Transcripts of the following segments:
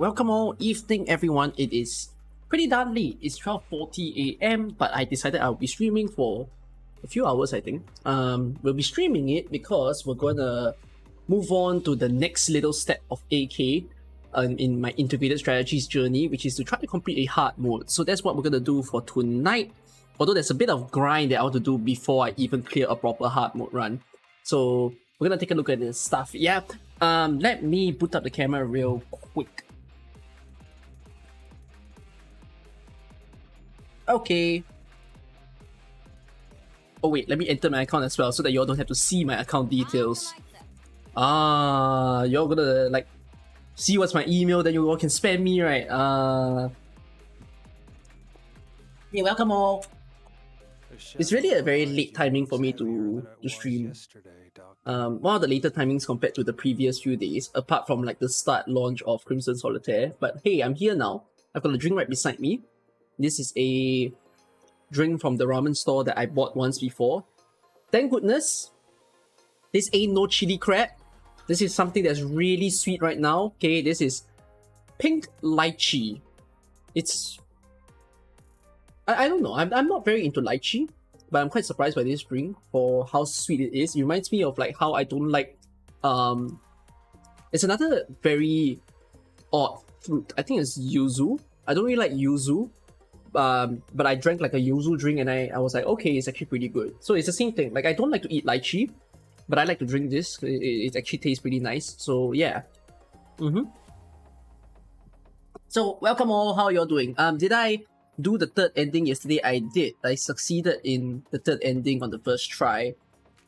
Welcome all evening everyone. It is pretty darn late. It's 12:40 a.m. but I decided I'll be streaming for a few hours, I think. We'll be streaming it because we're gonna move on to the next little step of AK in my integrated strategies journey, which is to try to complete a hard mode. So that's what we're gonna do for tonight. Although there's a bit of grind that I want to do before I even clear a proper hard mode run. So we're gonna take a look at this stuff. Yeah. Let me boot up the camera real quick. Okay. Oh wait, let me enter my account as well so that y'all don't have to see my account details. Y'all gonna like see what's my email, then you all can spam me, right? Hey, welcome all. It's really a very late timing for me to stream. One of the later timings compared to the previous few days, apart from like the start launch of Crimson Solitaire. But hey, I'm here now. I've got a drink right beside me. This is a drink from the ramen store that I bought once before. Thank goodness, this ain't no chili crab. This is something that's really sweet right now. Okay, this is pink lychee. It's... I don't know, I'm not very into lychee, but I'm quite surprised by this drink for how sweet it is. It reminds me of like how I don't like... It's another very odd fruit. I think it's yuzu. I don't really like yuzu. But I drank like a yuzu drink and I was like, okay, it's actually pretty good. So it's the same thing. Like I don't like to eat lychee, but I like to drink this. It actually tastes pretty nice. So yeah. So welcome all. How y'all doing? Did I do the third ending yesterday? I did. I succeeded in the third ending on the first try.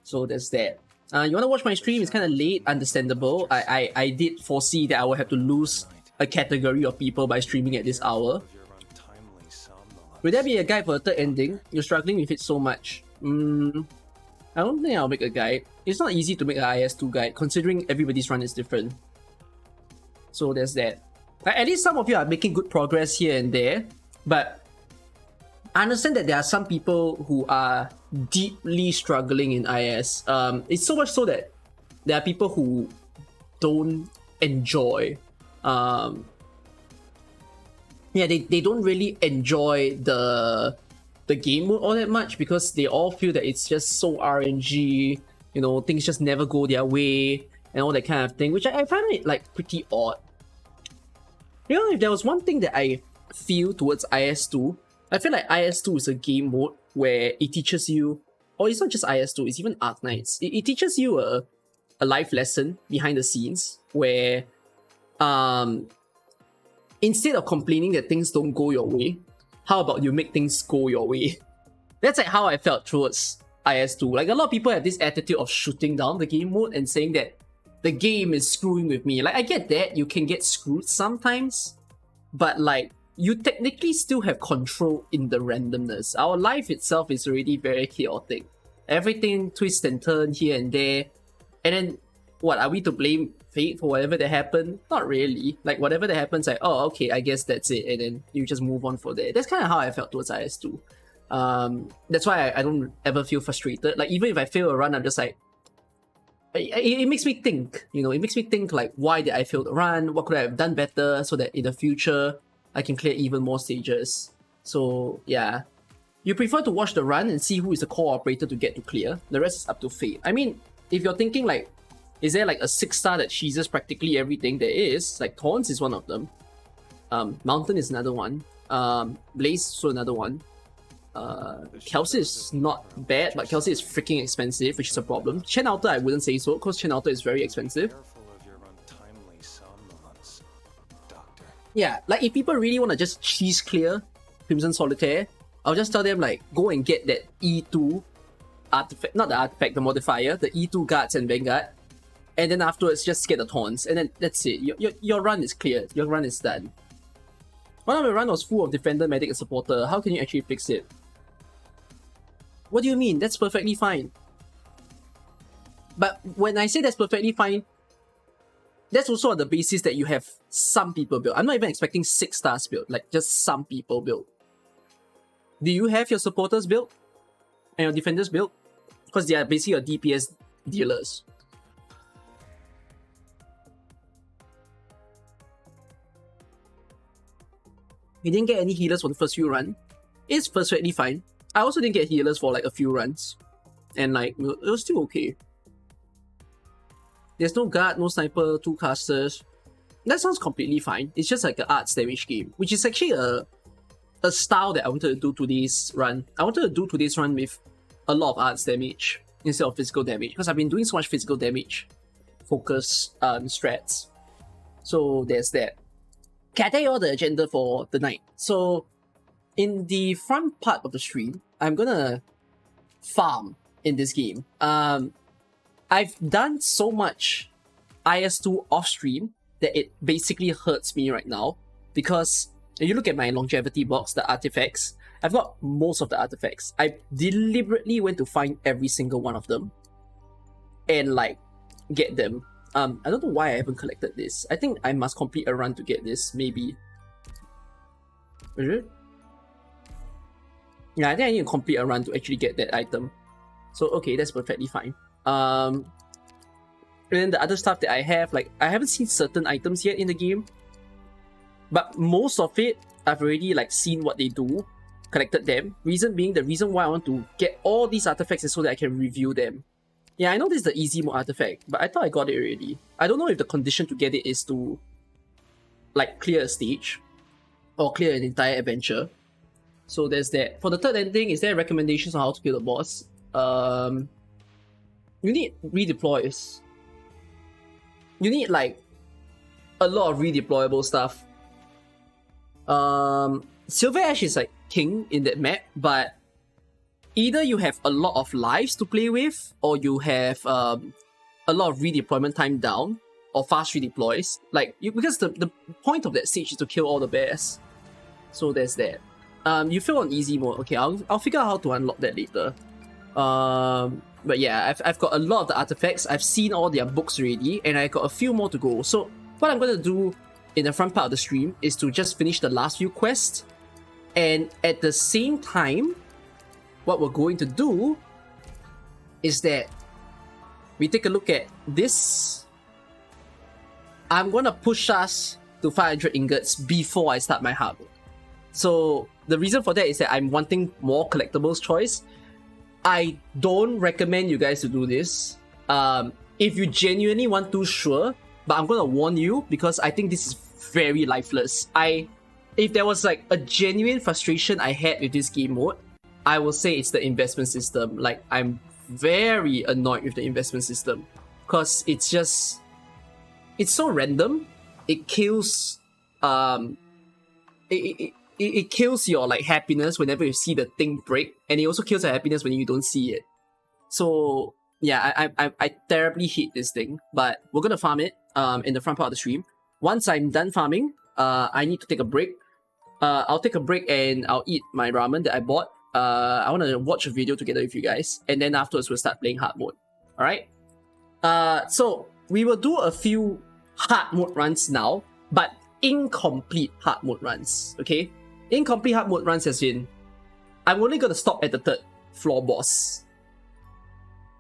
So there's that. You wanna watch my stream? It's kind of late. Understandable. I did foresee that I would have to lose a category of people by streaming at this hour. Will there be a guide for a third ending? You're struggling with it so much. I don't think I'll make a guide. It's not easy to make an IS2 guide, considering everybody's run is different. So there's that. At least some of you are making good progress here and there, but I understand that there are some people who are deeply struggling in IS. It's so much so that there are people who don't enjoy yeah, they don't really enjoy the game mode all that much because they all feel that it's just so RNG, you know, things just never go their way and all that kind of thing, which I find it like pretty odd. You know, if there was one thing that I feel towards IS2, I feel like IS2 is a game mode where it teaches you, or it's not just IS2, it's even Arknights. It teaches you a life lesson behind the scenes where instead of complaining that things don't go your way, how about you make things go your way? That's like how I felt towards IS2. Like a lot of people have this attitude of shooting down the game mode and saying that the game is screwing with me. Like I get that, you can get screwed sometimes, but like you technically still have control in the randomness. Our life itself is already very chaotic. Everything twists and turns here and there. And then what, are we to blame fate for whatever that happened? Not really. Like whatever that happens, like, oh, okay, I guess that's it, and then you just move on from there. That's kind of how I felt towards IS2. That's why I don't ever feel frustrated. Like even if I fail a run, I'm just like, it makes me think, you know, it makes me think like, why did I fail the run? What could I have done better so that in the future I can clear even more stages? So yeah. You prefer to watch the run and see who is the core operator to get to clear. The rest is up to fate. I mean, if you're thinking like, is there like a 6-star that cheeses practically everything? There is. Like Thorns is one of them. Mountain is another one. Blaze is also another one. Kelsey is not bad, but Kelsey is freaking expensive, which is a problem. Chen Outer, I wouldn't say so, because Chen Outer is very expensive. Yeah, like if people really want to just cheese clear Crimson Solitaire, I'll just tell them like, go and get that E2 artifact, not the artifact, the modifier, the E2 guards and Vanguard. And then afterwards, just get the taunts, and then that's it. Your run is cleared. Your run is done. One of my run was full of defender, medic, and supporter. How can you actually fix it? What do you mean? That's perfectly fine. But when I say that's perfectly fine, that's also on the basis that you have some people built. I'm not even expecting 6 stars built, like just some people built. Do you have your supporters built? And your defenders built? Because they are basically your DPS dealers. We didn't get any healers for the first few runs. It's perfectly fine. I also didn't get healers for like a few runs. And like, it was still okay. There's no guard, no sniper, 2 casters. That sounds completely fine. It's just like an arts damage game, which is actually a style that I wanted to do today's run. I wanted to do today's run with a lot of arts damage instead of physical damage, because I've been doing so much physical damage focus strats. So there's that. Okay, I tell you all the agenda for the night. So in the front part of the stream, I'm gonna farm in this game. I've done so much IS2 off stream that it basically hurts me right now, because if you look at my longevity box, the artifacts, I've got most of the artifacts. I deliberately went to find every single one of them and like get them. I don't know why I haven't collected this. I think I must complete a run to get this, maybe. Is it? Yeah, I think I need to complete a run to actually get that item. So okay, that's perfectly fine. And then the other stuff that I have, like, I haven't seen certain items yet in the game, but most of it, I've already like seen what they do, collected them. Reason being, the reason why I want to get all these artifacts is so that I can review them. Yeah, I know this is the easy mode artifact, but I thought I got it already. I don't know if the condition to get it is to like clear a stage or clear an entire adventure. So there's that. For the third ending, is there recommendations on how to kill the boss? You need redeploys. You need like a lot of redeployable stuff. Silver Ash is like king in that map, but either you have a lot of lives to play with, or you have a lot of redeployment time down, or fast redeploys. Like because the point of that stage is to kill all the bears. So there's that. You feel on easy mode. Okay, I'll figure out how to unlock that later. But yeah, I've got a lot of the artifacts. I've seen all their books already, and I got a few more to go. So what I'm gonna do in the front part of the stream is to just finish the last few quests, and at the same time, what we're going to do is that we take a look at this. I'm gonna push us to 500 ingots before I start my hard mode. So the reason for that is that I'm wanting more collectibles choice. I don't recommend you guys to do this. If you genuinely want to, sure, but I'm gonna warn you because I think this is very lifeless. If there was like a genuine frustration I had with this game mode, I will say it's the investment system. Like, I'm very annoyed with the investment system because it's so random. It kills it kills your like happiness whenever you see the thing break, and it also kills your happiness when you don't see it. So yeah, I terribly hate this thing, but we're gonna farm it in the front part of the stream. Once I'm done farming, I need to take a break. I'll take a break and I'll eat my ramen that I bought. I want to watch a video together with you guys, and then afterwards we'll start playing hard mode. Alright? So we will do a few hard mode runs now, but incomplete hard mode runs, okay? Incomplete hard mode runs as in, I'm only gonna stop at the 3rd floor boss.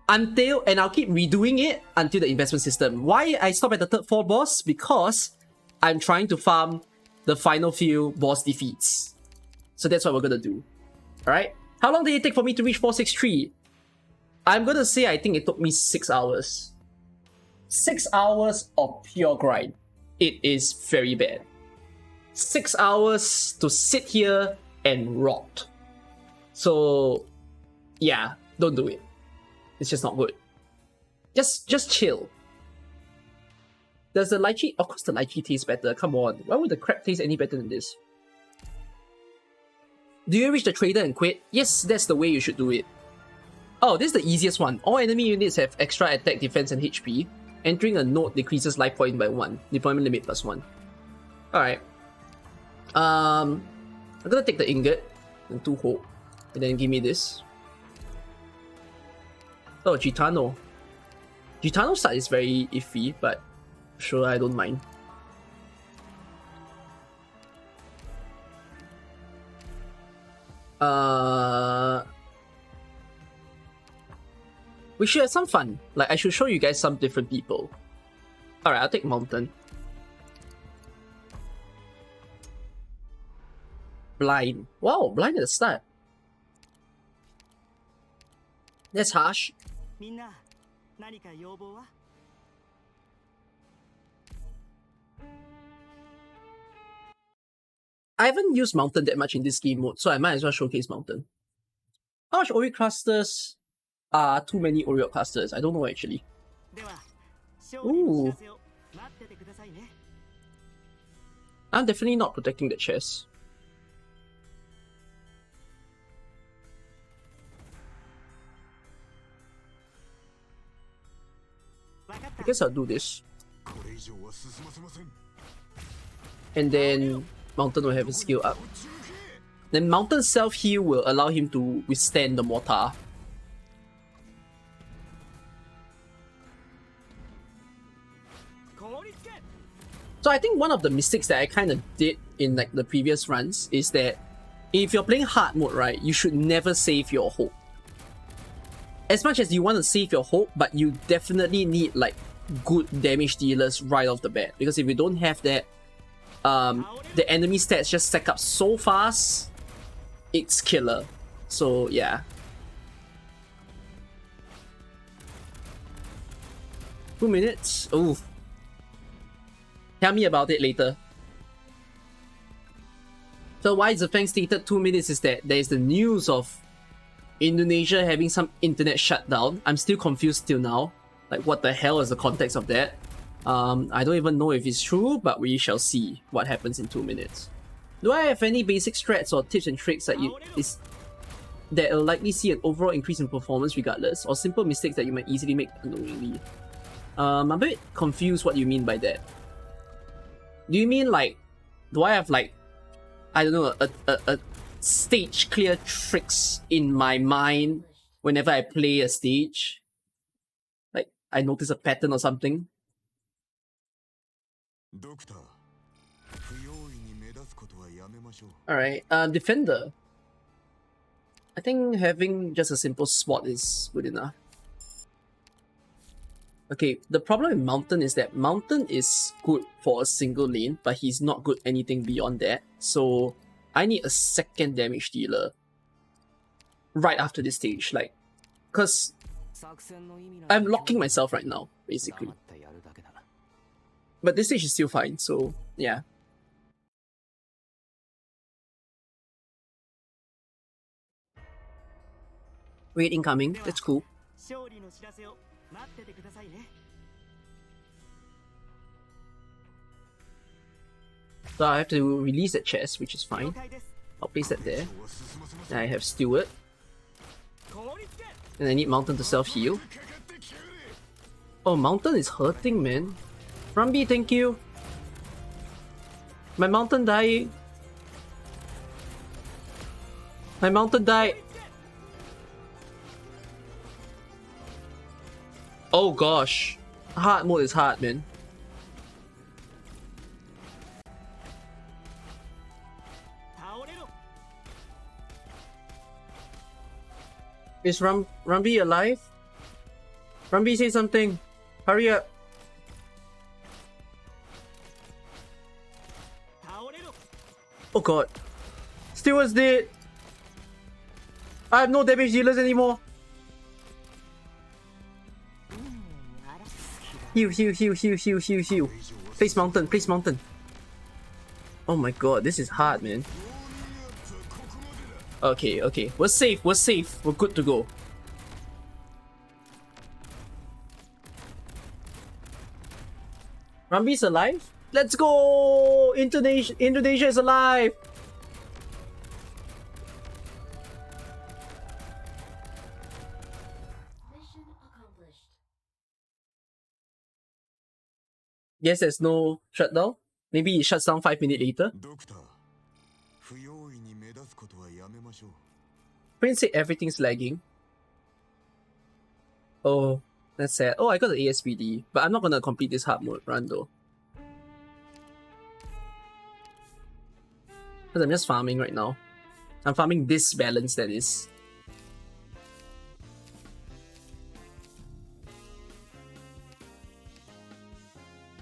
And I'll keep redoing it until the investment system. Why I stop at the 3rd floor boss? Because I'm trying to farm the final few boss defeats. So that's what we're gonna do. Alright? How long did it take for me to reach 463? I'm gonna say I think it took me 6 hours. 6 hours of pure grind. It is very bad. 6 hours to sit here and rot. So yeah, don't do it. It's just not good. Just chill. Does the lychee? Of course the lychee tastes better. Come on. Why would the crab taste any better than this? Do you reach the trader and quit? Yes, that's the way you should do it. Oh, this is the easiest one. All enemy units have extra attack, defense, and HP. Entering a node decreases life point by 1. Deployment limit +1. Alright. I'm gonna take the ingot and 2 hope. And then give me this. Oh, Gitano. Gitano start is very iffy, but sure, I don't mind. We should have some fun. Like, I should show you guys some different people. Alright, I'll take Mountain. blind. Wow, blind at the start. That's harsh. みんな何か要望は I haven't used Mountain that much in this game mode, so I might as well showcase Mountain. How much Ori clusters are too many Ori clusters? I don't know actually. では勝利の知らせを待っててくださいね I'm definitely not protecting the chest. I guess I'll do this. And then Mountain will have a skill up. Then Mountain self-heal will allow him to withstand the mortar. So I think one of the mistakes that I kind of did in like the previous runs is that if you're playing hard mode, right, you should never save your hope. As much as you want to save your hope, but you definitely need like good damage dealers right off the bat, because if you don't have that, the enemy stats just stack up so fast, it's killer. So yeah. Two minutes. Ooh. Tell me about it later. So why Zafang stated 2 minutes is that there is the news of Indonesia having some internet shutdown. I'm still confused till now. Like, what the hell is the context of that? I don't even know if it's true, but we shall see what happens in 2 minutes. Do I have any basic strats or tips and tricks that will likely see an overall increase in performance regardless, or simple mistakes that you might easily make unknowingly? I'm a bit confused what you mean by that. Do you mean like, do I have like, I don't know, a stage clear tricks in my mind whenever I play a stage? Like, I notice a pattern or something? Alright, Defender. I think having just a simple spot is good enough. Okay, the problem with Mountain is that Mountain is good for a single lane, but he's not good anything beyond that. So I need a second damage dealer right after this stage, like, cause I'm locking myself right now, basically. But this stage is still fine, so yeah. Raid incoming, that's cool. 勝利の知らせを待っててくださいね So I have to release that chest, which is fine. I'll place that there. Then I have Steward. And I need Mountain to self-heal. Oh, Mountain is hurting, man. Rumby, thank you. My Mountain dying. My Mountain died. Oh gosh. Hard mode is hard, man. Is Rumby alive? Rumby, say something. Hurry up. Oh god. Steward's dead. I have no damage dealers anymore. Heal, heal, heal, heal, heal, heal, heal. Place Mountain, place Mountain. Oh my god, this is hard, man. Okay, okay. We're safe, we're safe. We're good to go. Rumby's alive? Let's go! Indonesia is alive! Mission accomplished. Yes, there's no shutdown. Maybe it shuts down 5 minutes later. Prince said everything's lagging. Oh, that's sad. Oh, I got the ASPD, but I'm not gonna complete this hard mode run though. Because I'm just farming right now. I'm farming this balance, that is.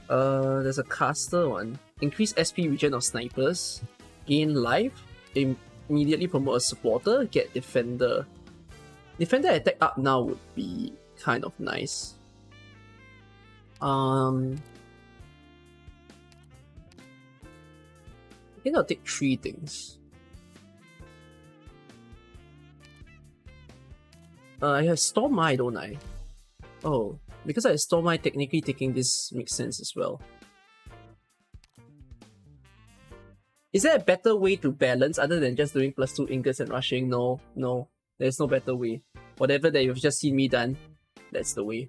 There's a caster one. Increase SP regen of snipers. Gain life. immediately promote a supporter, get defender. Defender attack up now would be kind of nice. I think I'll take 3 things. I have Storm Eye, don't I? Oh, because I have Storm Eye, technically taking this makes sense as well. Is there a better way to balance other than just doing +2 ingots and rushing? No, no. There's no better way. Whatever that you've just seen me done, that's the way.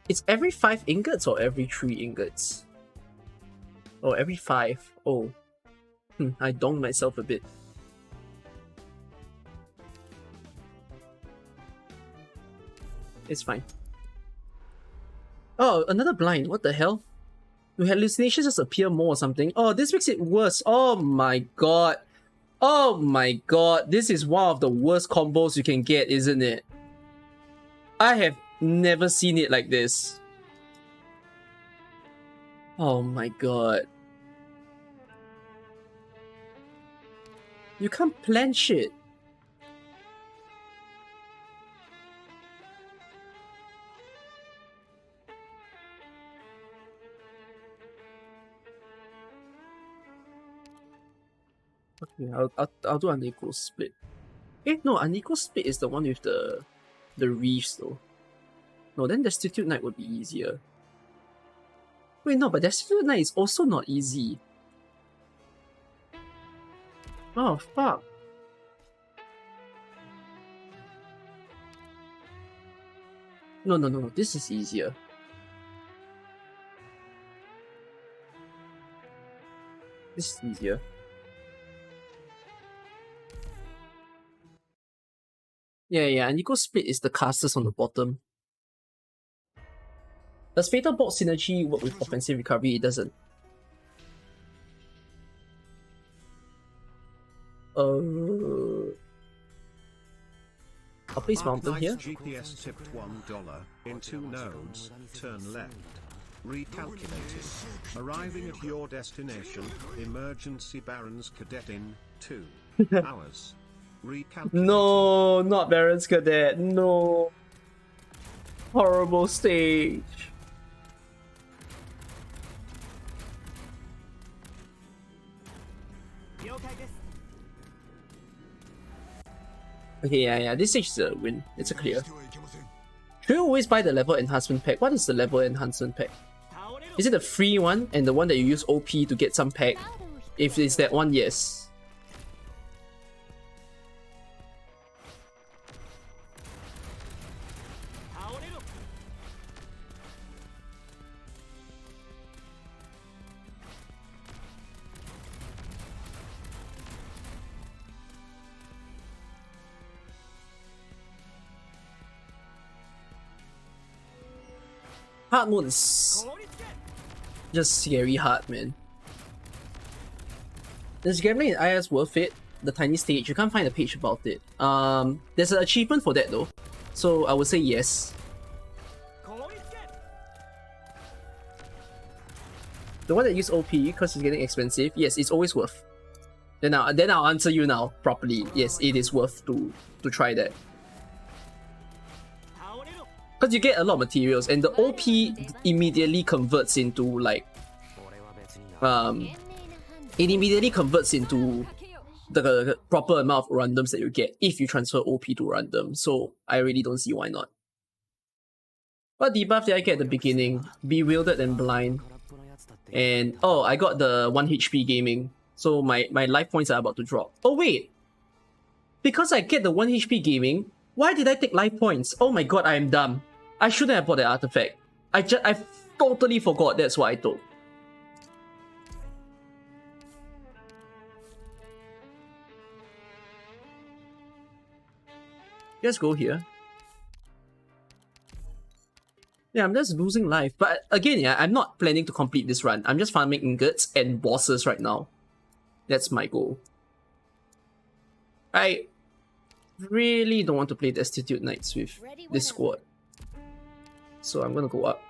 It's every 5 ingots or every 3 ingots? Oh, every 5. Oh. I donged myself a bit. It's fine. Oh, another blind. What the hell? Do hallucinations just appear more or something? Oh, this makes it worse. Oh my god. Oh my god. This is one of the worst combos you can get, isn't it? I have never seen it like this. Oh my god. You can't plan shit. Okay, I'll do unequal split. No, unequal split is the one with the reefs though. No, then Destitute Knight would be easier. Wait, no, but Destitute Knight is also not easy. Oh, fuck. No, this is easier. This is easier. Yeah, unequal split is the casters on the bottom. Does Fatal Bolt synergy work with offensive recovery? It doesn't. I'll place Mountain here. GPS tipped $1 in 2 nodes, turn left. Recalculating. Arriving at your destination, emergency Baron's Cadet in 2 hours. Recalculating. No, not Baron's Cadet. No. Horrible stage. Okay, yeah, this stage is a win. It's a clear. Should you always buy the level enhancement pack? What is the level enhancement pack? Is it the free one and the one that you use OP to get some pack? If it's that one, yes. Hard mode is just scary hard, man. Is gambling in IS worth it? The tiny stage, you can't find a page about it. There's an achievement for that though, so I would say yes. The one that use OP because it's getting expensive, yes, it's always worth. Then I'll answer you now properly. Yes, it is worth to try that. Because you get a lot of materials and the OP immediately converts into like it immediately converts into the proper amount of randoms that you get if you transfer OP to random. So I really don't see why not. What debuff did I get at the beginning? Bewildered and Blind. And oh, I got the 1 HP gaming. So my life points are about to drop. Oh wait! Because I get the 1 HP gaming, why did I take life points? Oh my god, I am dumb. I shouldn't have bought that artifact. I totally forgot that's what I took. Let's go here. Yeah, I'm just losing life. But again, yeah, I'm not planning to complete this run. I'm just farming ingots and bosses right now. That's my goal. I really don't want to play Destitute Knights with this squad. So I'm gonna go up.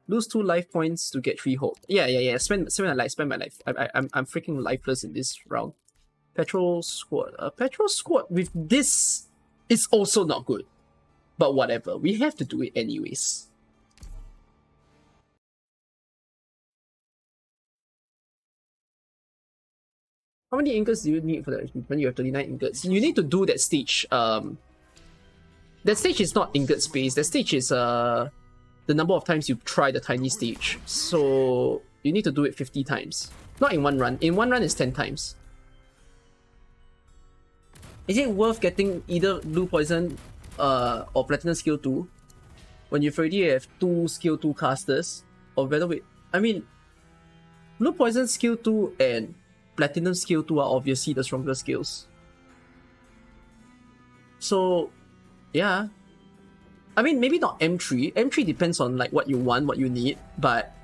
Lose 2 life points to get 3 hope. Yeah. Spend my life. Spend my life. I'm freaking lifeless in this round. Petrol squad. Petrol squad with this is also not good. But whatever. We have to do it anyways. How many ingots do you need for that achievement? You have 39 ingots. You need to do that stage. That stage is not ingot space. That stage is the number of times you try the tiny stage. So you need to do it 50 times. Not in one run. In one run is 10 times. Is it worth getting either blue poison or platinum skill 2 when you've already have 2 skill 2 casters? Or whether wait, I mean, blue poison skill 2 and platinum skill 2 are obviously the stronger skills. So yeah, I mean, maybe not M3. M3 depends on like what you want, what you need, but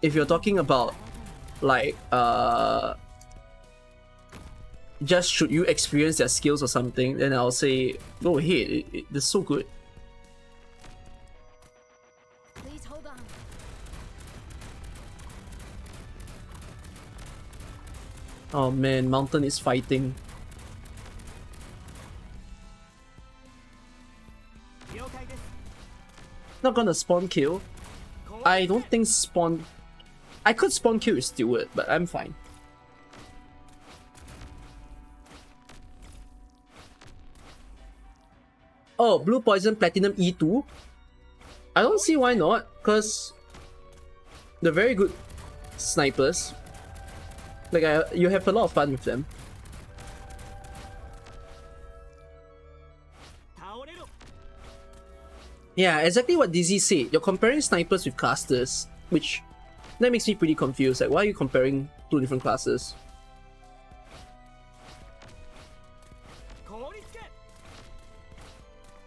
if you're talking about like just should you experience their skills or something, then I'll say go ahead. It's so good. Please hold on. Oh man, Mountain is fighting. Not gonna spawn kill. I don't think spawn... I could spawn kill with Steward, but I'm fine. Oh, blue poison platinum E2? I don't see why not, because they're very good snipers. Like, you have a lot of fun with them. Yeah, exactly what Dizzy said. You're comparing snipers with casters, which that makes me pretty confused. Like, why are you comparing 2 different classes?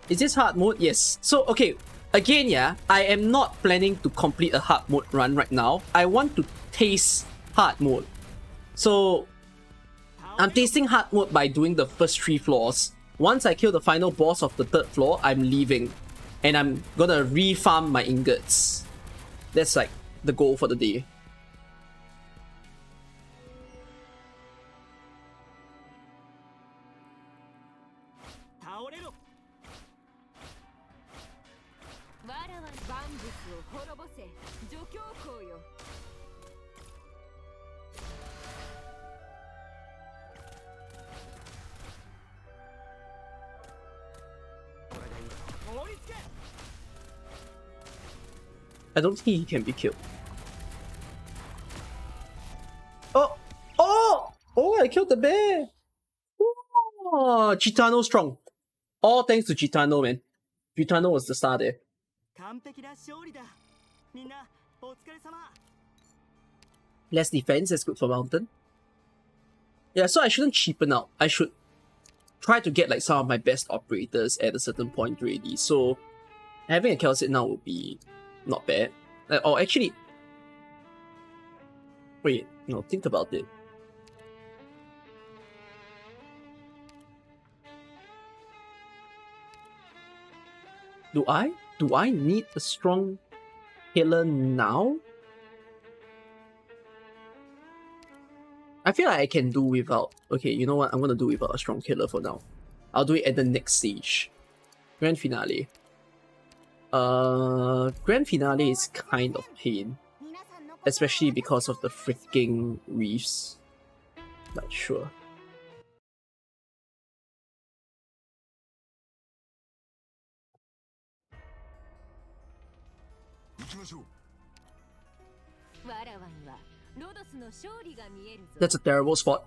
Is this hard mode? Yes. So, okay, again, yeah, I am not planning to complete a hard mode run right now. I want to taste hard mode. So, I'm tasting hard mode by doing the first 3 floors. Once I kill the final boss of the 3rd floor, I'm leaving. And I'm gonna re-farm my ingots. That's like the goal for the day. I don't think he can be killed. Oh! Oh! Oh, I killed the bear! Oh, Chitano strong. All thanks to Chitano, man. Chitano was the star there. Less defense, that's good for Mountain. Yeah, so I shouldn't cheapen out. I should try to get like some of my best operators at a certain point already. So having a Kelsit now would be not bad. Or actually... Wait, no, think about it. Do I need a strong healer now? I feel like I can do without... Okay, you know what? I'm gonna do without a strong healer for now. I'll do it at the next stage. Grand Finale. Grand Finale is kind of pain. Especially because of the freaking reefs. But sure. That's a terrible spot.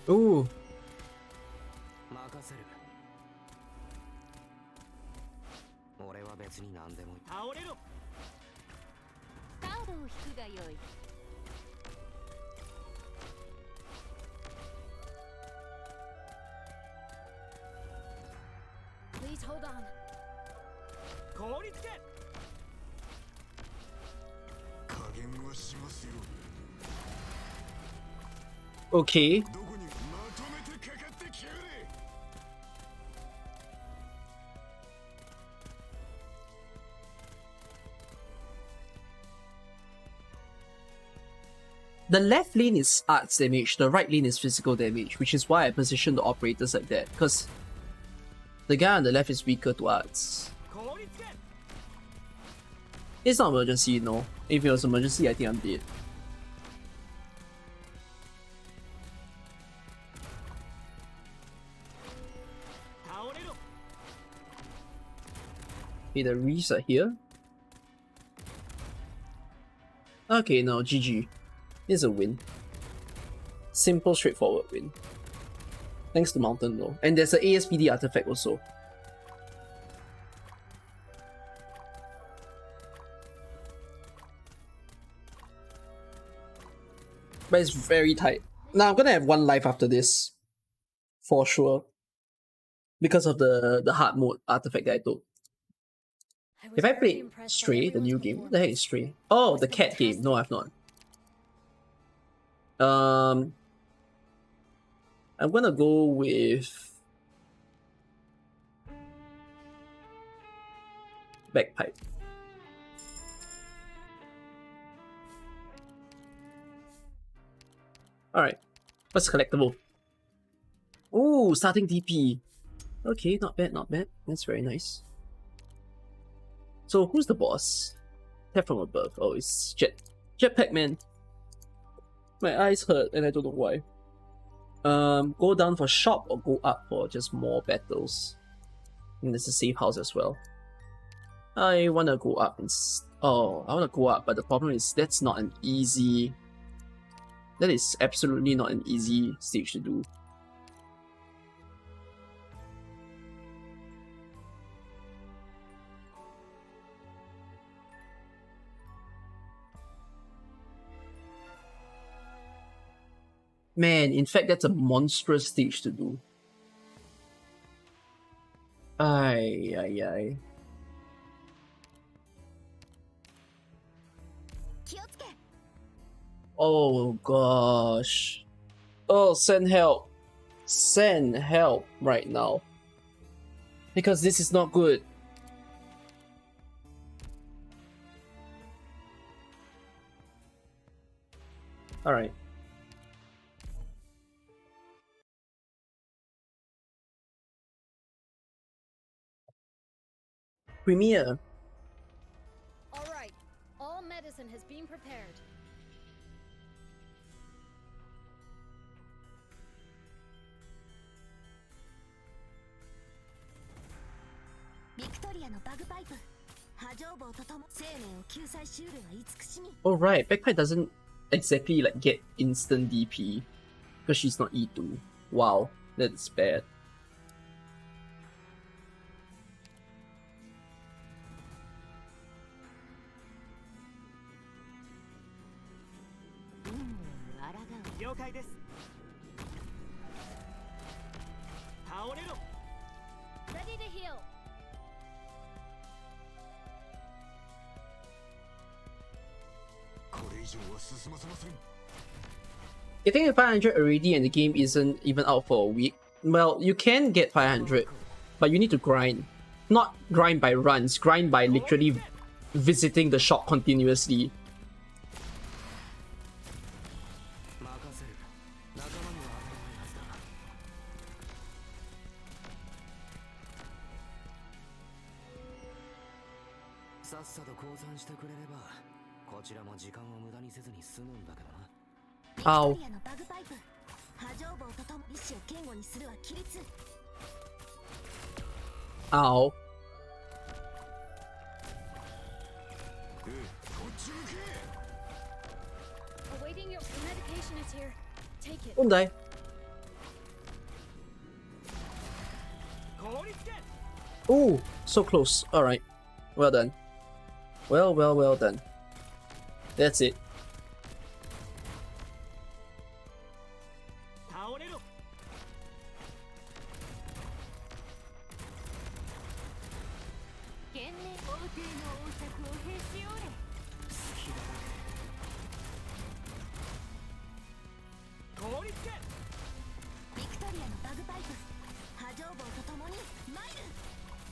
Ooh. 任せる。俺は別に何でもいい。倒れろ。カードを引くがよい。Please hold on. 凍りつけ。加減はしますよ。 Okay. どこにまとめてかかってきやがれ。 The left lane is arts damage, the right lane is physical damage, which is why I position the operators like that, because the guy on the left is weaker to arts. 凍りつけ。 It's not emergency, you know. If it was emergency, I think I'm dead. Okay, the reefs are here. Okay, now GG. It's a win. Simple, straightforward win. Thanks to Mountain though. And there's an ASPD artifact also. But it's very tight. Now I'm gonna have one life after this. For sure. Because of the hard mode artifact that I took. If I played Stray, the new game, what the heck is Stray? Oh, the cat game. No, I've not. I'm gonna go with Bagpipe. Alright. What's collectible? Ooh, starting DP. Okay, not bad, not bad. That's very nice. So who's the boss? Tap from above. Oh, it's Jetpack Man. My eyes hurt and I don't know why. Go down for shop or go up for just more battles. And there's a safe house as well. I wanna go up and I wanna go up, but the problem is that's not an easy. That is absolutely not an easy stage to do. Man, in fact, that's a monstrous stage to do. Ay, ay, ay. Oh gosh. Oh, send help. Send help right now. Because this is not good. Alright. Premiere. All right. All medicine has been prepared. Oh right, Bagpipe doesn't exactly like get instant DP because she's not E2. Wow, that's bad. Ready to heal. Getting 500 already and the game isn't even out for a week. Well, you can get 500, but you need to grind. Not grind by runs, grind by literally visiting the shop continuously. Ow. Ow. Awaiting your medication is here. Take it. Don't die. Oh, so close. Alright. Well done. Well done. That's it. 倒れろ 凍りつけ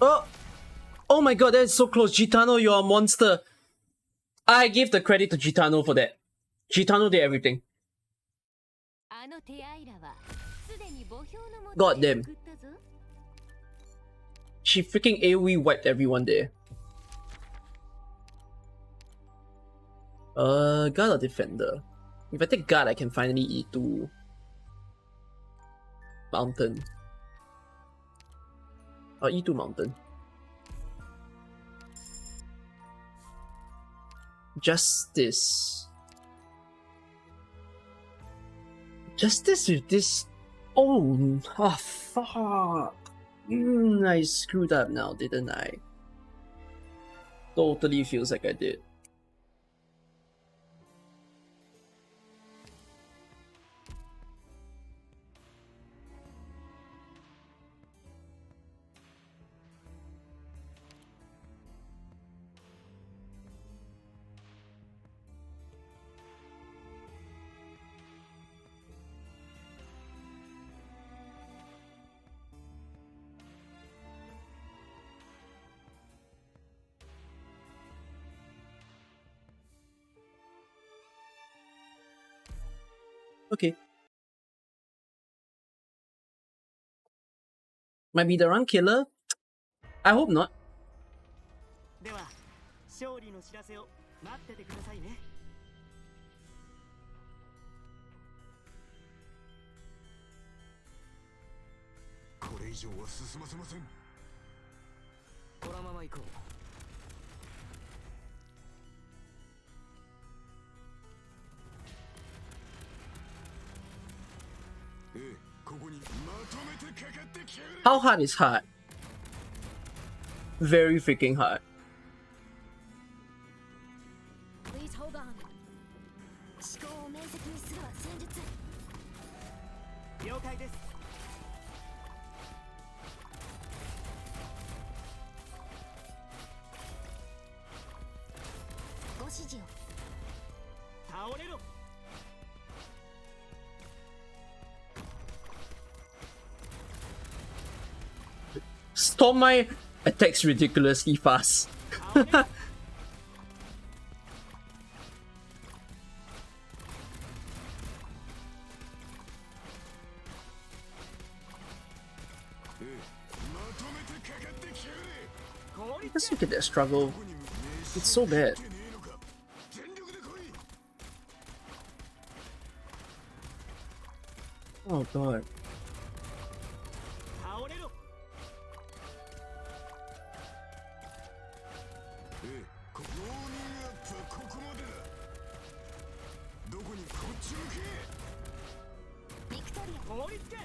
Oh! Oh my god, that is so close. Gitano, you're a monster. I give the credit to Gitano for that. Gitano did everything. God damn. She freaking AoE wiped everyone there. Guard or defender? If I take guard, I can finally E2 mountain. Or E2 mountain. Justice. Justice with this. Oh, fuck. I screwed up now, didn't I? Totally feels like I did. Okay. Might be the run killer? I hope not. では勝利の知らせを待っててくださいねこれ以上は進ませません。このまま行こう。ええ、ここにまとめてかかってきやがれ。 How hard is hard? Very freaking hard. Please hold on. 了解です 倒れろ Storm my attacks ridiculously fast. 倒れろ ええ、まとめてかかってきやがれ。凍り Let's look at that struggle. It's so bad. ねえのか。全力で来い。 Oh god. 倒れろ ええ、ウォーミングアップはここまでだ。どこにこっち向け。 凍りつけ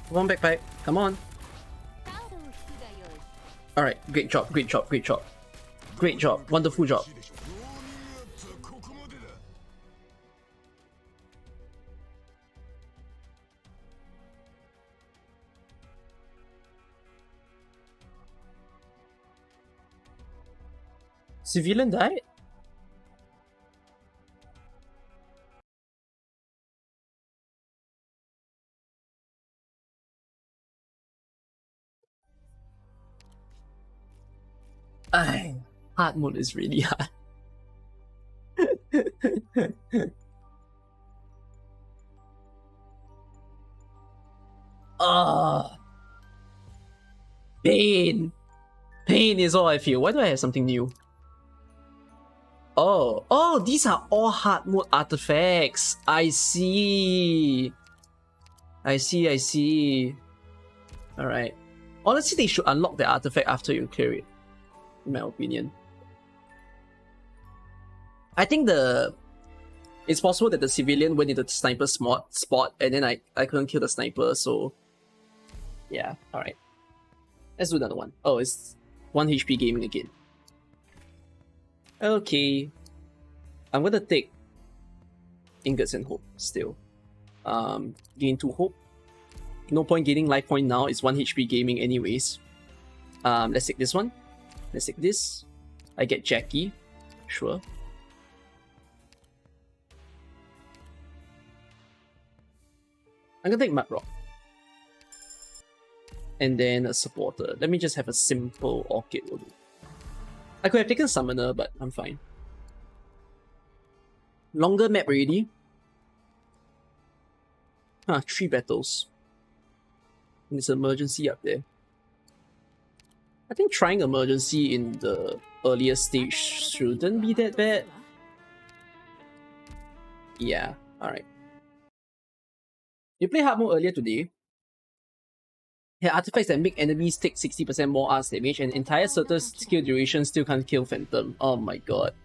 Come on, backpipe. Come on. Alright, great job, great job, great job. Great job, wonderful job. ウォーミングアップはここまでだ。 Civilian died? Ay, hard mode is really hard. Ah, pain. Pain is all I feel. Why do I have something new? Oh, these are all hard mode artifacts. I see. Alright. Honestly, they should unlock the artifact after you clear it, in my opinion. I think it's possible that the civilian went into the sniper spot and then I couldn't kill the sniper, so Yeah, alright. Let's do another one. Oh, it's 1 HP gaming again. Okay. I'm gonna take Ingots and Hope still. Gain 2 Hope. No point gaining life point now, it's 1 HP gaming anyways. Let's take this one. Let's take this. I get Jackie. Sure. I'm gonna take Mud Rock. And then a supporter. Let me just have a simple Orchid will do. I could have taken Summoner, but I'm fine. Longer map already. 3 battles. And there's emergency up there. I think trying emergency in the earlier stage shouldn't be that bad. Yeah, alright. You play hard mode earlier today. Yeah, artifacts that make enemies take 60% more arts damage and entire certain skill duration still can't kill Phantom. Oh my god.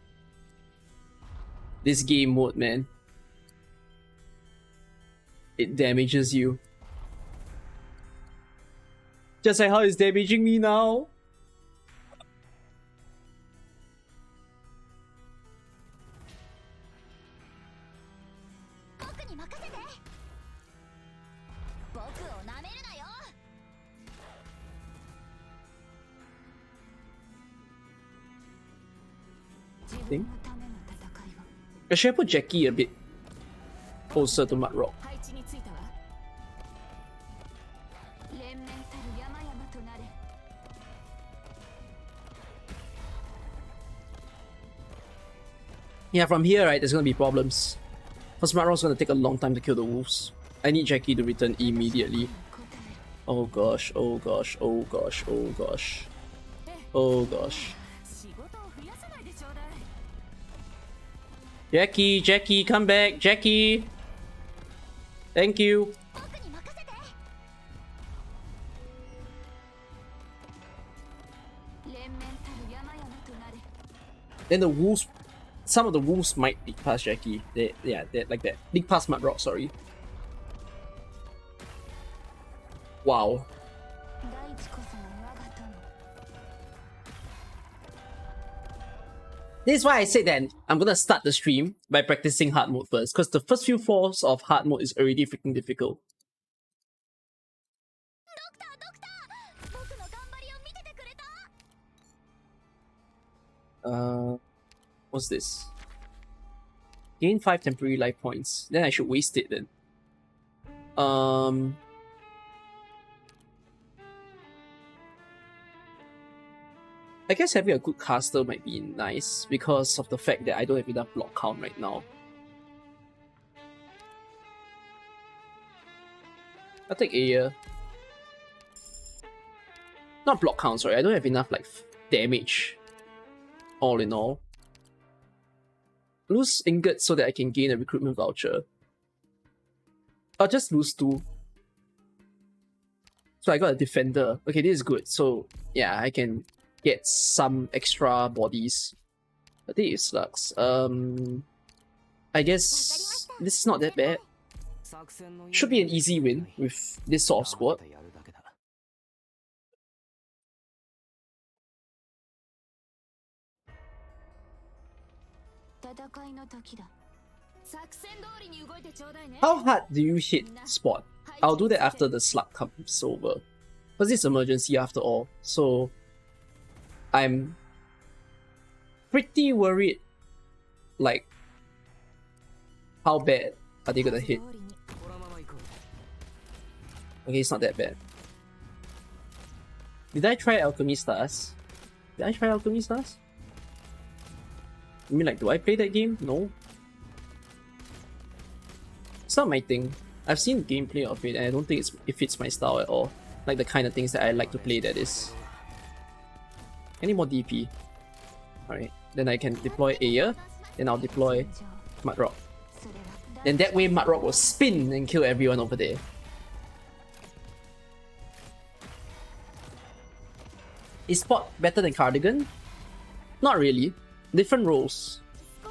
This game mode, man. It damages you. Just like how it's damaging me now. Thing. Should I put Jackie a bit closer to Mud Rock? Yeah, from here, right, there's gonna be problems. Because Mud Rock's gonna take a long time to kill the wolves. I need Jackie to return immediately. Oh gosh, oh gosh, oh gosh, oh gosh. Oh gosh. Jackie, Jackie, come back, Jackie! Thank you. Then the wolves, some of the wolves might leak past Jackie. They're like that. Leak past Mud Rock, sorry. Wow. This is why I said that I'm gonna start the stream by practicing hard mode first, because the first few floors of hard mode is already freaking difficult. What's this? Gain 5 temporary life points. Then I should waste it then. I guess having a good caster might be nice because of the fact that I don't have enough block count right now. I'll take Aya. Not block count, sorry. I don't have enough like damage. All in all. Lose ingots so that I can gain a recruitment voucher. I'll just lose 2. So I got a defender. Okay, this is good. So yeah, I can get some extra bodies. I think it sucks. I guess this is not that bad. Should be an easy win with this sort of squad. How hard do you hit spot? I'll do that after the slug comes over. Because it's emergency after all. So I'm pretty worried, like, how bad are they gonna hit? Okay, it's not that bad. Did I try Alchemy Stars? Did I try Alchemy Stars? I mean, like, do I play that game? No. It's not my thing. I've seen gameplay of it and I don't think it fits my style at all. Like the kind of things that I like to play, that is. Any more DP? Alright, then I can deploy Aya, then I'll deploy Mud Rock. Then that way Mud Rock will spin and kill everyone over there. Is Spot better than Cardigan? Not really. Different roles.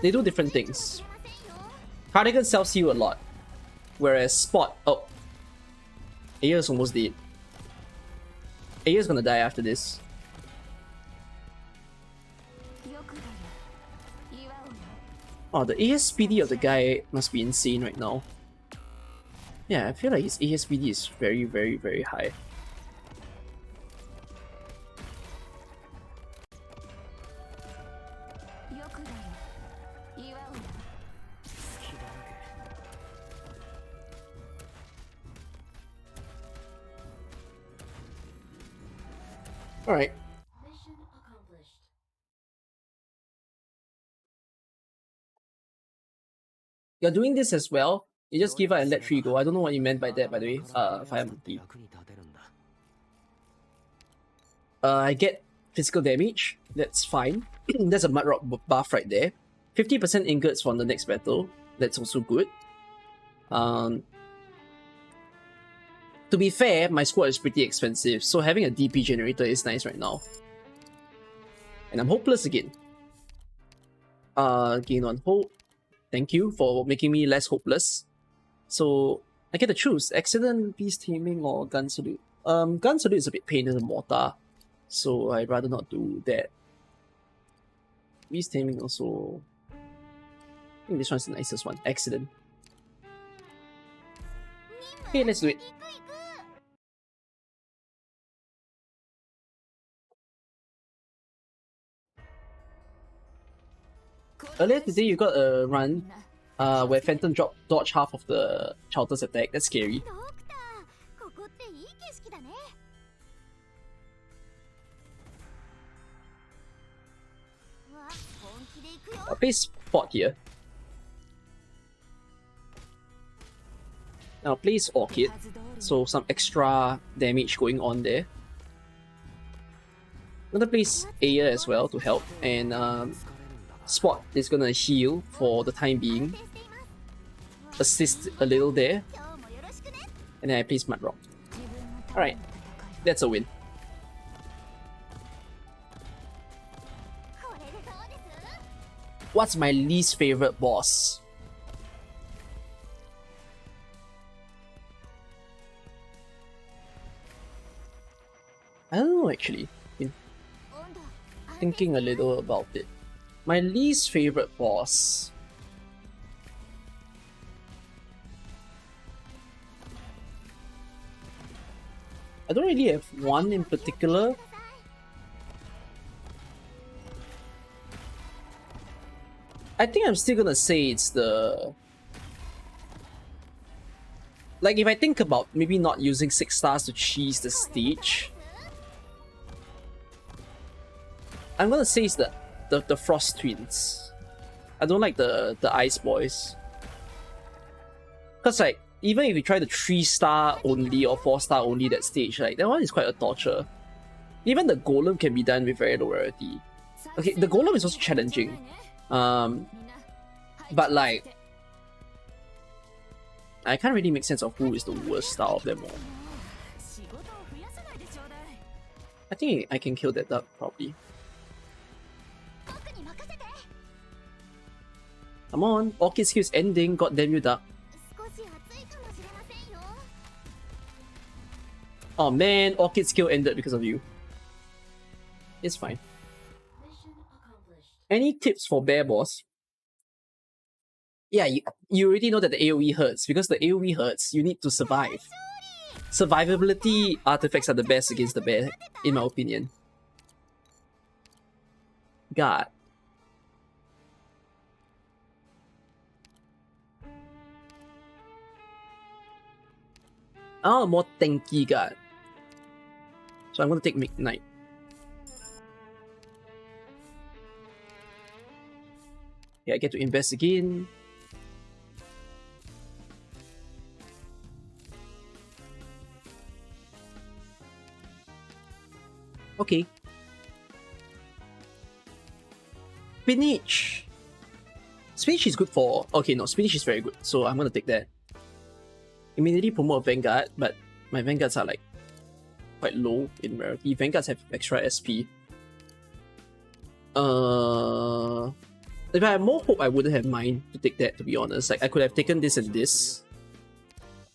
They do different things. Cardigan sells you a lot. Whereas Spot... Oh. Aya is almost dead. Aya's gonna die after this. Oh, the ASPD of the guy must be insane right now. Yeah, I feel like his ASPD is very, very, very high. Alright. Mission accomplished. You're doing this as well. You just give up and let 3 go. I don't know what you meant by that, by the way. Fire Monkey. I get physical damage. That's fine. That's a Mud Rock buff right there. 50% ingots from the next battle. That's also good. To be fair, my squad is pretty expensive, so having a DP generator is nice right now. And I'm hopeless again. Gain 1 hope. Thank you for making me less hopeless. So I get to choose accident, beast taming, or gun salute. Gun salute is a bit pain in the mortar, so I'd rather not do that. Beast taming also. I think this one's the nicest one. Accident. Okay, let's do it. Earlier today, you got a run where Phantom dodged half of the Chowder's attack. That's scary. I'll play Spot here. Now place Orchid, so some extra damage going on there. I'm gonna place Aya as well to help, and Spot is gonna heal for the time being. Assist a little there. And then I place Mud Rock. Alright, that's a win. What's my least favorite boss? I don't know actually. Been thinking a little about it. My least favorite boss. I don't really have one in particular. I think I'm still gonna say it's the... Like, if I think about maybe not using 6 stars to cheese the stage, I'm gonna say it's the Frost Twins. I don't like the Ice Boys. Cause like, even if you try the 3-star only or 4-star only that stage, like that one is quite a torture. Even the Golem can be done with very low rarity. Okay, the Golem is also challenging. But like, I can't really make sense of who is the worst star of them all. I think I can kill that duck probably. Come on, Orchid skill's ending, goddamn you duck. Oh man, Orchid skill ended because of you. It's fine. Any tips for bear boss? Yeah, you already know that the AoE hurts. Because the AoE hurts, you need to survive. Survivability artifacts are the best against the bear, in my opinion. God. Oh, more tanky guard. So I'm gonna take Midnight. Yeah, I get to invest again. Okay. Spinach! Spinach is good for... Okay, no, Spinach is very good. So I'm gonna take that. Immediately promote Vanguard, but my Vanguards are like quite low in rarity. Vanguards have extra SP. If I had more hope, I wouldn't have mind to take that, to be honest. Like, I could have taken this and this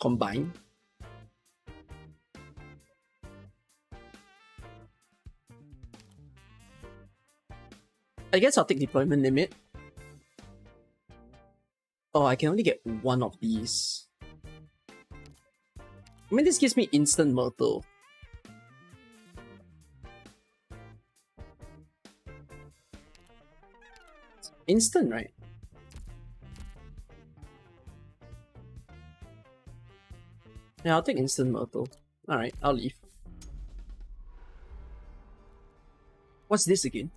combined. I guess I'll take deployment limit. Oh, I can only get one of these. I mean, this gives me instant myrtle. Instant, right? Yeah, I'll take instant myrtle. Alright, I'll leave. What's this again?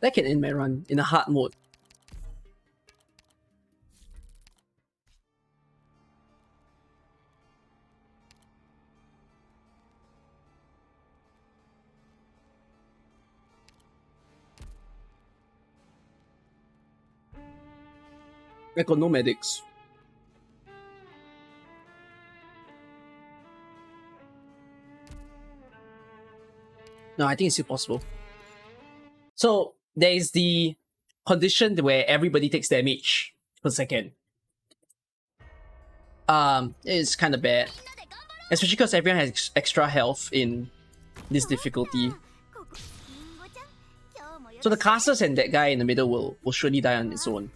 That can end my run in a hard mode. I got no medics. No, I think it's still possible. So there is the condition where everybody takes damage per second. It's kind of bad, especially because everyone has extra health in this difficulty. So the casters and that guy in the middle will surely die on its own.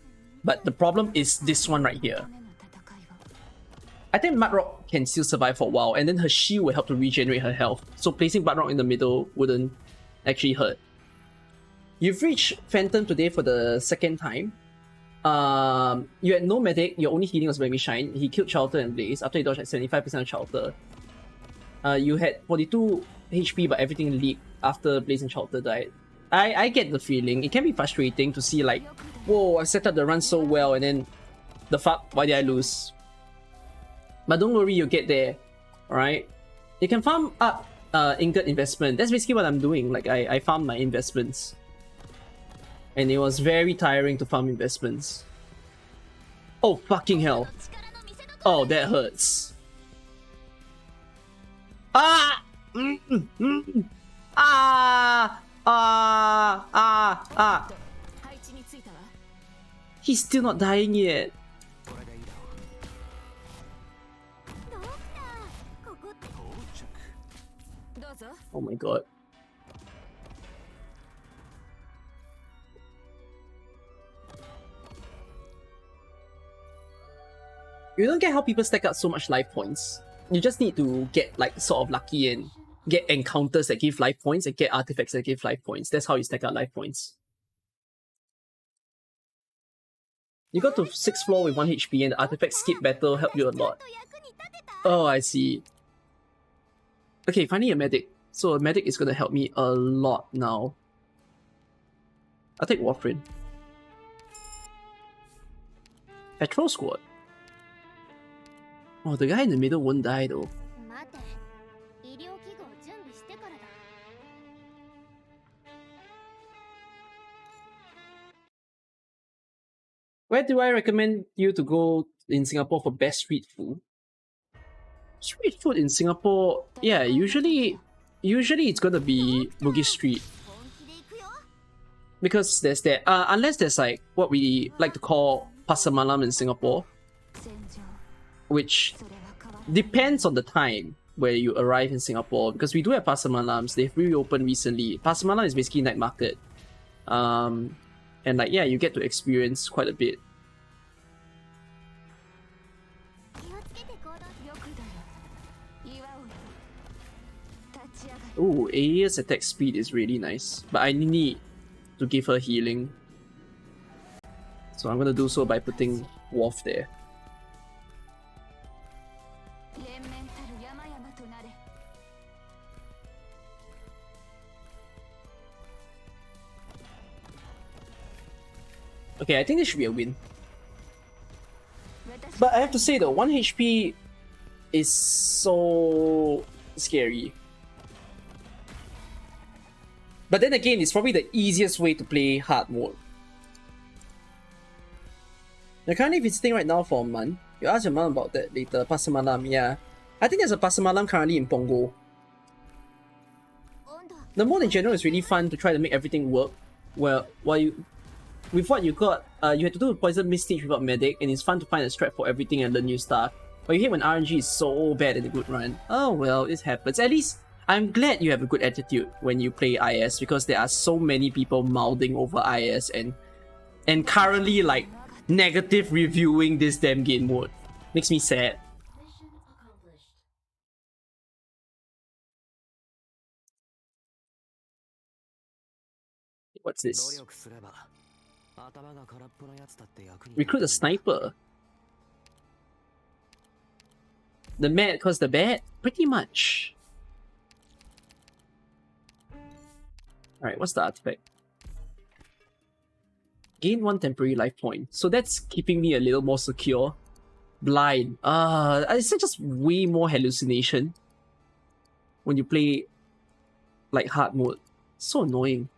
But the problem is this one right here. I think Mudrock can still survive for a while, and then her shield will help to regenerate her health. So placing Mudrock in the middle wouldn't actually hurt. You've reached Phantom today for the second time. You had no medic, your only healing was Baby Shine. He killed Shelter and Blaze after he dodged at 75% of Shelter. You had 42 HP, but everything leaked after Blaze and Shelter died. I get the feeling. It can be frustrating to see like, whoa, I set up the run so well and then the fuck, why did I lose? But don't worry, you'll get there. Alright? You can farm up ingot investment. That's basically what I'm doing. Like I farmed my investments. And it was very tiring to farm investments. Oh fucking hell. Oh, that hurts. Ah! Ah! He's still not dying yet. Oh my god. You don't get how people stack up so much life points. You just need to get like sort of lucky and get encounters that give life points and get artifacts that give life points. That's how you stack up life points. You got to 6th floor with 1 HP and the artifact skip battle helped you a lot. Oh, I see. Okay, finally a medic. So a medic is gonna help me a lot now. I'll take Warfrin. Patrol squad. Oh, the guy in the middle won't die though. Where do I recommend you to go in Singapore for best street food? Street food in Singapore, yeah, usually it's gonna be Bugis Street. Because there's that, unless there's like what we like to call Pasar Malam in Singapore, which depends on the time where you arrive in Singapore, because we do have Pasar Malams. They've reopened recently. Pasar Malam is basically night market. And like, yeah, you get to experience quite a bit. Ooh, Aea's attack speed is really nice, but I need to give her healing. So I'm gonna do so by putting Worf there. Okay, I think this should be a win. But I have to say though, 1 HP is so scary. But then again, it's probably the easiest way to play hard mode. You're currently visiting right now for a month. You ask your mom about that later. Pasar Malam, yeah. I think there's a Pasar Malam currently in Punggol. The mode in general is really fun to try to make everything work. Well, with what you got, you had to do a poison mist stage without medic, and it's fun to find a strat for everything and learn new stuff. But you hate when RNG is so bad in the good run. Oh well, it happens. At least I'm glad you have a good attitude when you play IS, because there are so many people mouthing over IS and currently like negative reviewing this damn game mode. Makes me sad. Mission accomplished. What's 努 this? 力すれば頭が空っぽのやつだって役に Recruit a sniper. The mad cause the bad? Pretty much. Alright, what's the artifact? Gain 1 temporary life point. So that's keeping me a little more secure. Blind. Is it just way more hallucination when you play like hard mode? So annoying.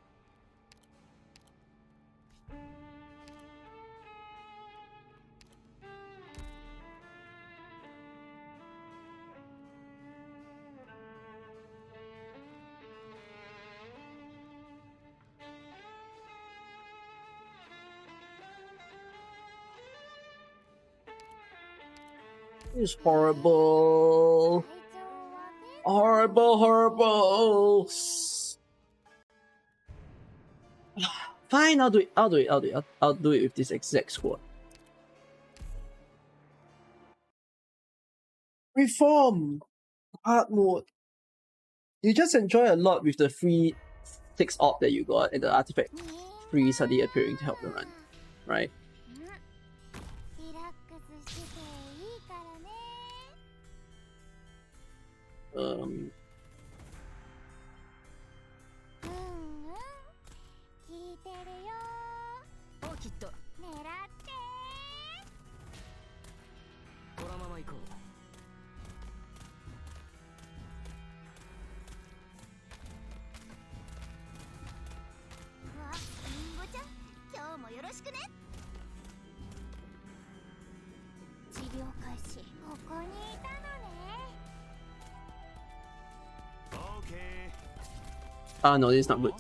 It's horrible. Horrible. Fine, I'll do it. I'll do it with this exact squad. Reform! Hard mode. You just enjoy a lot with the free 6 op that you got and the artifact free suddenly appearing to help the run. Right? リラックスしていいからね。聞いてるよ。オーキッド。狙って。このまま行こう。わ、リンゴちゃん、今日もよろしくね。治療開始。ここにいたのね。Ah, no, this is not good.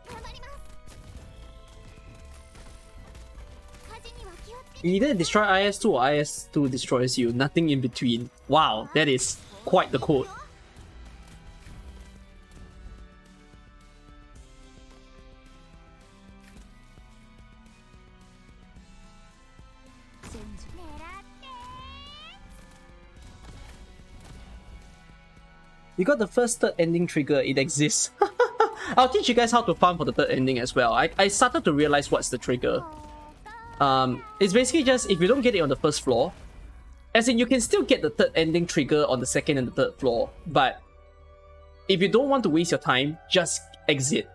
頑張ります。火事には気をつけて。 You either destroy IS2 or IS2 destroys you. Nothing in between. Wow, that is quite the quote. You got the first third ending trigger, it exists. I'll teach you guys how to farm for the third ending as well. I started to realize what's the trigger. It's basically just if you don't get it on the first floor, as in you can still get the third ending trigger on the second and the third floor, but if you don't want to waste your time, just exit.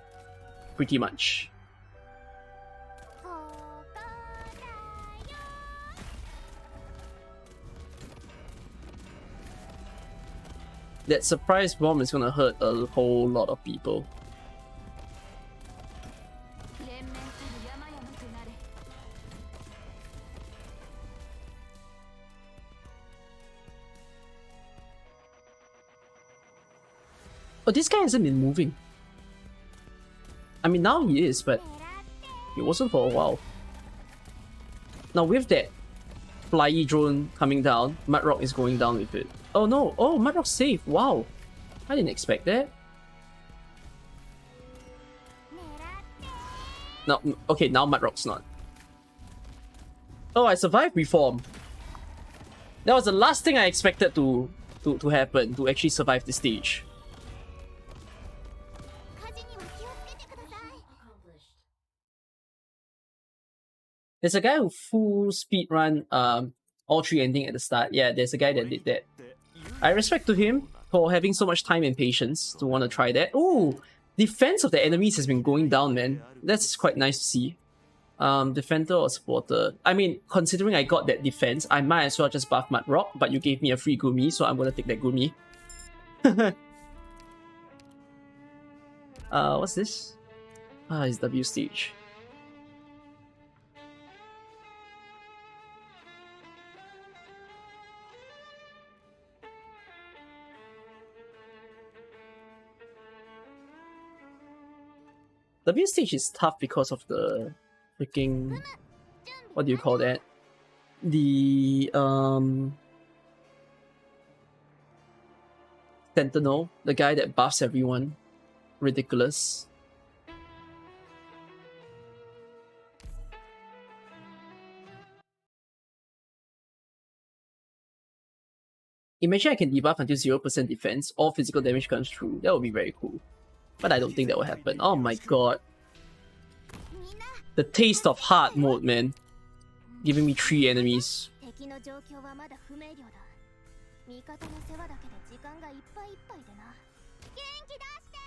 Pretty much. That surprise bomb is gonna hurt a whole lot of people. Oh, this guy hasn't been moving. I mean, now he is, but it wasn't for a while. Now with that flyy drone coming down, Mudrock is going down with it. Oh no! Oh, Mudrock's safe! Wow! I didn't expect that. No, okay, now Mudrock's not. Oh, I survived Reform. That was the last thing I expected to happen, to actually survive this stage. There's a guy who full speed run all 3 ending at the start. Yeah, there's a guy that did that. I respect to him for having so much time and patience to want to try that. Ooh, defense of the enemies has been going down, man. That's quite nice to see. Defender or supporter. I mean, considering I got that defense, I might as well just buff Mudrock, but you gave me a free Gumi, so I'm gonna take that Gumi. What's this? Ah, it's W stage. W stage is tough because of the freaking... what do you call that? the Sentinel, the guy that buffs everyone. Ridiculous. Imagine I can debuff until 0% defense, all physical damage comes through. That would be very cool. But I don't think that will happen. Oh my god. The taste of heart mode, man. Giving me 3 enemies. 敵の状況はまだ不明瞭だ。味方の世話だけで時間がいっぱいいっぱいでな。元気出して。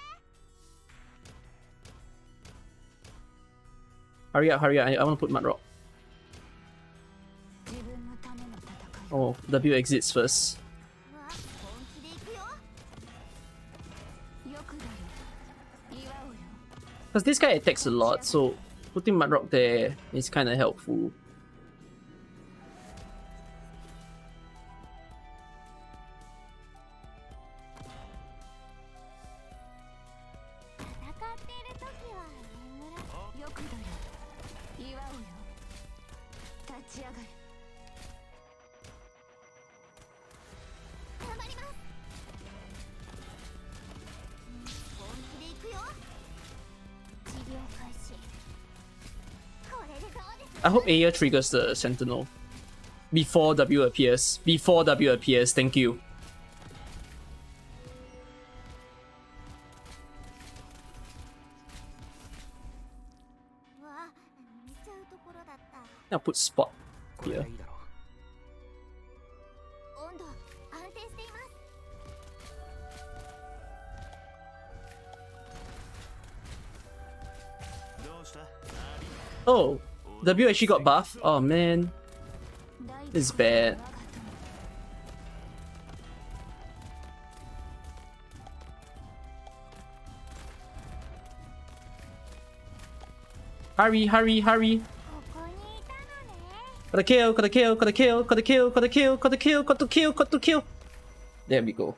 Hurry up, hurry up. I want to put mud rock. 自分のための戦い。 Oh, W exits first. うわ、本気で行くよ。よくなる。祝うよ。 Because this guy attacks a lot, so putting mud rock there is kind of helpful. I hope Aya triggers the Sentinel before W appears. Before W appears, thank you. I'll put spot これが here. いいだろう。温度安定しています。 Oh, W actually got buff? Oh man, this is bad. Hurry, hurry, hurry. ここにいたのね。 Gotta kill, gotta kill, gotta kill, gotta kill, gotta kill, gotta kill, gotta kill, gotta kill. There we go.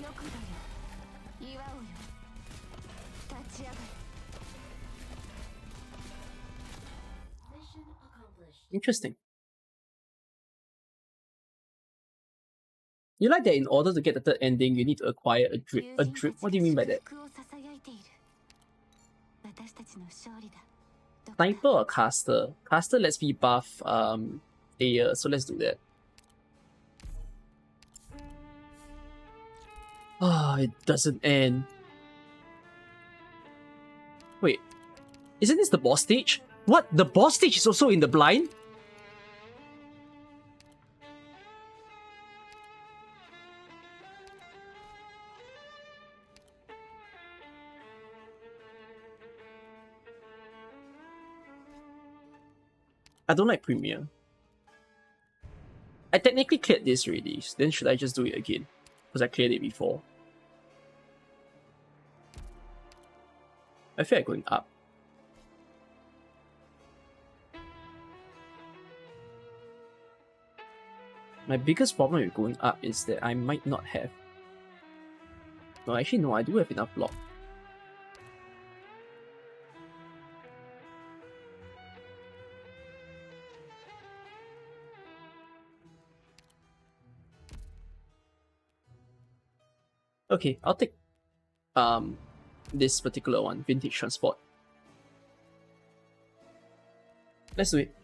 よくだよ。祝うよ。立ち上がれ。 Interesting. You like that in order to get the third ending, you need to acquire a drip. A drip? What do you mean by that? Sniper or caster? Caster lets me buff Aya, so let's do that. Ah, it doesn't end. Wait, isn't this the boss stage? What? The boss stage is also in the blind? I don't like Premiere. I technically cleared this already, then should I just do it again? Because I cleared it before. I feel like going up. My biggest problem with going up is that I might not have... No, actually no, I do have enough block. Okay, I'll take this particular one, Vintage Transport. Let's do it.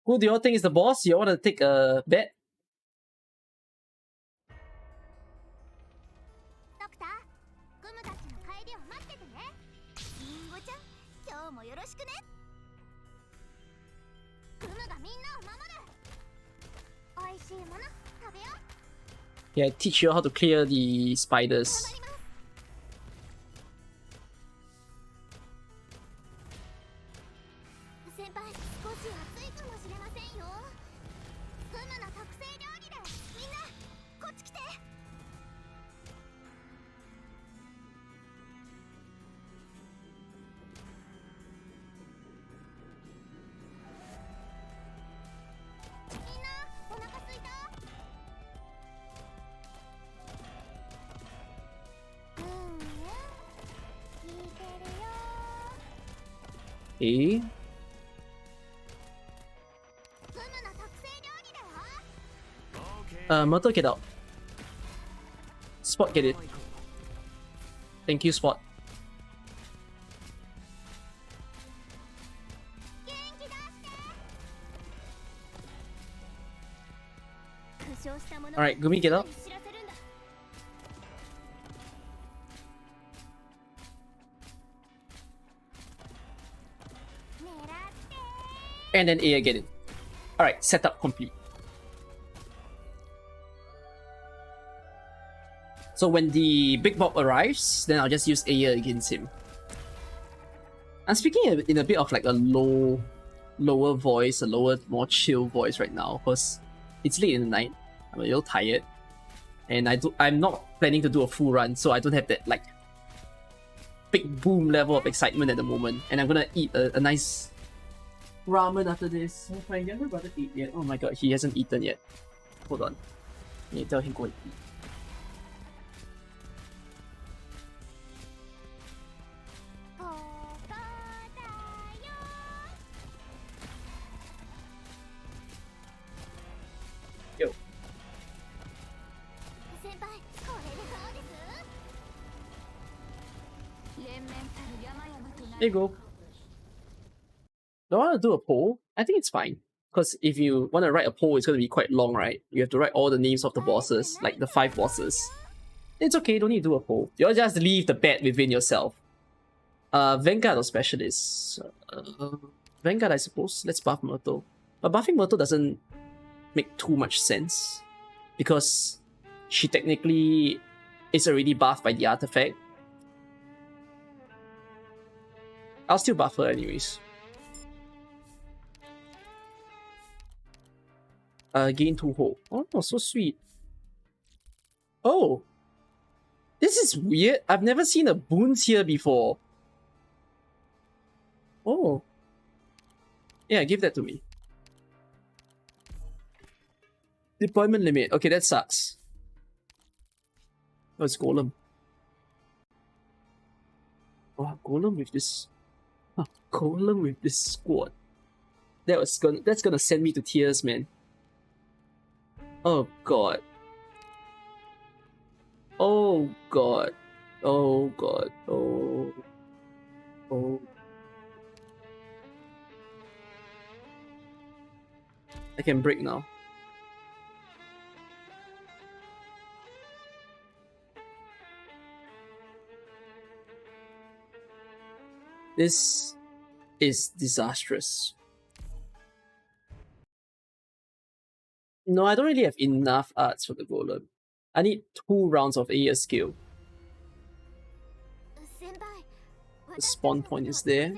Who do y'all think is the boss? You want to take a bet? ドクター、グムたちの帰りを待っててね。リンゴちゃん、今日もよろしくね。グムがみんなを守る。美味しいもの食べよう。 Yeah, I teach you how to clear the spiders. 先輩、少し暑いかもしれませんよ。グムの特製料理で、みんなこっち来て。 みんなお腹すいた。A. フムの特製料理だよ。 Myrtle, get out. Spot, get it. Thank you, Spot. 元気出して。負傷した者は Alright, Gumi, get out. 知らせるんだ。狙って。 And then A again. Alright, setup complete. So when the Big Bob arrives, then I'll just use A against him. I'm speaking in a bit of like a lower voice, a lower, more chill voice right now, because it's late in the night. I'm a little tired. And I'm not planning to do a full run, so I don't have that like big boom level of excitement at the moment. And I'm gonna eat a nice ramen after this. Oh, my younger brother ate yet. Oh my god, he hasn't eaten yet. Hold on. I need to tell him go and eat. ここだよ。 Yo. 先輩、これでどうです？連綿たる山々とな There you go. Do I want to do a poll? I think it's fine. Because if you want to write a poll, it's going to be quite long, right? You have to write all the names of the bosses, like the 5 bosses. It's okay, don't need to do a poll. You'll just leave the bet within yourself. Vanguard or Specialist? Vanguard, I suppose. Let's buff Myrtle. But buffing Myrtle doesn't make too much sense. Because she technically is already buffed by the artifact. I'll still buff her anyways. Gain 2 hope. Oh, so sweet. Oh! This is weird. I've never seen a boons here before. Oh. Yeah, give that to me. Deployment limit. Okay, that sucks. Oh, it's Golem. Oh, Golem with this... Oh, Golem with this squad. That's gonna send me to tears, man. Oh god. Oh god. Oh god. Oh. Oh. I can break now. This is disastrous. No, I don't really have enough arts for the golem. I need 2 rounds of AS skill. 先輩、 The spawn point is there.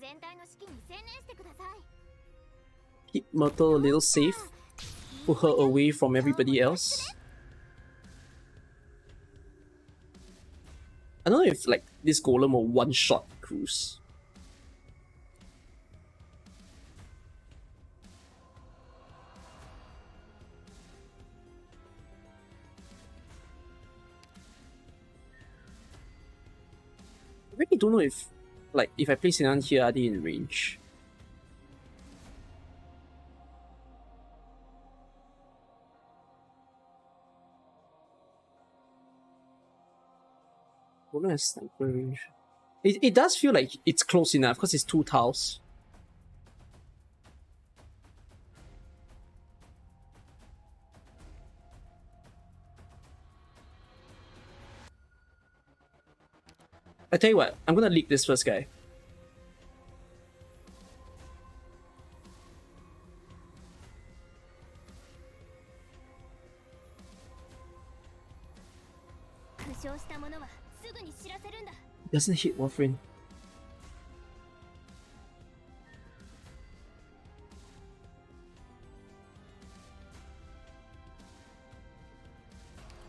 全体の指揮に専念してください。 Keep Myrtle a little safe. Put her away from everybody else. I don't know if like this golem will one-shot Cruise. I really don't know if, like, if I place Sinan here, are they in range? Golem has sniper range. It does feel like it's close enough because it's 2 tiles. I tell you what, I'm gonna leak this first guy. Doesn't hit Warframe.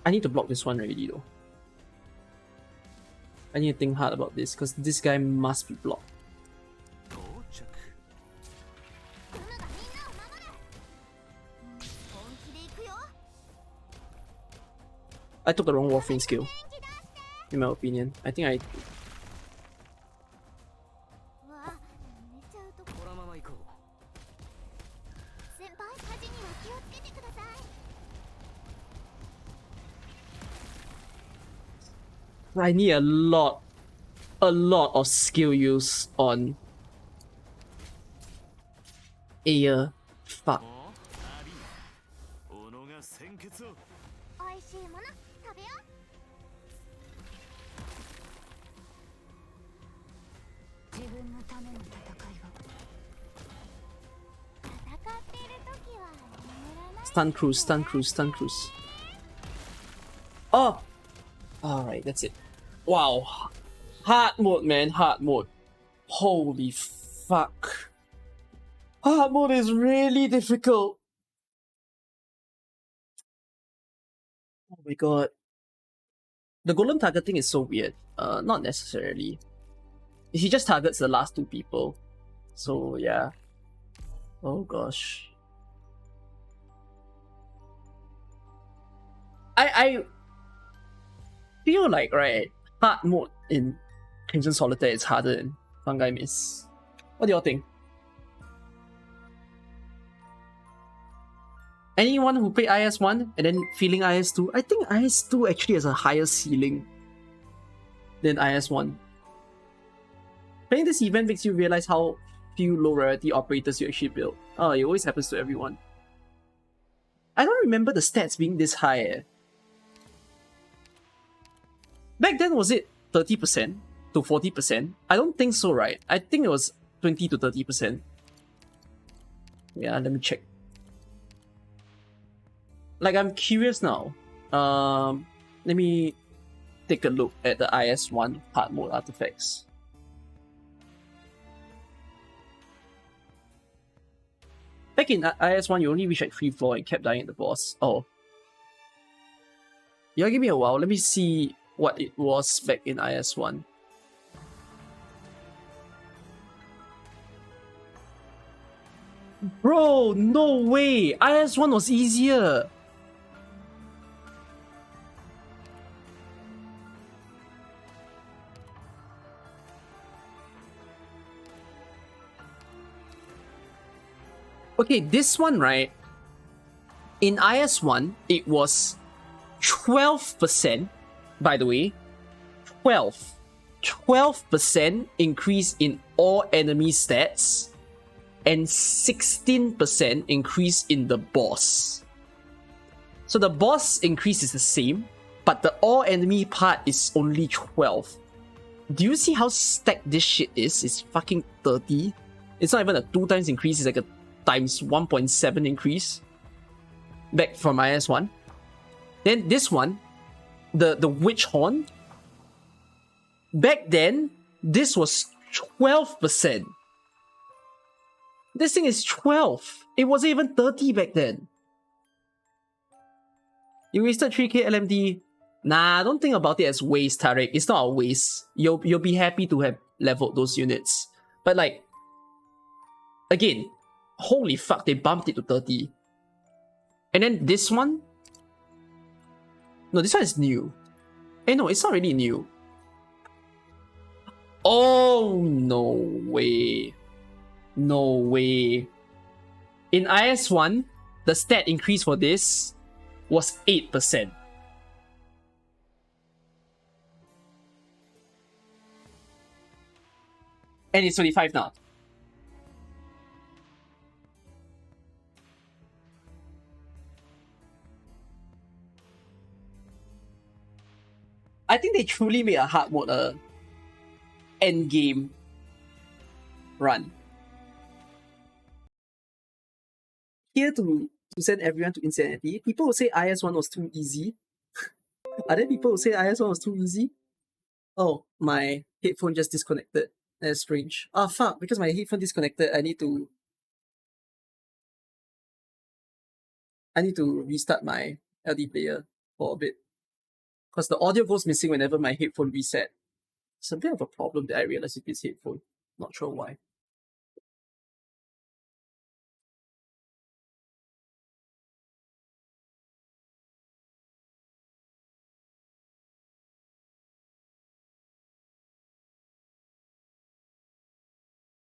I need to block this one already though. I need to think hard about this because this guy must be blocked. I took the wrong Warframe skill, in my opinion. I think I... I need a lot of skill use on Aya. Fuck. 己が先決を美味しいもの食べよう。自分のための戦いを。戦っている時は眠らない。 Stun cruise, stun cruise, stun cruise. Oh! Alright, that's it. Wow. Hard mode, man. Hard mode. Holy fuck. Hard mode is really difficult. Oh my god. The golem targeting is so weird. Not necessarily. He just targets the last two people. So yeah. Oh gosh. I feel like, right, hard mode in Crimson Solitaire is harder than Fungi Miss. What do y'all think? Anyone who played IS1 and then feeling IS2, I think IS2 actually has a higher ceiling than IS1. Playing this event makes you realize how few low rarity operators you actually build. Oh, it always happens to everyone. I don't remember the stats being this high. Back then, was it 30% to 40%? I don't think so, right? I think it was 20 to 30%. Yeah, let me check. Like, I'm curious now. Let me take a look at the IS1 hard mode artifacts. Back in IS1, you only reached like 3 floor and kept dying at the boss. Oh. Yeah, give me a while. Let me see what it was back in IS1. Bro, no way! IS1 was easier! Okay, this one, right? In IS1, it was 12%, by the way. 12% increase in all enemy stats and 16% increase in the boss. So the boss increase is the same, but the all enemy part is only 12. Do you see how stacked this shit is? It's fucking 30. It's not even a 2 times increase, it's like a times 1.7 increase back from IS1. Then this one, the Witch Horn, back then, this was 12%. This thing is 12. It wasn't even 30 back then. You wasted 3k LMD. Nah, don't think about it as waste, Tarek. It's not a waste. You'll be happy to have leveled those units. But like, again, holy fuck, they bumped it to 30. And then this one? No, this one is new. No, it's not really new. Oh, no way. No way. In IS1, the stat increase for this was 8%. And it's 25 now. I think they truly made a hard mode end game run. Here to send everyone to insanity. People will say IS1 was too easy. Are there people who say IS1 was too easy? Oh, my headphone just disconnected. That's strange. Ah, fuck, because my headphone disconnected, I need to restart my LD player for a bit. Because the audio goes missing whenever my headphone reset. It's a bit of a problem that I realized with this headphone. Not sure why.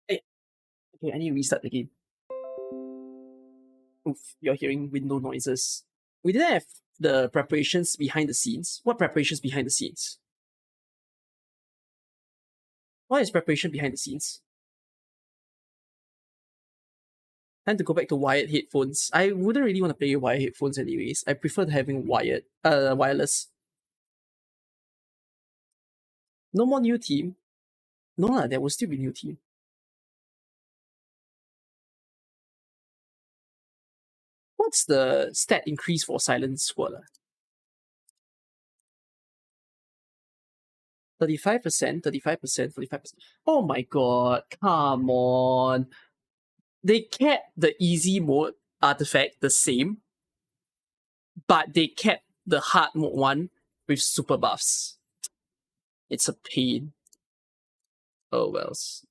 Hey. Okay, I need to restart the game. Oof, you're hearing window noises. We didn't have the preparations behind the scenes. What preparations behind the scenes? What is preparation behind the scenes? Time to go back to wired headphones. I wouldn't really want to play wired headphones anyways. I prefer having wireless. No more new team. No lah, there will still be new team. What's the stat increase for Silent Squad? 35%, 35%, 45%. Oh my god, come on. They kept the easy mode artifact the same, but they kept the hard mode one with super buffs. It's a pain. Oh wells.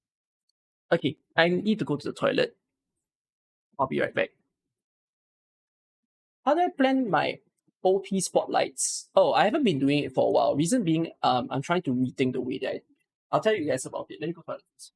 Okay, I need to go to the toilet. I'll be right back. How do I plan my OP spotlights? Oh, I haven't been doing it for a while. Reason being, I'm trying to rethink the way that I'll tell you guys about it. Let me go toilet first.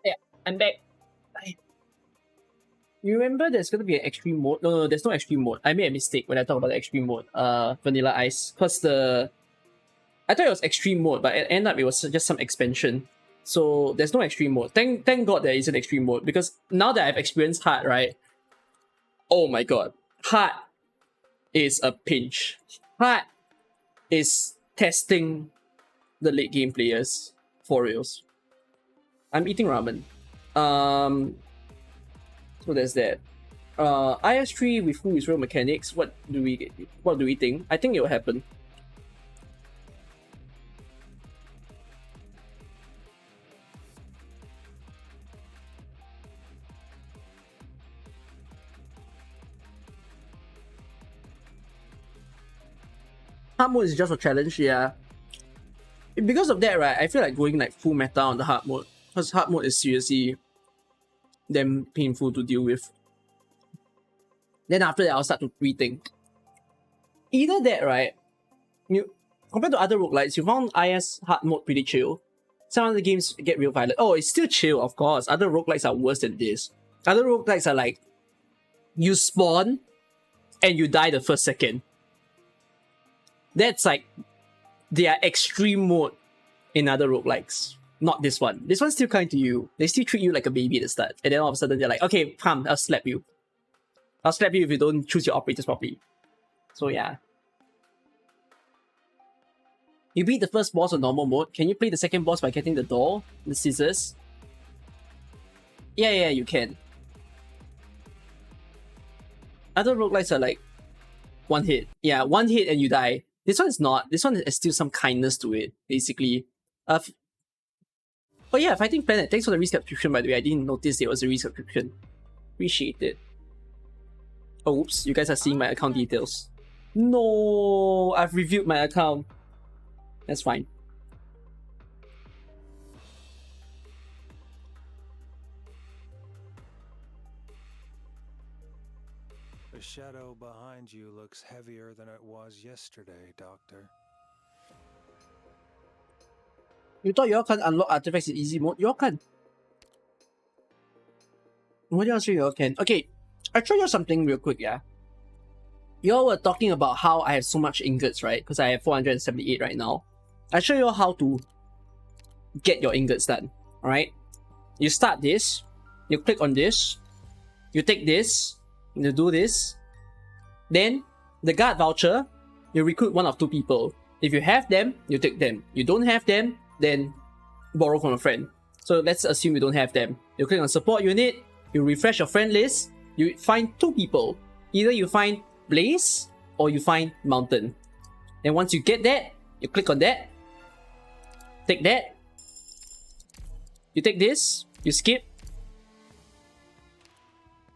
Yeah, I'm back. You remember there's gonna be an extreme mode? No, there's no extreme mode. I made a mistake when I talk about the extreme mode. Vanilla Ice, cause I thought it was extreme mode, but it ended up it was just some expansion. So there's no extreme mode. Thank God there isn't extreme mode, because now that I've experienced hard, right? Oh my god, hard is a pinch. Hard is testing the late game players for reals. I'm eating ramen. So there's that. IS3 with full Israel mechanics. What do we think? I think it will happen. Hard mode is just a challenge, yeah. Because of that, right, I feel like going like full meta on the hard mode. Because hard mode is seriously damn painful to deal with. Then after that, I'll start to rethink. Either that, right, compared to other roguelites, you found IS hard mode pretty chill. Some of the games get real violent. Oh, it's still chill, of course. Other roguelites are worse than this. Other roguelites are like, you spawn and you die the first second. That's like their extreme mode in other roguelikes. Not this one. This one's still kind to you. They still treat you like a baby at the start. And then all of a sudden they're like, okay, come, I'll slap you. I'll slap you if you don't choose your operators properly. So yeah. You beat the first boss on normal mode. Can you play the second boss by getting the door, the scissors? Yeah, you can. Other roguelites are like one hit. Yeah, one hit and you die. This one is not. This one has still some kindness to it, basically. Oh yeah, Fighting Planet. Thanks for the resubscription, by the way. I didn't notice it was a resubscription. Appreciate it. Oh, oops. You guys are seeing my account details. No, I've reviewed my account. That's fine. shadow behind you looks heavier than it was yesterday, Doctor. You thought y'all can't unlock artifacts in easy mode? Y'all can. What else you all can? Okay, I'll show you something real quick, yeah? Y'all were talking about how I have so much ingots, right? Because I have 478 right now. I'll show you how to get your ingots done, alright? You start this, you click on this, you take this, you do this, then the guard voucher, you recruit one of two people. If you have them, you take them. You don't have them, then borrow from a friend. So let's assume you don't have them. You click on support unit, you refresh your friend list, you find two people. Either you find Blaze or you find Mountain. And once you get that, you click on that, take that, you take this, you skip,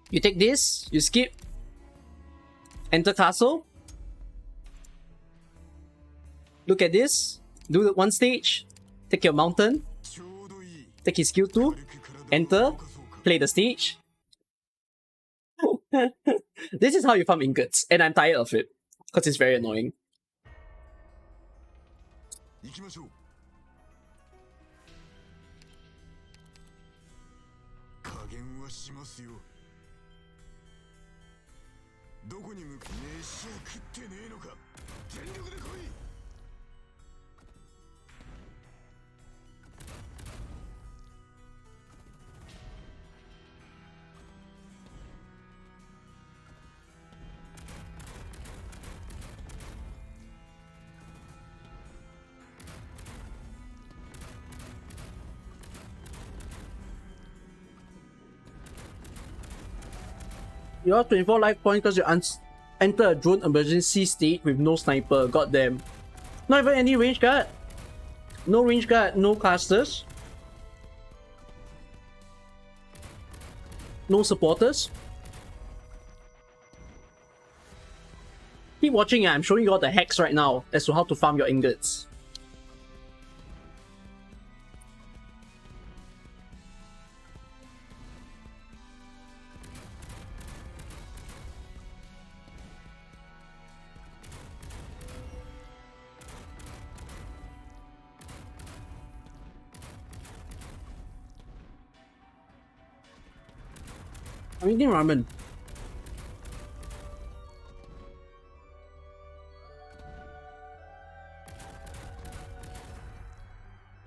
you take this, you skip, enter castle, look at this, do the one stage, take your Mountain, take his skill 2, enter, play the stage. This is how you farm ingots, and I'm tired of it, because it's very annoying. 行きましょう。加減はしますよ。どこに向か飯は食ってねえのか。全力で来い。You have 24 life points because you enter a drone emergency state with no sniper. Goddamn. Not even any range guard. No range guard, no casters. No supporters. Keep watching, I'm showing you all the hacks right now as to how to farm your ingots. I'm eating ramen.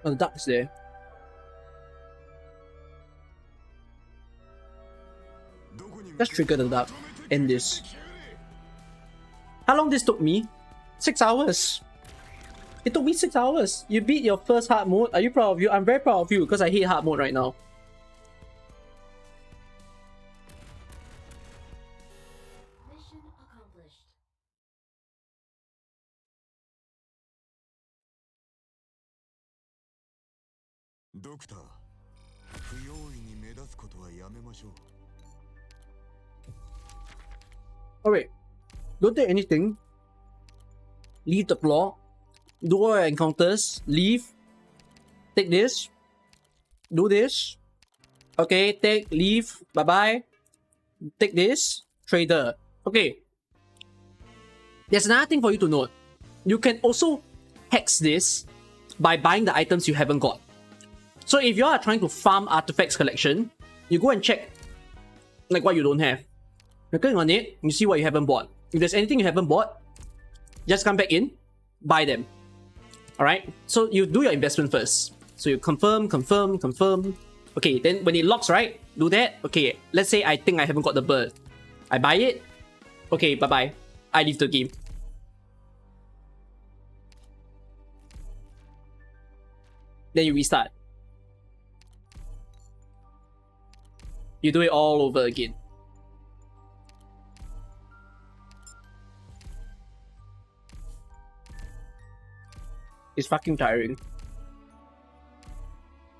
Oh, the duck is there. Let's trigger the duck. End this. How long this took me? 6 hours. It took me 6 hours. You beat your first hard mode. Are you proud of you? I'm very proud of you because I hate hard mode right now. Mission accomplished. Doctor, 不用意に目立つことはやめましょう。Alright. Don't take anything. Leave the claw. Do all your encounters. Leave. Take this. Do this. Okay, take, leave. Bye-bye. Take this. Trader. Okay. There's another thing for you to note. You can also hex this by buying the items you haven't got. So if you are trying to farm artifacts collection, you go and check like what you don't have. You click on it, you see what you haven't bought. If there's anything you haven't bought, just come back in, buy them. Alright? So you do your investment first. So you confirm. Okay, then when it locks, right? Do that. Okay, let's say I think I haven't got the bird. I buy it. Okay, bye-bye. I leave the game. Then you restart. You do it all over again. It's fucking tiring.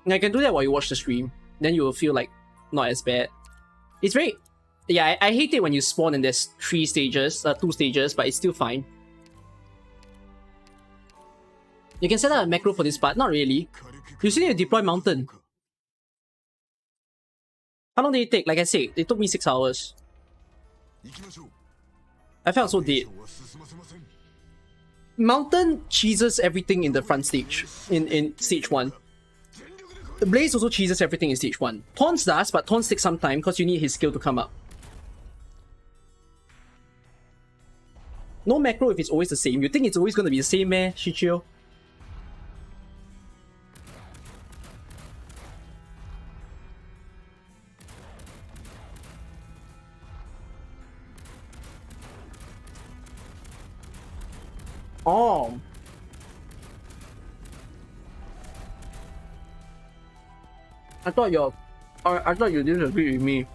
And I can do that while you watch the stream. Then you will feel like not as bad. It's very... Yeah, I hate it when you spawn and there's 2 stages, but it's still fine. You can set up a macro for this part. Not really. You still need to deploy Mountain. How long did it take? Like I said, it took me 6 hours. 行きましょう。I felt so dead. は進ませません。 Mountain cheeses everything in the front stage, in stage 1. Blaze also cheeses everything in stage 1. Taunts does, but Taunts takes some time because you need his skill to come up. No macro if it's always the same. You think it's always going to be the same, meh, Shichio? Oh. I thought you didn't agree with me.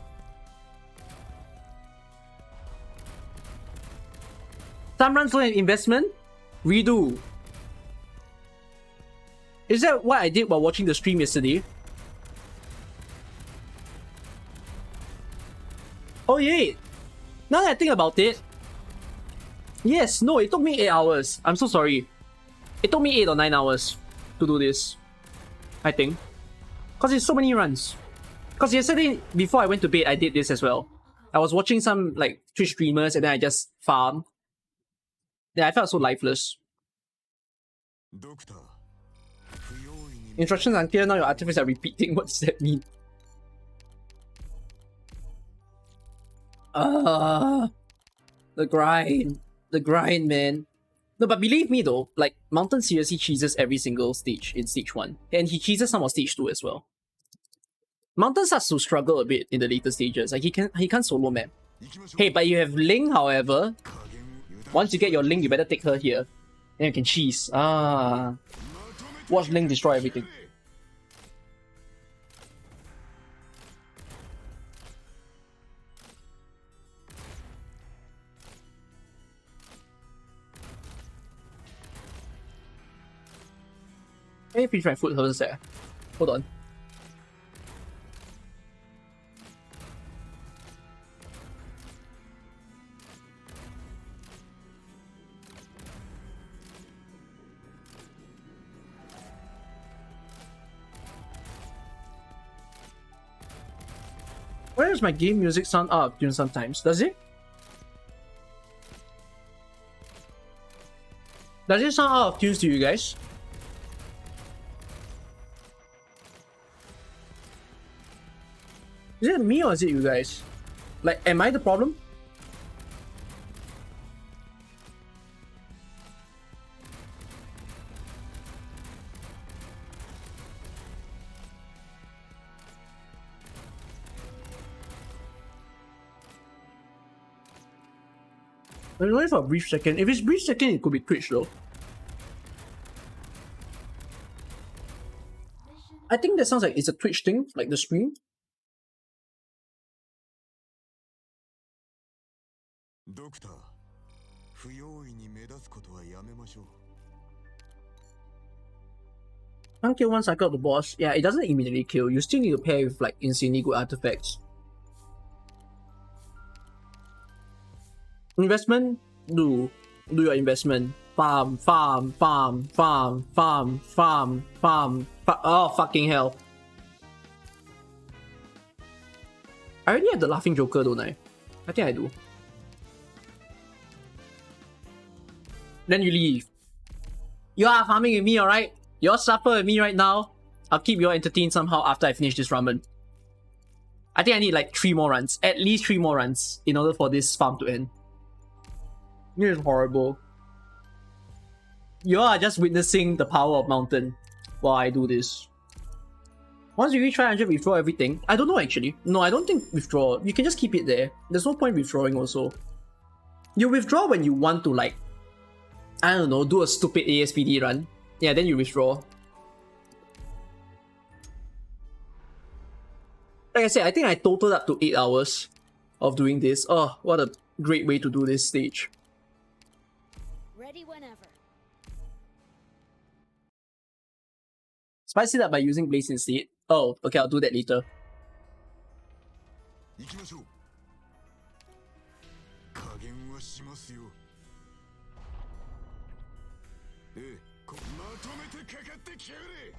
Some runs for an investment? Redo. Is that what I did while watching the stream yesterday? Oh yeah. Now that I think about it. Yes, no, it took me 8 hours. I'm so sorry. It took me 8 or 9 hours to do this. I think. Because it's so many runs. Because yesterday, before I went to bed, I did this as well. I was watching some like Twitch streamers and then I just farmed. Yeah, I felt so lifeless. ドクター、不用意に Instructions unclear, now your artifacts are repeating. What does that mean? The grind. The grind, man. No, but believe me though, like, Mountain seriously cheeses every single stage in stage 1. And he cheeses some of stage 2 as well. Mountain starts to struggle a bit in the later stages. Like, he can't solo map. 行きましょう。 Hey, but you have Ling, however. 加減油断 Once you get your Ling, you better take her here. Then you can cheese. Ah. まとめて Watch Ling destroy everything. Let me finish my food first there. Hold on. Where does my game music sound out of tune sometimes? Does it? Does it sound out of tune to you guys? Is it me or is it you guys? Like, am I the problem? I'm only for a brief second. If it's brief second, it could be Twitch though. I think that sounds like it's a Twitch thing, like the stream. ドクター、不用意に目立つことはやめましょう。 Can't kill one cycle of the boss. Yeah, it doesn't immediately kill. You still need to pair with like insanely good artifacts. Investment? Do your investment. Farm. Oh, fucking hell. I already have the laughing joker, don't I? I think I do. Then you leave. You are farming with me, alright? You're supper with me right now. I'll keep you entertained somehow after I finish this ramen. I think I need like 3 more runs. At least 3 more runs in order for this farm to end. This is horrible. You are just witnessing the power of Mountain while I do this. Once you reach 500, withdraw everything. I don't know actually. No, I don't think withdraw. You can just keep it there. There's no point withdrawing also. You withdraw when you want to like, I don't know, do a stupid ASPD run. Yeah, then you withdraw. Like I said, I think I totaled up to 8 hours of doing this. Oh, what a great way to do this stage. Ready whenever. Spice it up by using Blaze instead. Oh, okay, I'll do that later. 行きましょう。加減はしますよ。ええ、まとめてかかってきやがれ。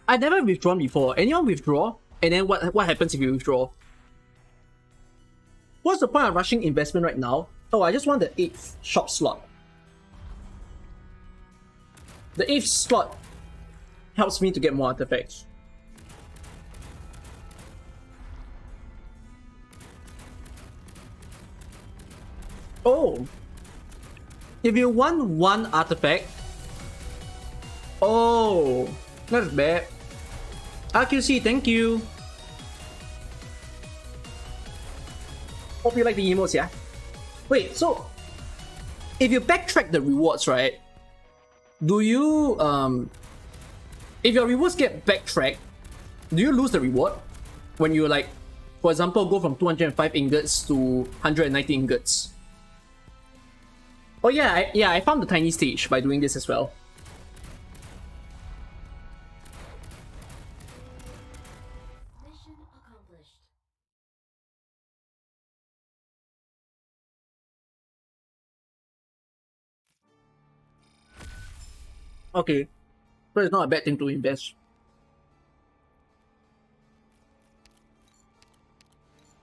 I never withdrawn before. Anyone withdraw? And then what happens if you withdraw? What's the point of rushing investment right now? Oh, I just want the 8th shop slot. The 8th slot helps me to get more artifacts. Oh! If you want 1 artifact... Oh! That's bad. Accuracy, thank you! Hope you like the emotes, yeah? Wait, so... If you backtrack the rewards, right? Do you, if your rewards get backtracked, do you lose the reward? When you, like, for example, go from 205 ingots to 190 ingots. Oh yeah, I found the tiny stage by doing this as well. Mission accomplished. Okay, so it's not a bad thing to invest.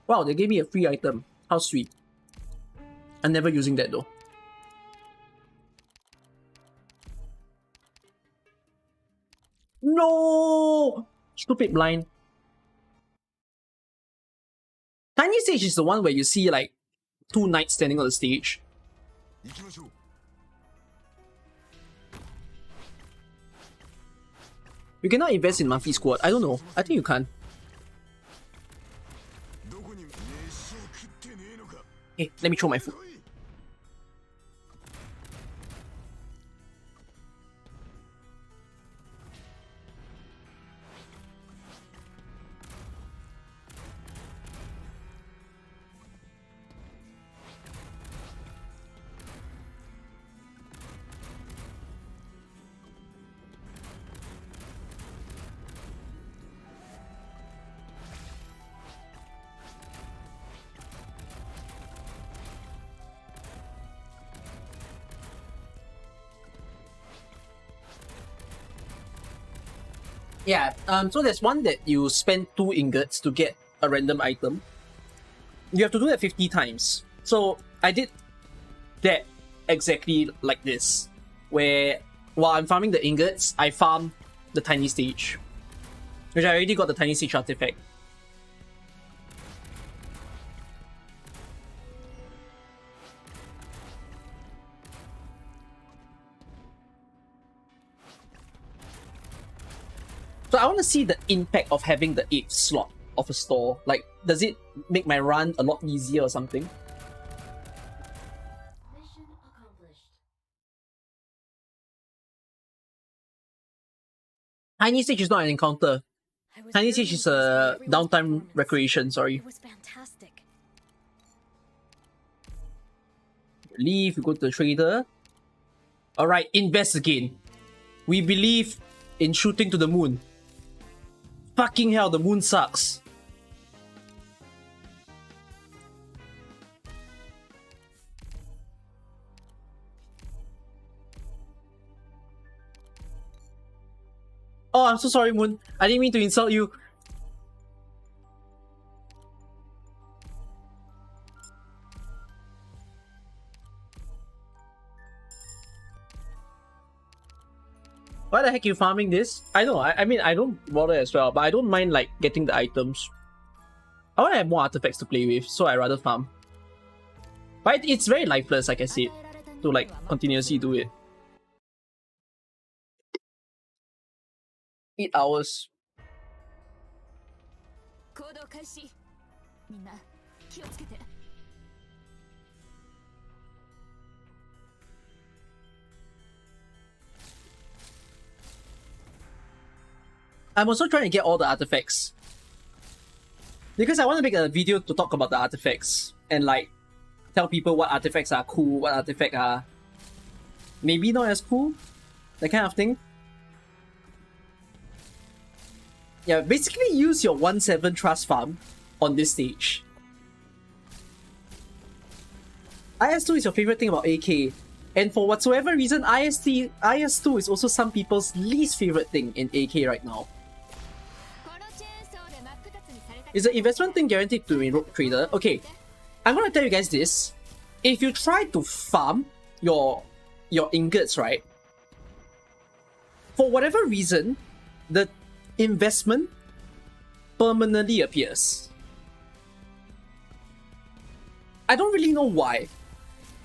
Wow, they gave me a free item. How sweet. I'm never using that though. No! Stupid blind. Tiny stage is the one where you see like 2 knights standing on the stage. 行きましょう You cannot invest in monthly squad. I don't know. I think you can't. どこに飯を食ってねえのか Hey, let me throw my food. 来い Yeah, so there's one that you spend 2 ingots to get a random item. You have to do that 50 times. So I did that exactly like this, where while I'm farming the ingots, I farm the tiny stage, which I already got the tiny stage artifact. So I want to see the impact of having the 8th slot of a store. Like, does it make my run a lot easier or something? Mission accomplished. Tiny stage is not an encounter. I was Tiny very stage is impressed a by everyone's downtime performance. recreation, sorry. It was fantastic. Leave, you go to the trader. Alright, invest again. We believe in shooting to the moon. Fucking hell, the moon sucks. Oh, I'm so sorry, Moon. I didn't mean to insult you. Why the heck are you farming this? I know, I mean, I don't bother as well, but I don't mind, like, getting the items. I want to have more artifacts to play with, so I rather farm. But it's very lifeless, like I said, to, like, continuously do it. 8 hours. 行動開始。みんな気をつけて。I'm also trying to get all the artifacts. Because I want to make a video to talk about the artifacts and like tell people what artifacts are cool, what artifacts are maybe not as cool, that kind of thing. Yeah, basically use your 1-7 trust farm on this stage. IS2 is your favorite thing about AK, and for whatsoever reason, IS2 is also some people's least favorite thing in AK right now. Is the investment thing guaranteed to be Rogue Trader? Okay, I'm gonna tell you guys this. If you try to farm your ingots, right? For whatever reason, the investment permanently appears. I don't really know why.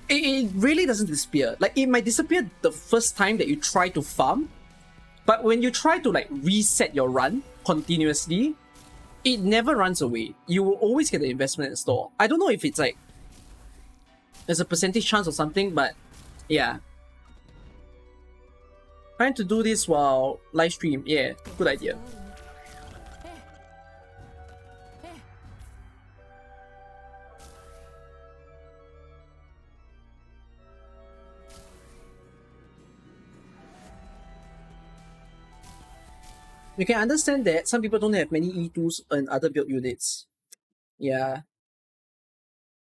It really doesn't disappear. Like, it might disappear the first time that you try to farm, but when you try to like reset your run continuously, it never runs away. You will always get the investment in store. I don't know if it's like there's a percentage chance or something, but yeah. Trying to do this while live stream, yeah, good idea. You can understand that some people don't have many E2s and other build units. Yeah.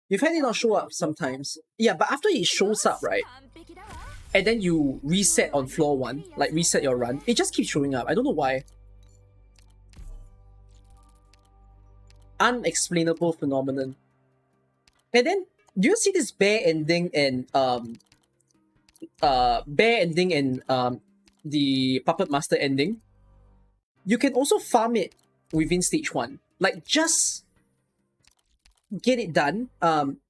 You've had it not show up sometimes. Yeah, but after it shows up, right? And then you reset on floor 1, like reset your run, it just keeps showing up. I don't know why. Unexplainable phenomenon. And then, do you see this bear ending and the Puppet Master ending? You can also farm it within stage 1. Like, just get it done.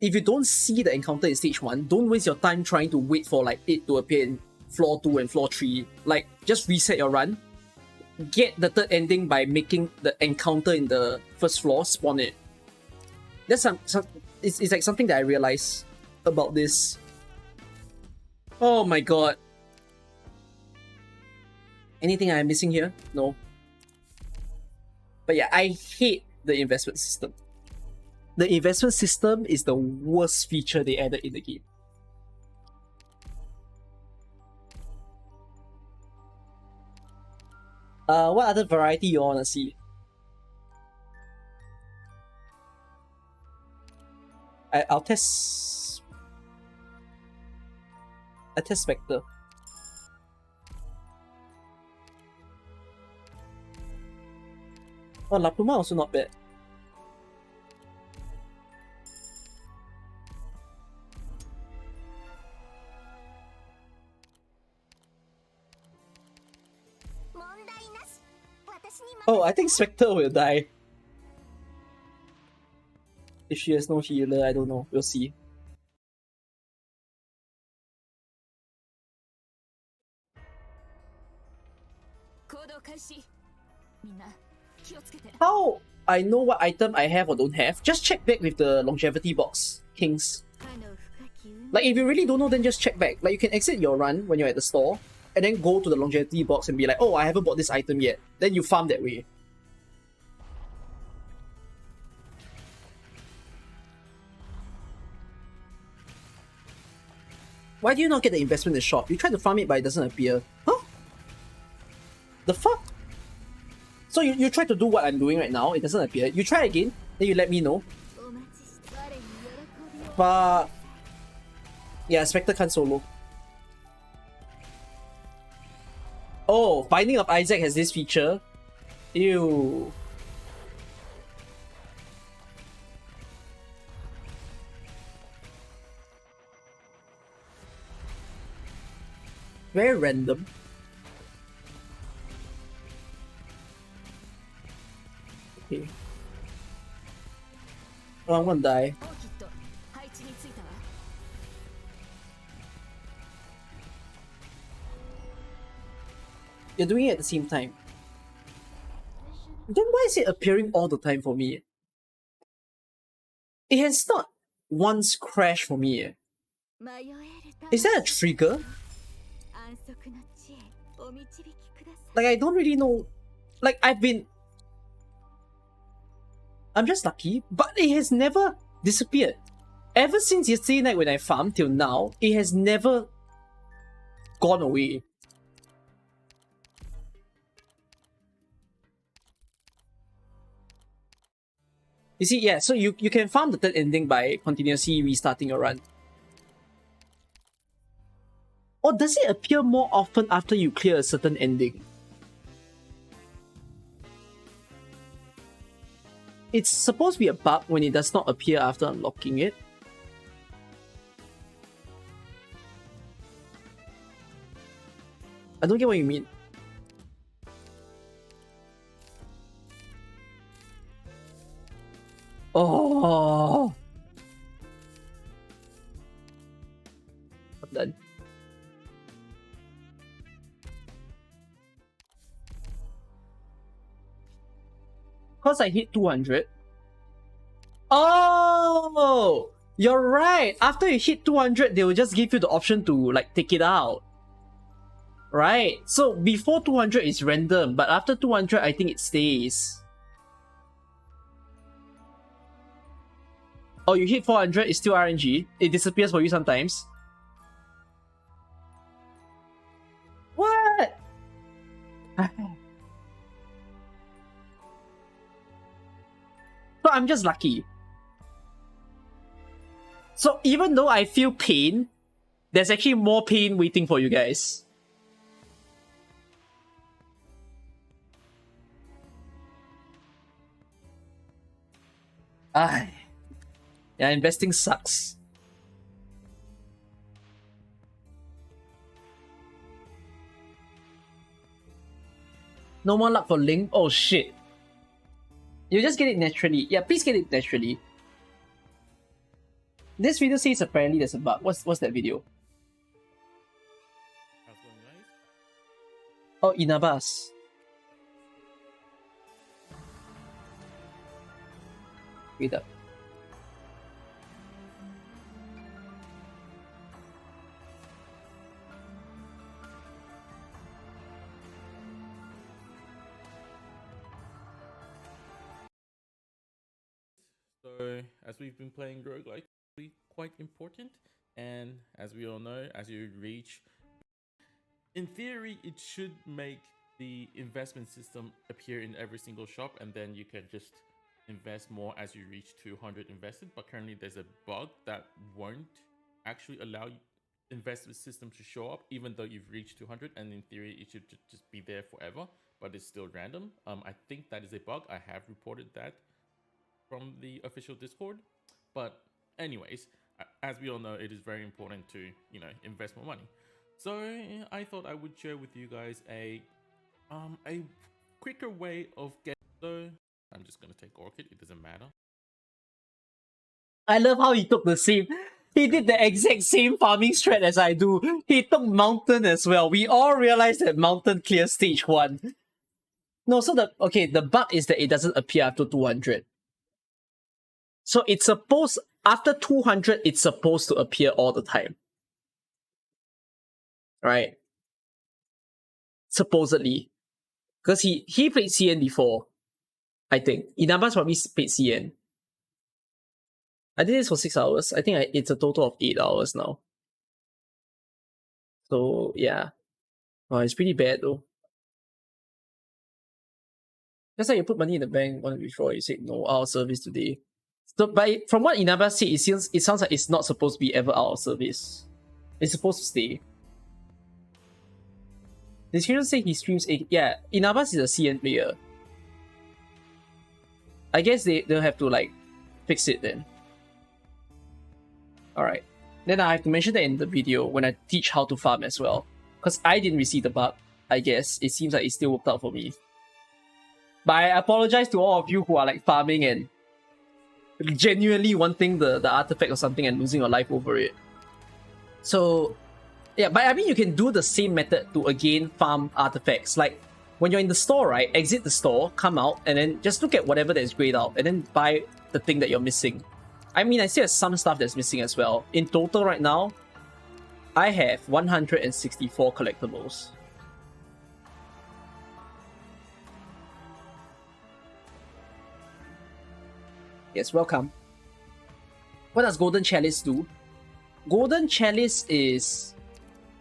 If you don't see the encounter in stage 1, don't waste your time trying to wait for like it to appear in floor 2 and floor 3. Like, just reset your run. Get the third ending by making the encounter in the first floor, spawn it. That's it's like something that I realized about this. Oh my god. Anything I'm missing here? No. But yeah, I hate the investment system. The investment system is the worst feature they added in the game. What other variety you wanna see? I'll test... I test Spectre. Oh, La Pluma also not bad. Oh, I think Spectre will die. If she has no healer, I don't know. We'll see. How I know what item I have or don't have? Just check back with the longevity box, Kings. Like, if you really don't know, then just check back. Like, you can exit your run when you're at the store, and then go to the longevity box and be like, oh, I haven't bought this item yet. Then you farm that way. Why do you not get the investment in the shop? You try to farm it, but it doesn't appear. Huh? The fuck? So you try to do what I'm doing right now, it doesn't appear. You try again, then you let me know. But... yeah, Spectre can't solo. Oh, Binding of Isaac has this feature. Ew. Very random. Okay. Oh, I'm gonna die. You're doing it at the same time. Then why is it appearing all the time for me? It has not once crashed for me. Is that a trigger? Like, I don't really know. Like, I'm just lucky, but it has never disappeared. Ever since yesterday night when I farmed till now, it has never gone away. You see, yeah, so you can farm the third ending by continuously restarting your run. Or does it appear more often after you clear a certain ending? It's supposed to be a bug when it does not appear after unlocking it. I don't get what you mean. Oh, I'm done. Because I hit 200. Oh, you're right. After you hit 200, they will just give you the option to like take it out. Right. So before 200 is random, but after 200, I think it stays. Oh, you hit 400, it's still RNG. It disappears for you sometimes. What? So I'm just lucky. So even though I feel pain, there's actually more pain waiting for you guys. Ay. Yeah, investing sucks. No more luck for Link? Oh shit. You just get it naturally. Yeah, please get it naturally. This video says apparently there's a bug. What's that video? Oh, Inabas. Wait up. So, as we've been playing roguelike, it's quite important. And as we all know, as you reach, in theory, it should make the investment system appear in every single shop, and then you can just invest more as you reach 200 invested. But currently, there's a bug that won't actually allow investment system to show up, even though you've reached 200. And in theory, it should just be there forever, but it's still random. I think that is a bug. I have reported that from the official Discord. But anyways, as we all know, it is very important to, you know, invest more money. So I thought I would share with you guys a quicker way of getting. So I'm just gonna take Orchid. It doesn't matter. I love how he took the same. He did the exact same farming strat as I do. He took Mountain as well. We all realized that Mountain clears stage 1. No, so the bug is that it doesn't appear after 200. So it's supposed, after 200, it's supposed to appear all the time. Right? Supposedly. Because he played CN before, I think. Inabas probably played CN. I did this for 6 hours. I think it's a total of 8 hours now. So, yeah. Oh, it's pretty bad though. That's like you put money in the bank one before you said no, out of service today. So, but from what Inaba said, it sounds like it's not supposed to be ever out of service. It's supposed to stay. The screener say he streams 8. Yeah, Inabas is a CN player. I guess they'll have to like fix it then. Alright. Then I have to mention that in the video when I teach how to farm as well. Because I didn't receive the bug, I guess. It seems like it still worked out for me. But I apologize to all of you who are like farming and genuinely wanting the artifact or something and losing your life over it. So, yeah, but I mean you can do the same method to again farm artifacts. Like, when you're in the store, right, exit the store, come out, and then just look at whatever that is grayed out, and then buy the thing that you're missing. I mean, I still have some stuff that's missing as well. In total right now, I have 164 collectibles. Yes, welcome. What does Golden Chalice do? Golden Chalice is...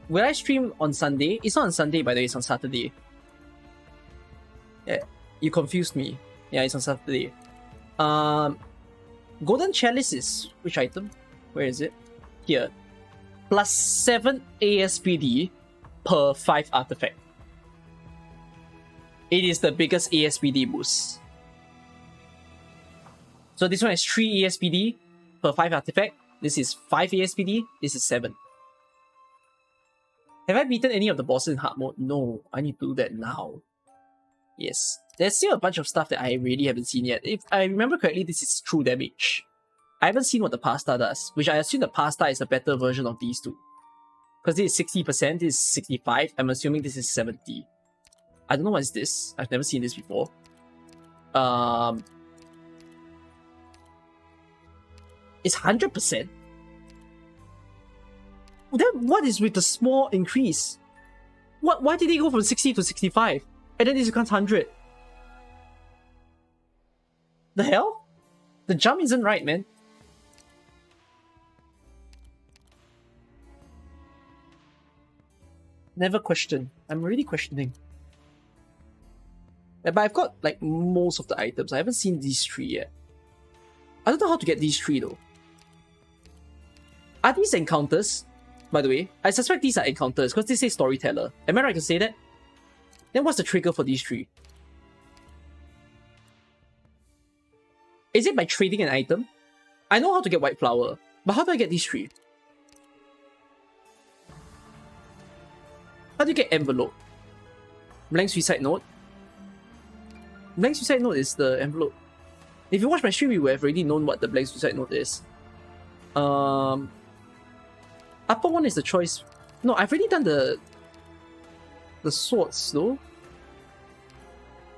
Will I stream on Sunday? It's not on Sunday, by the way, it's on Saturday. Yeah, you confused me. Yeah, it's on Saturday. Golden Chalice is... Which item? Where is it? Here. Plus 7 ASPD per 5 artifact. It is the biggest ASPD boost. So this one is 3 ASPD per 5 artifact. This is 5 ASPD. This is 7. Have I beaten any of the bosses in hard mode? No, I need to do that now. Yes. There's still a bunch of stuff that I really haven't seen yet. If I remember correctly, this is true damage. I haven't seen what the pasta does, which I assume the pasta is a better version of these two. Because this is 60%, this is 65. I'm assuming this is 70. I don't know what is this. I've never seen this before. It's 100%. Then what is with the small increase? Why did they go from 60 to 65? And then this becomes 100. The hell? The jump isn't right, man. Never question. I'm really questioning. But I've got like most of the items. I haven't seen these 3 yet. I don't know how to get these 3 though. Are these encounters? By the way, I suspect these are encounters because they say storyteller. Am I right to say that? Then what's the trigger for these 3? Is it by trading an item? I know how to get white flower, but how do I get these 3? How do you get envelope? Blank suicide note? Blank suicide note is the envelope. If you watch my stream, you would have already known what the blank suicide note is. Upper one is the choice. No, I've already done the swords though.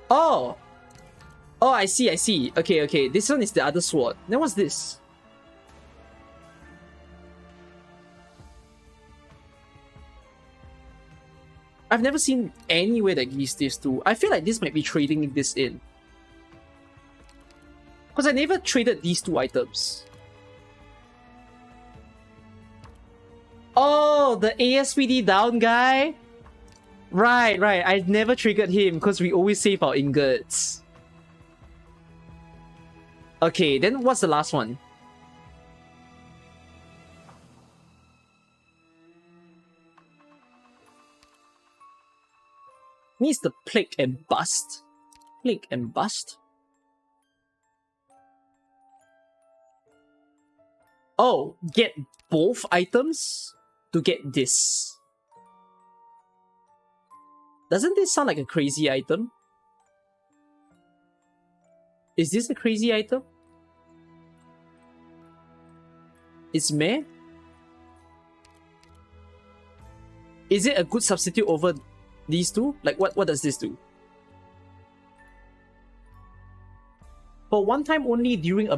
Oh! Oh, I see. Okay. This one is the other sword. Then what's this? I've never seen anywhere that gives this to. I feel like this might be trading this in. Because I never traded these 2 items. Oh, the ASPD down guy? Right. I never triggered him because we always save our ingots. Okay, then what's the last one? Needs the plague and bust. Plague and bust? Oh, get both items to get this. Doesn't this sound like a crazy item? Is this a crazy item? It's meh? Is it a good substitute over these 2? Like what does this do? For one time only during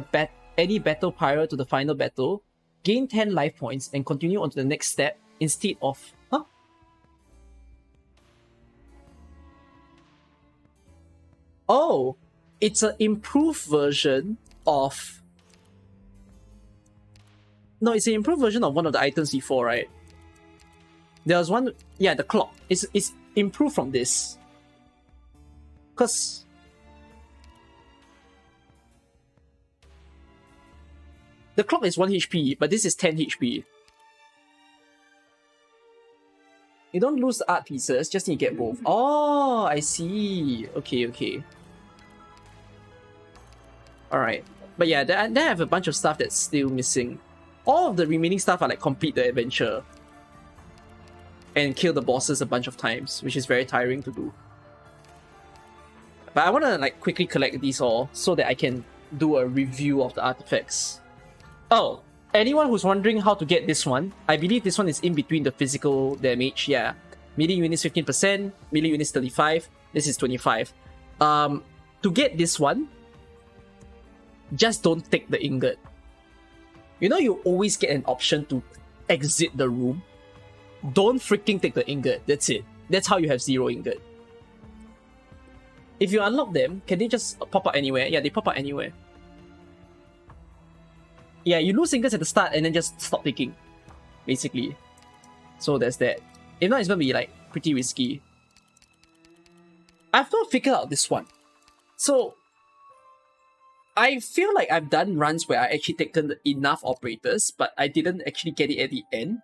any battle prior to the final battle, gain 10 life points and continue on to the next step instead of... Huh? Oh, it's an improved version of... No, it's an improved version of one of the items before, right? There was one... Yeah, the clock. It's improved from this. Because... The clock is 1 HP, but this is 10 HP. You don't lose the art pieces, just need to get both. Oh, I see. Okay. Alright. But yeah, then I have a bunch of stuff that's still missing. All of the remaining stuff are like complete the adventure. And kill the bosses a bunch of times, which is very tiring to do. But I want to like quickly collect these all so that I can do a review of the artifacts. Oh, anyone who's wondering how to get this one, I believe this one is in between the physical damage, yeah. Melee units 15%, melee units 35, this is 25. To get this one, just don't take the ingot. You know you always get an option to exit the room? Don't freaking take the ingot, that's it. That's how you have 0 ingot. If you unlock them, can they just pop out anywhere? Yeah, they pop out anywhere. Yeah, you lose ingots at the start and then just stop taking, basically. So there's that. If not, it's gonna be like pretty risky. I've not figured out this one. So I feel like I've done runs where I actually taken enough operators, but I didn't actually get it at the end.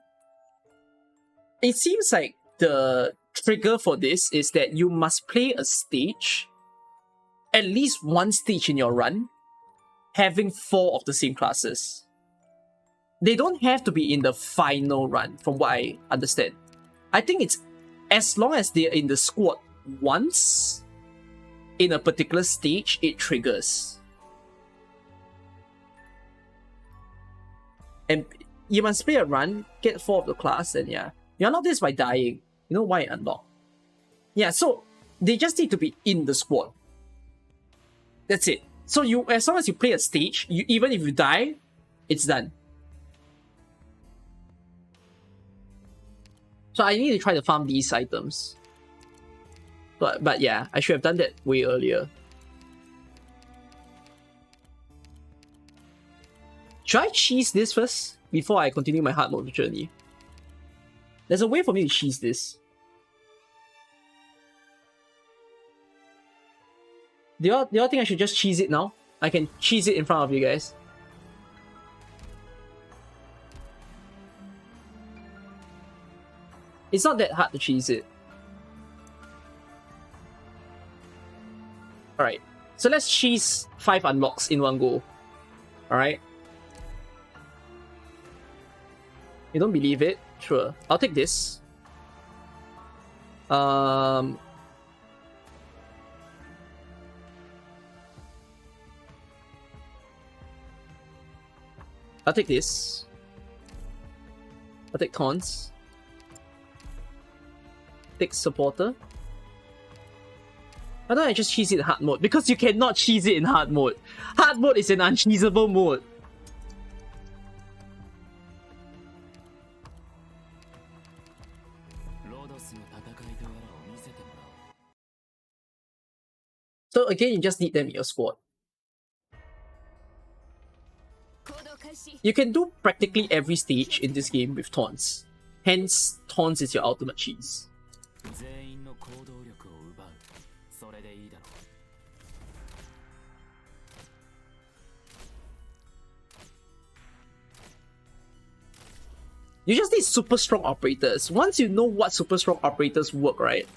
It seems like the trigger for this is that you must play a stage, at least one stage in your run, having 4 of the same classes. They don't have to be in the final run, from what I understand. I think it's as long as they're in the squad once in a particular stage, it triggers. And you must play a run, get 4 of the class, and yeah. You unlock this by dying. You know why it unlock? Yeah, so they just need to be in the squad. That's it. So you, as long as you play a stage, even if you die, it's done. So I need to try to farm these items. But yeah, I should have done that way earlier. Should I cheese this first before I continue my hard mode journey? There's a way for me to cheese this. Do y'all think I should just cheese it now? I can cheese it in front of you guys. It's not that hard to cheese it. Alright, so let's cheese 5 unlocks in one go. Alright. You don't believe it? Sure. I'll take this. I'll take this. I'll take taunts. Take supporter. Why don't I just cheese it in hard mode? Because you cannot cheese it in hard mode. Hard mode is an uncheesable mode. So again, you just need them in your squad. You can do practically every stage in this game with taunts. Hence, taunts is your ultimate cheese. You just need super strong operators. Once you know what super strong operators work, right,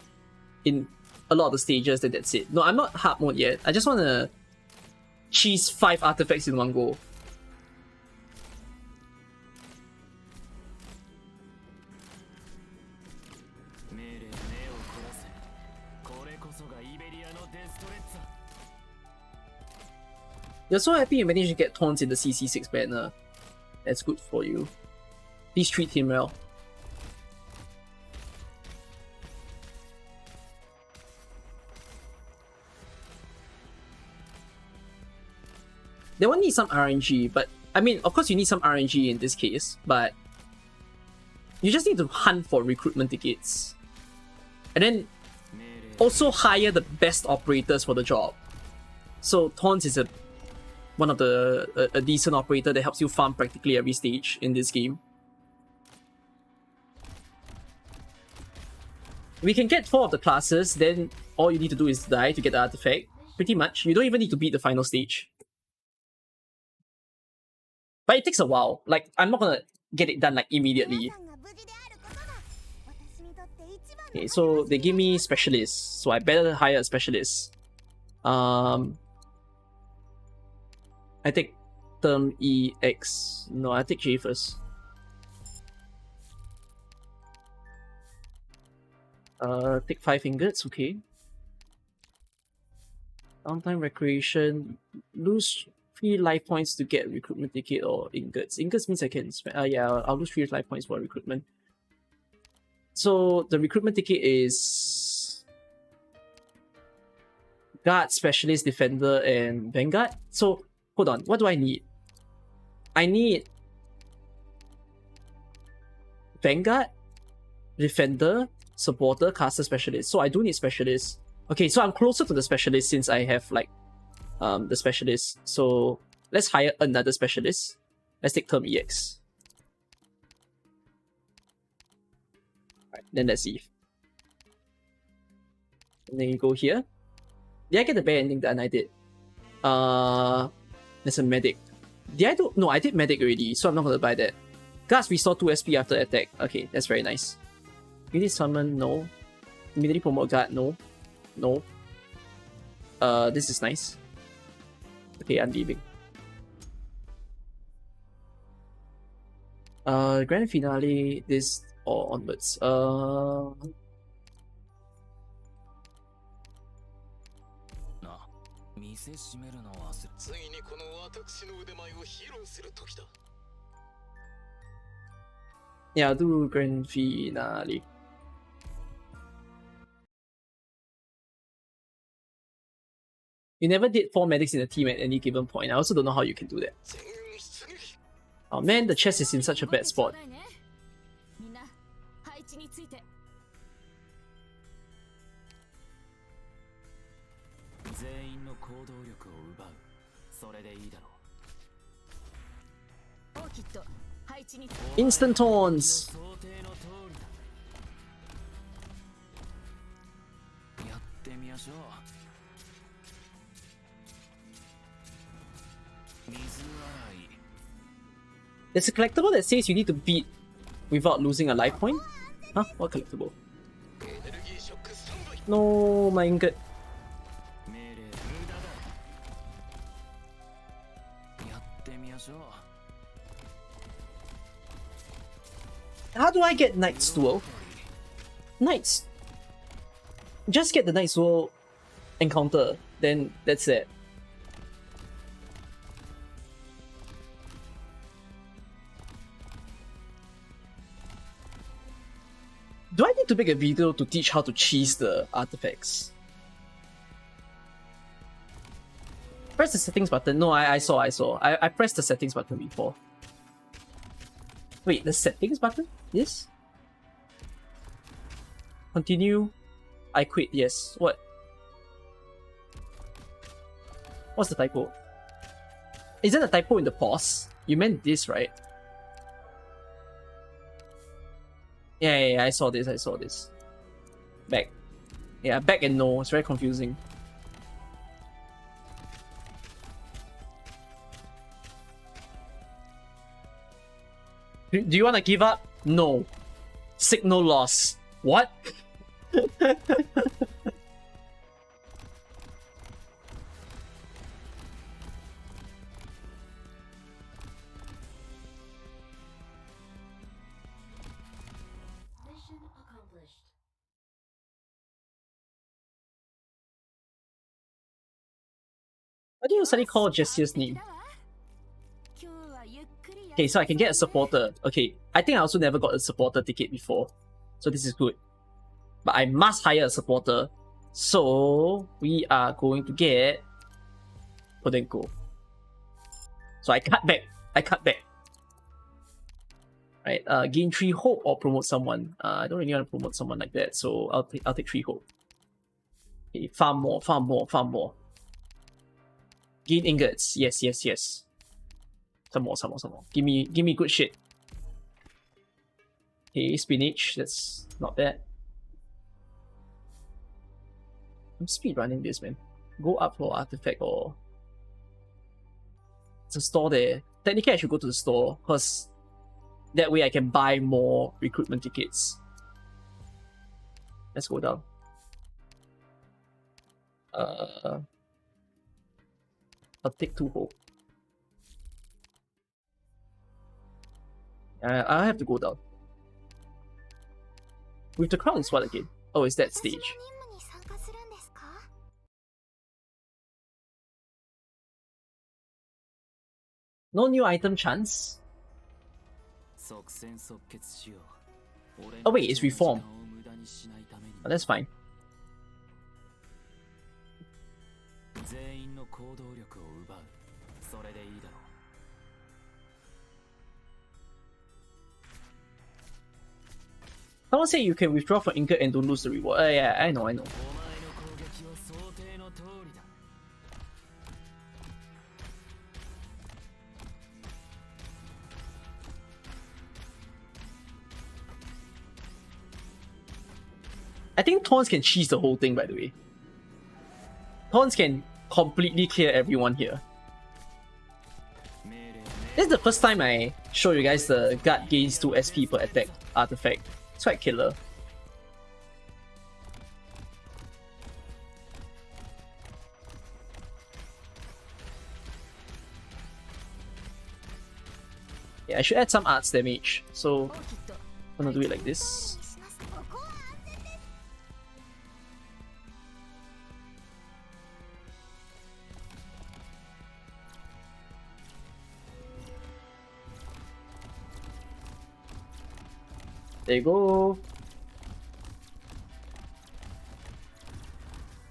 in a lot of the stages, then that's it. No, I'm not hard mode yet. I just want to cheese 5 artifacts in one go. You're so happy you managed to get taunts in the CC6 banner. That's good for you. Please treat him well. They will need some RNG, but I mean, of course you need some RNG in this case, but you just need to hunt for recruitment tickets. And then also hire the best operators for the job. So taunts is a decent operator that helps you farm practically every stage in this game. We can get 4 of the classes, then all you need to do is die to get the artifact. Pretty much. You don't even need to beat the final stage. But it takes a while. Like, I'm not gonna get it done like immediately. Okay, so they give me specialists. So I better hire a specialist. I take term EX. No, I take J first. Take 5 ingots, okay. Downtime recreation. Lose 3 life points to get recruitment ticket or ingots. Ingots means I can spend. Yeah, I'll lose 3 life points for recruitment. So the recruitment ticket is guard, specialist, defender, and vanguard. So hold on, what do I need? I need vanguard, defender, supporter, caster, specialist. So I do need specialists. Okay, so I'm closer to the specialist since I have like the specialist. So let's hire another specialist. Let's take term EX. Alright, then let's see. And then you go here. Did I get the bear ending done? I did. There's a medic. Did I do? No, I did medic already, so I'm not gonna buy that. Guards restore 2 SP after attack. Okay, that's very nice. Unit summon, no. Immediately promote guard, no. No. This is nice. Okay, I'm leaving. Grand finale this or onwards. 店閉めるのを忘れついにこの私の腕前を披露する時だ。 Yeah, I'll do grand finale. You never did 4 medics in a team at any given point. I also don't know how you can do that. Oh man, the chest is in such a bad spot. みんな配置について。全員の行動力を奪う。それでいいだろう。オーキッド配置に。Instant taunts. 想定の通りだ。やってみましょう。水洗い。 There's a collectible that says you need to beat without losing a life point? Huh? What collectible? No, my ingot. 命令無駄だ。やってみましょう。 How do I get Knight's Duel? Knights. Just get the Knight's Duel encounter, then that's it. Do I need to make a video to teach how to cheese the artifacts? Press the settings button. No, I saw. I pressed the settings button before. Wait, the settings button? Yes? Continue. I quit. Yes. What? What's the typo? Is that a typo in the pause? You meant this, right? Yeah, I saw this. Back. Yeah, back and no. It's very confusing. Do you want to give up? No. Signal loss. What? Why do you suddenly call Jessia's name? Okay, so I can get a supporter. Okay, I think I also never got a supporter ticket before. So this is good. But I must hire a supporter. So we are going to get Podenko. So I cut back. Right, gain 3 hope or promote someone. I don't really want to promote someone like that, so I'll take 3 hope. Okay, farm more. Gain ingots. Yes. Some more. Give me good shit. Okay, spinach. That's not bad. I'm speedrunning this, man. Go up for artifact or... It's a store there. Technically, I should go to the store, because that way I can buy more recruitment tickets. Let's go down. I'll take 2 hope. I have to go down. With the crown is what again? Oh, it's that stage. No new item chance? Oh wait, it's reform. Oh, that's fine. Someone say you can withdraw from ingot and don't lose the reward. Yeah, I know. I think Taunts can cheese the whole thing, by the way. Taunts can completely clear everyone here. This is the first time I show you guys the guard gains 2 SP per attack artifact. It's quite killer. Yeah, I should add some arts damage. So I'm gonna do it like this. There you go.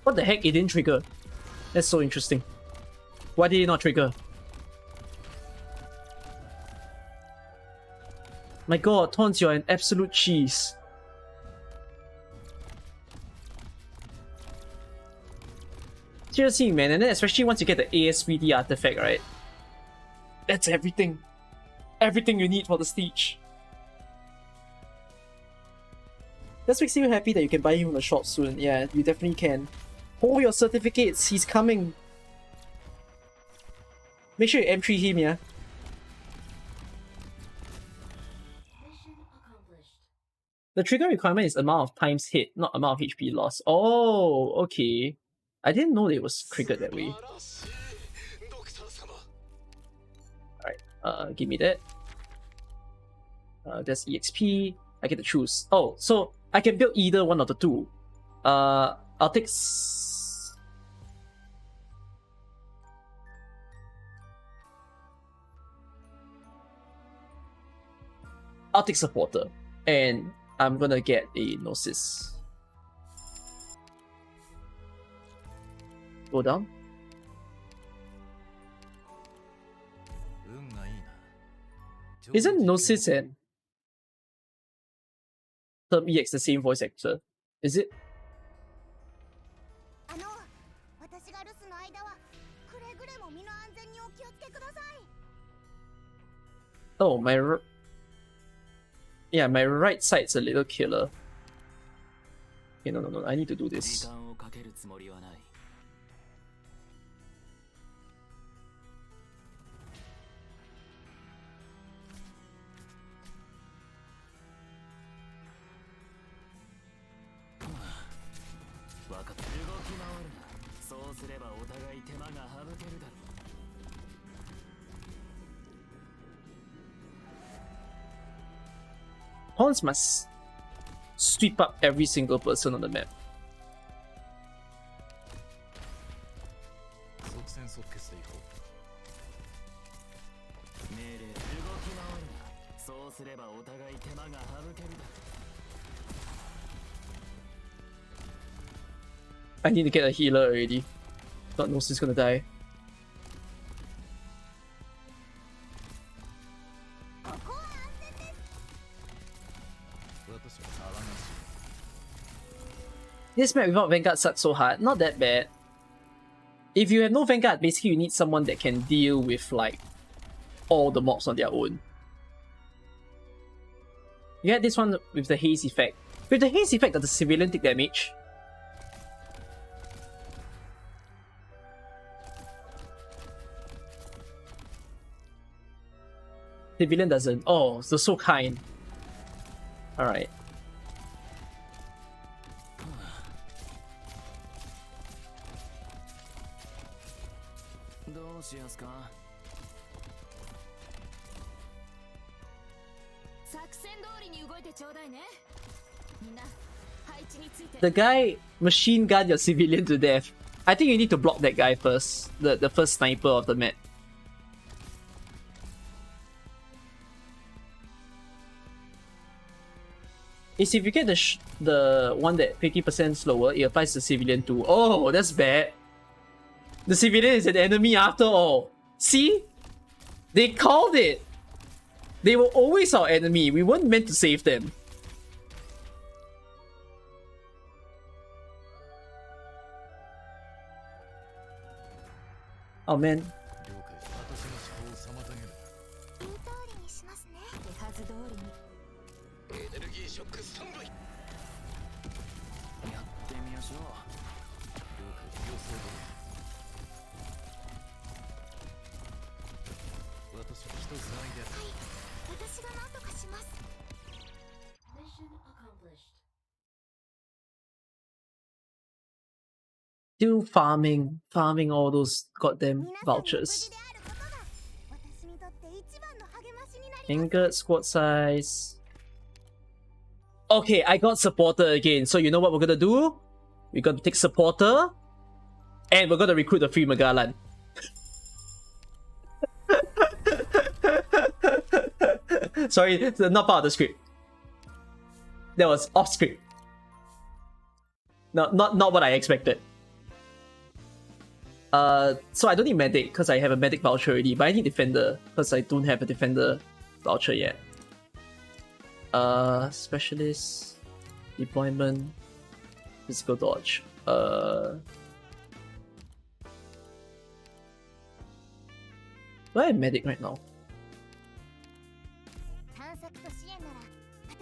What the heck? It didn't trigger. That's so interesting. Why did it not trigger? My god, Tons, you're an absolute cheese. Seriously, man, and then especially once you get the ASVD artifact, right? That's everything. Everything you need for the stage. That makes you happy that you can buy him in a shop soon. Yeah, you definitely can. Hold your certificates, he's coming. Make sure you M3 him, yeah? The trigger requirement is amount of times hit, not amount of HP loss. Oh, okay. I didn't know it was triggered that way. Alright, give me that. That's EXP. I get to choose. Oh, so I can build either one of the two. I'll take... I'll take supporter. And I'm gonna get a Gnosis. Go down. Isn't Gnosis and Term EX the same voice actor? Is it? Oh, yeah, my right side's a little killer. Okay, no, I need to do this. Pawns must sweep up every single person on the map. I need to get a healer already. God knows he's gonna die. This map without Vanguard sucks so hard. Not that bad. If you have no Vanguard, basically you need someone that can deal with like all the mobs on their own. You had this one with the haze effect. With the haze effect, does the civilian take damage? Civilian doesn't. Oh, so kind. Alright. The guy machine gun your civilian to death. I think you need to block that guy first. The first sniper of the map. Is if you get the one that 50% slower, it applies to civilian too. Oh, that's bad. The civilian is an enemy after all. See? They called it. They were always our enemy. We weren't meant to save them. Oh man. Still farming all those goddamn vouchers. Ingot, squad size. Okay, I got supporter again. So you know what we're gonna do? We're gonna take supporter. And we're gonna recruit the free Magalan. Sorry, not part of the script. That was off script. No, not what I expected. So I don't need medic because I have a medic voucher already, but I need defender because I don't have a defender voucher yet. Specialist, deployment, physical dodge. Do I have medic right now?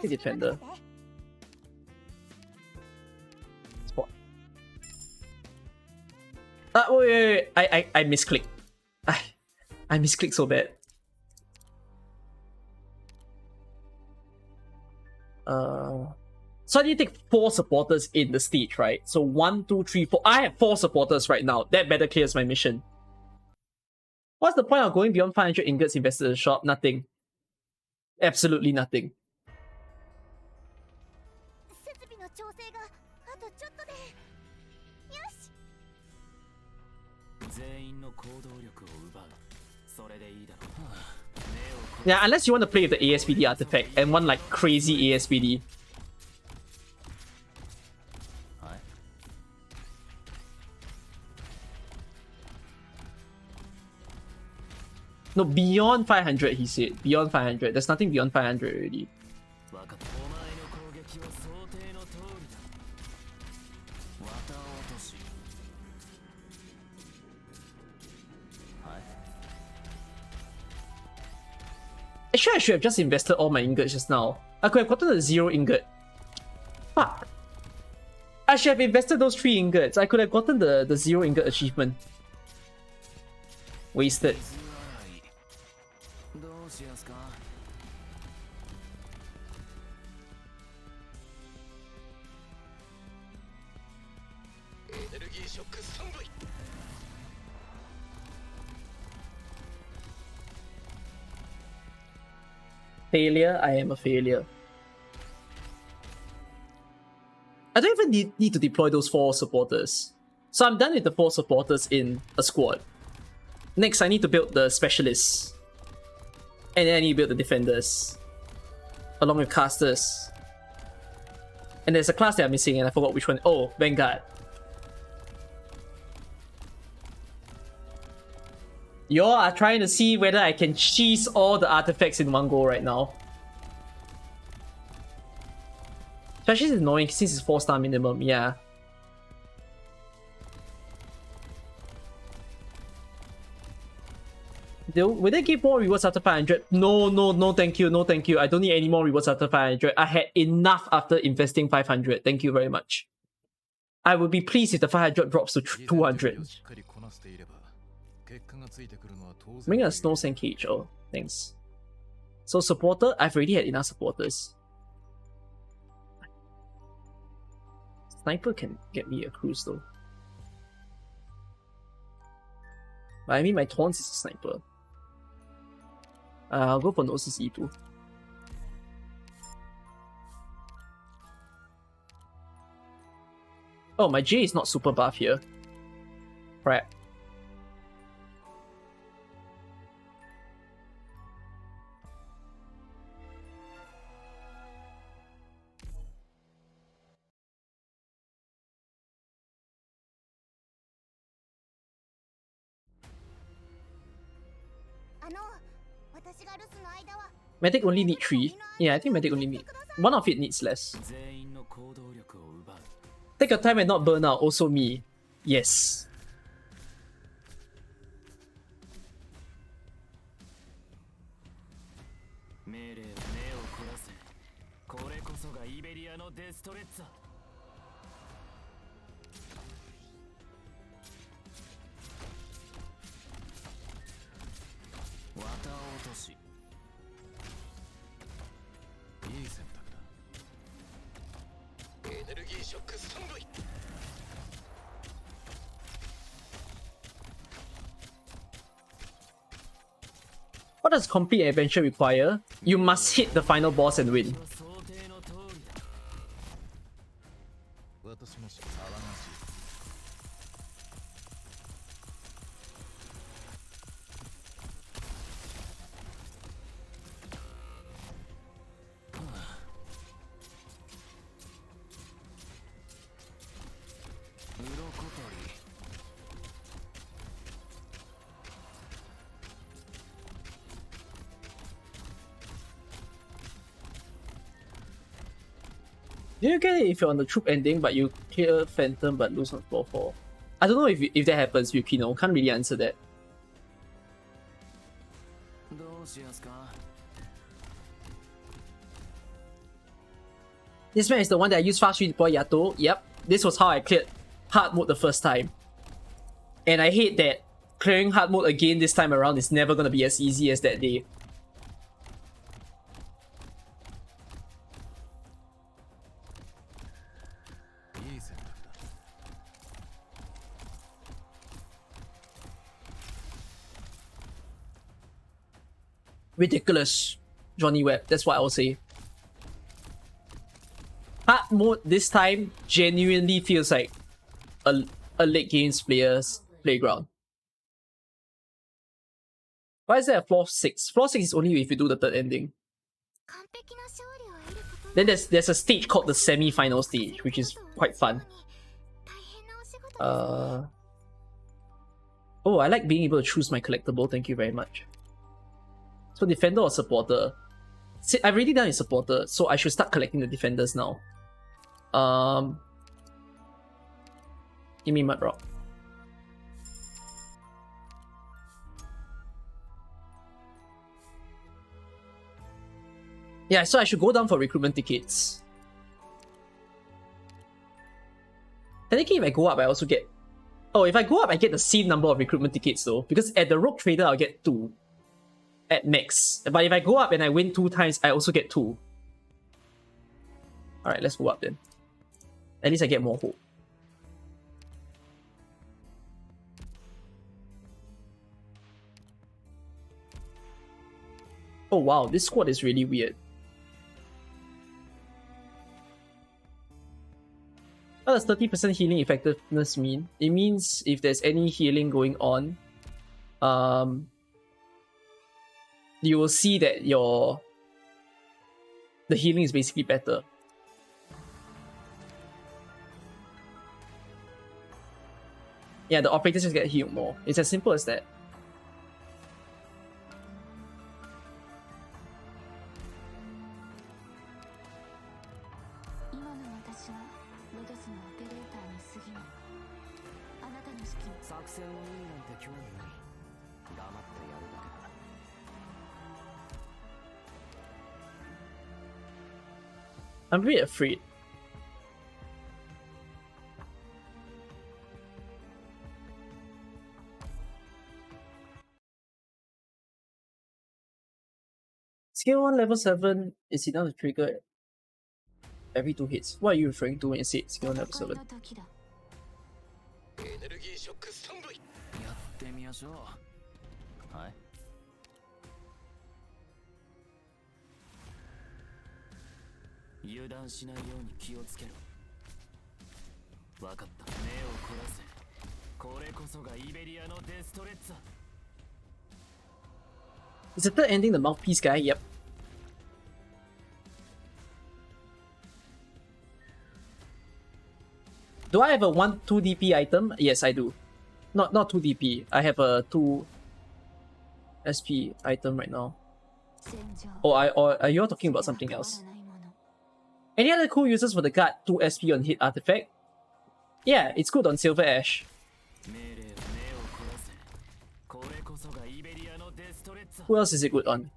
Defender. Spot. Wait. I misclicked. I misclicked so bad. So I need to take 4 supporters in the stage, right? So 1, 2, 3, 4. I have 4 supporters right now. That better clears my mission. What's the point of going beyond 500 ingots invested in the shop? Nothing. Absolutely nothing. Yeah, unless you want to play with the ASPD artifact and one like crazy ASPD. No, beyond 500 he said. Beyond 500. There's nothing beyond 500 already. Actually, I should have just invested all my ingots just now. I could have gotten a 0 ingot. Fuck. I should have invested those 3 ingots. I could have gotten the 0 ingot achievement. Wasted. Failure, I am a failure. I don't even need to deploy those 4 supporters. So I'm done with the 4 supporters in a squad. Next, I need to build the specialists. And then I need to build the defenders. Along with casters. And there's a class that I'm missing and I forgot which one. Oh, Vanguard. Y'all are trying to see whether I can cheese all the artifacts in one go right now. Especially it's annoying since it's 4-star minimum, yeah. Will they give more rewards after 500? No, thank you, no thank you. I don't need any more rewards after 500. I had enough after investing 500. Thank you very much. I would be pleased if the 500 drops to 200. Bring a snow sand cage. Oh, thanks. So supporter, I've already had enough supporters. Sniper can get me a cruise though. But I mean my taunts is a sniper. I'll go for no CC too. Oh, my J is not super buff here. Crap. Medic only need 3. Yeah, I think medic only need... One of it needs less. Take your time and not burn out. Also me. Yes. What does complete adventure require? You must hit the final boss and win. 想定の通りだ。私も騒がしい。鱗取り。Do you get it if you're on the troop ending but you clear Phantom but lose on floor 4? I don't know if that happens, Yukino. Can't really answer that. どうしやすか。 This man is the one that I used fast redeploy Yato. Yep, this was how I cleared hard mode the first time. And I hate that clearing hard mode again this time around is never gonna be as easy as that day. Ridiculous, Johnny Webb. That's what I will say. Hard mode this time genuinely feels like a late games player's playground. Why is there a floor 6? Floor 6 is only if you do the third ending. 完璧な勝利を得ること Then there's a stage called the semi-final stage, which is quite fun. 大変なお仕事です Oh, I like being able to choose my collectible. Thank you very much. So defender or supporter? See, I've already done a supporter, so I should start collecting the defenders now. Give me Mud Rock. Yeah, so I should go down for recruitment tickets. Technically, if I go up, I also get... Oh, if I go up, I get the same number of recruitment tickets though. Because at the Rogue Trader, I'll get 2. At max. But if I go up and I win 2 times, I also get 2. Alright, let's go up then. At least I get more hope. Oh wow, this squad is really weird. What does 30% healing effectiveness mean? It means if there's any healing going on, you will see that the healing is basically better. Yeah, the operators just get healed more. It's as simple as that. I'm really afraid. Skill 1 level 7 is enough to trigger every 2 hits. What are you referring to when you say skill 1 level 7? やってみましょう。はい。油断しないように気をつけろ。わかった。目を凝らせ。これこそがイベリアのデストレッツァ。 Is the third ending the mouthpiece guy? Yep. Do I have a 2 DP item? Yes, I do. Not 2 DP. I have a 2 SP item right now. Or are you all talking about something else? Any other cool uses for the card 2 SP on hit artifact? Yeah, it's good on Silver Ash. Who else is it good on?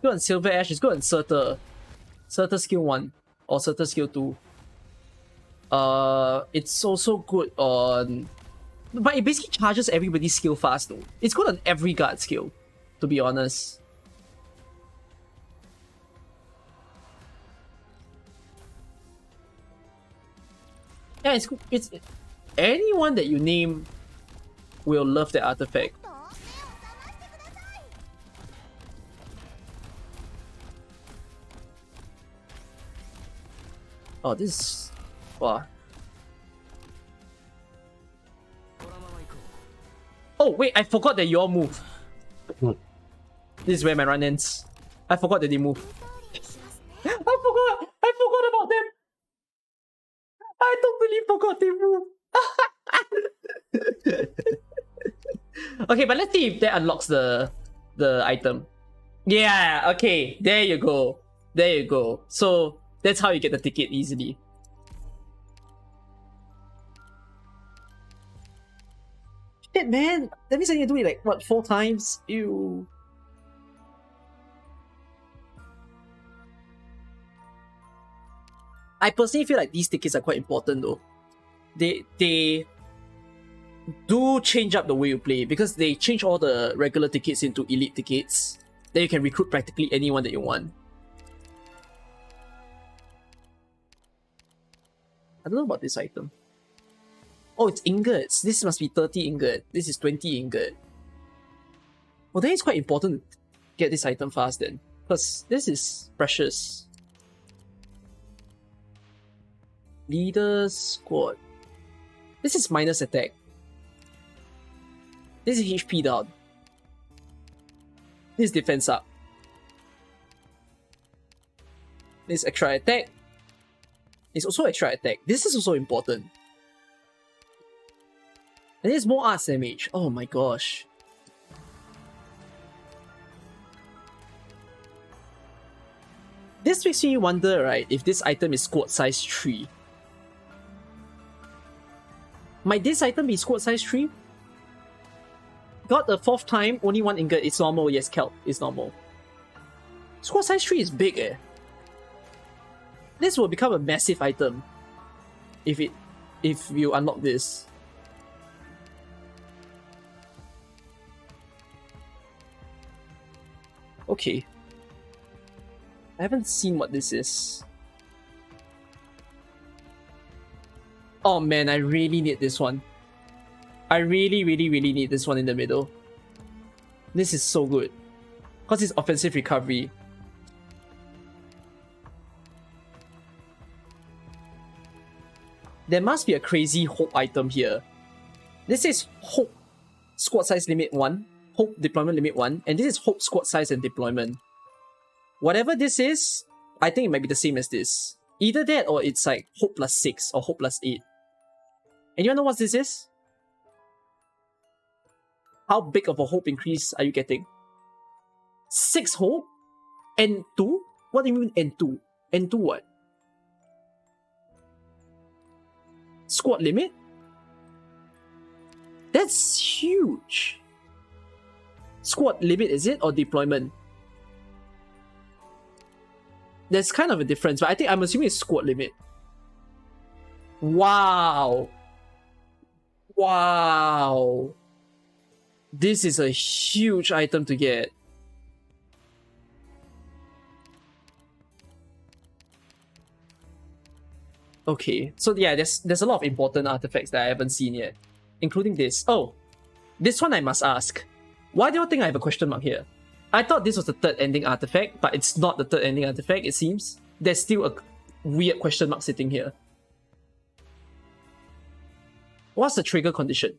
Good on Silver Ash, it's good on Surtur. Surtur skill 1 or Surtur skill 2. It's also good on... But it basically charges everybody's skill fast though. It's good on every guard skill, to be honest. Yeah, it's good. Anyone that you name will love the artifact. Oh, this. Wow. Oh, wait, I forgot that you all move. This is where my run ends. I forgot that they move. I forgot about them. I totally forgot they move. Okay, but let's see if that unlocks the item. Yeah, okay, there you go. There you go. So that's how you get the ticket easily. Shit, man. That means I need to do it like, what, 4 times? Ew. I personally feel like these tickets are quite important though. They do change up the way you play because they change all the regular tickets into elite tickets. Then you can recruit practically anyone that you want. I don't know about this item. Oh, it's ingots. This must be 30 ingot. This is 20 ingot. Well, then it's quite important to get this item fast then. Because this is precious. Leader squad. This is minus attack. This is HP down. This is defense up. This is extra attack. It's also extra attack. This is also important. And there's more arts damage. Oh my gosh. This makes me wonder, right, if this item is squad size 3. Might this item be squad size 3? Got the 4th time, only 1 ingot. It's normal. Yes, Kelp is normal. Squad size 3 is big, eh. This will become a massive item if you unlock this. Okay. I haven't seen what this is. Oh man, I really need this one. I really need this one in the middle. This is so good. Because it's offensive recovery. There must be a crazy hope item here. This is hope squad size limit 1, hope deployment limit 1, and this is hope squad size and deployment. Whatever this is, I think it might be the same as this. Either that or it's like hope plus 6 or hope plus 8. Anyone know what this is? How big of a hope increase are you getting? 6 hope? N2? What do you mean N2? N2 what? Squad limit? That's huge. Squad limit, is it? Or deployment? There's kind of a difference, but I'm assuming it's squad limit. Wow. Wow. This is a huge item to get. Okay, so yeah, there's a lot of important artifacts that I haven't seen yet, including this. Oh, this one I must ask. Why do you think I have a question mark here? I thought this was the 3rd ending artifact, but it's not the 3rd ending artifact, it seems. There's still a weird question mark sitting here. What's the trigger condition?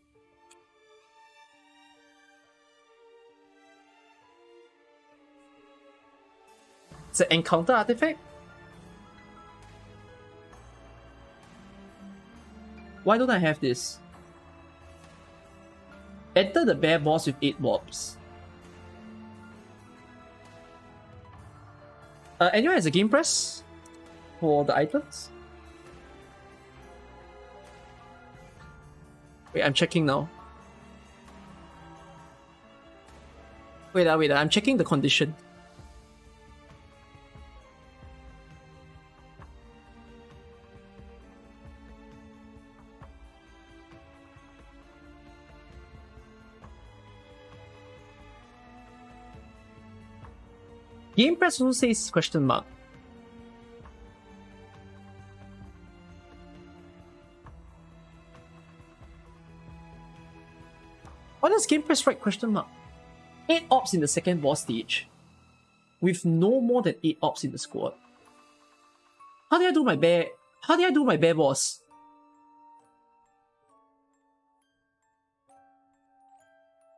It's an encounter artifact? Why don't I have this? Enter the bear boss with 8 mobs. Anyone has a game press for the items? Wait, I'm checking now. Wait, I'm checking the condition. Game press also says question mark. Why does game press write question mark? 8 ops in the 2nd boss stage. With no more than 8 ops in the squad. How do I do my bear How did I do my bear boss?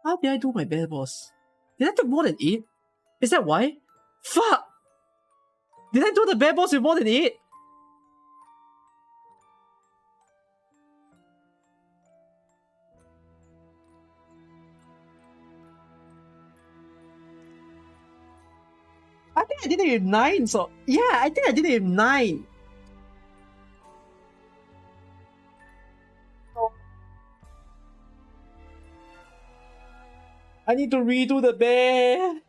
How did I do my bear boss? Did I take more than 8? Is that why? Fuck! Did I do the bear boss with more than 8? I think I did it with 9, so yeah, I think I did it with 9. I need to redo the bear.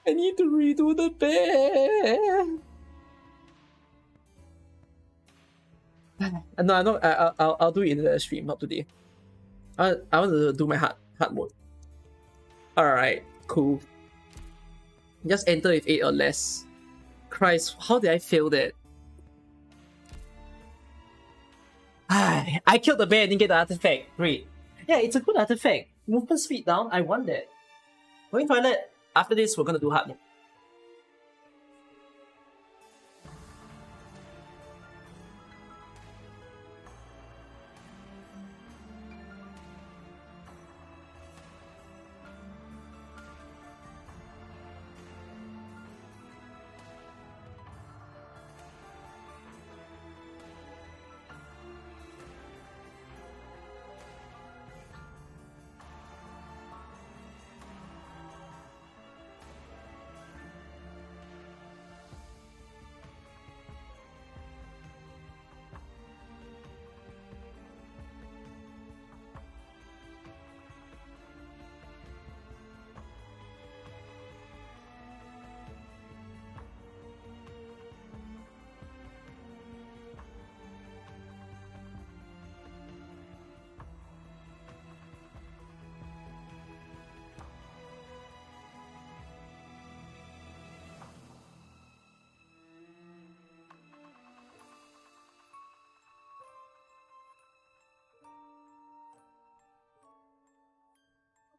I need to redo the bear. No, I'll do it in the stream, not today. I want to do my hard mode. Alright, cool. Just enter with 8 or less. Christ, how did I fail that? I killed the bear and didn't get the artifact. Great. Yeah, it's a good artifact. Movement speed down, I want that. Going toilet. After this, we're gonna do hard mode.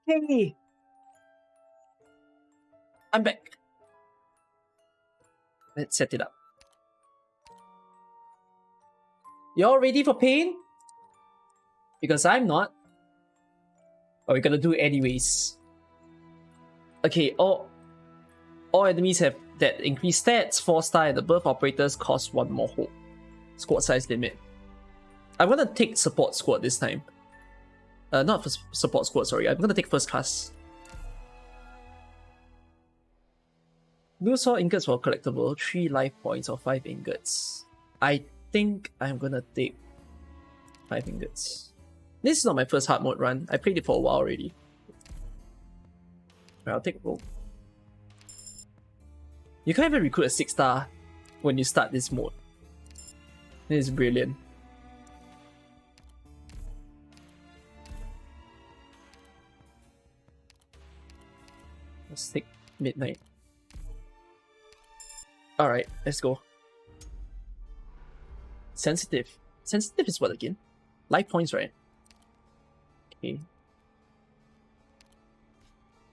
Hey! I'm back. Let's set it up. Y'all ready for pain? Because I'm not. But we're gonna do it anyways. Okay, all enemies have that increased stats, 4-star and above operators cost 1 more hope. Squad size limit. I'm gonna take support squad this time. Not for support squad, sorry. I'm gonna take first class. Blue saw ingots for collectible, 3 life points or 5 ingots. I think I'm gonna take 5 ingots. This is not my first hard mode run. I played it for a while already. I'll take roll. You can't even recruit a 6-star when you start this mode. This is brilliant. Let's take midnight. Alright, let's go. Sensitive. Sensitive is what again? Life points, right? Okay.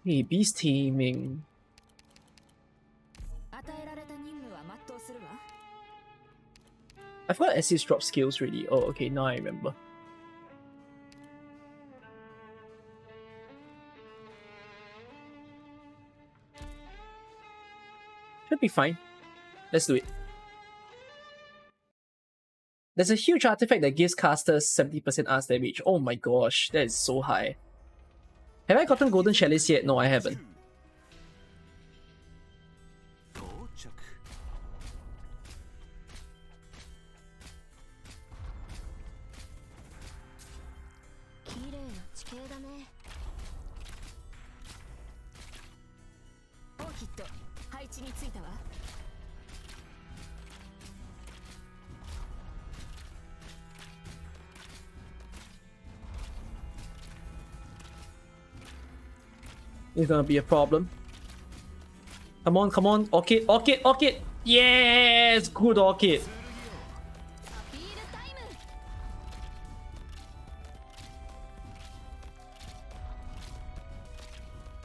Hey, beast taming. I forgot assist drop skills really. Oh, okay, now I remember. Should be fine. Let's do it. There's a huge artifact that gives casters 70% arts damage. Oh my gosh, that is so high. Have I gotten Golden Chalice yet? No, I haven't. It's gonna be a problem. Come on, come on. Orchid, Orchid, Orchid! Yes! Good Orchid!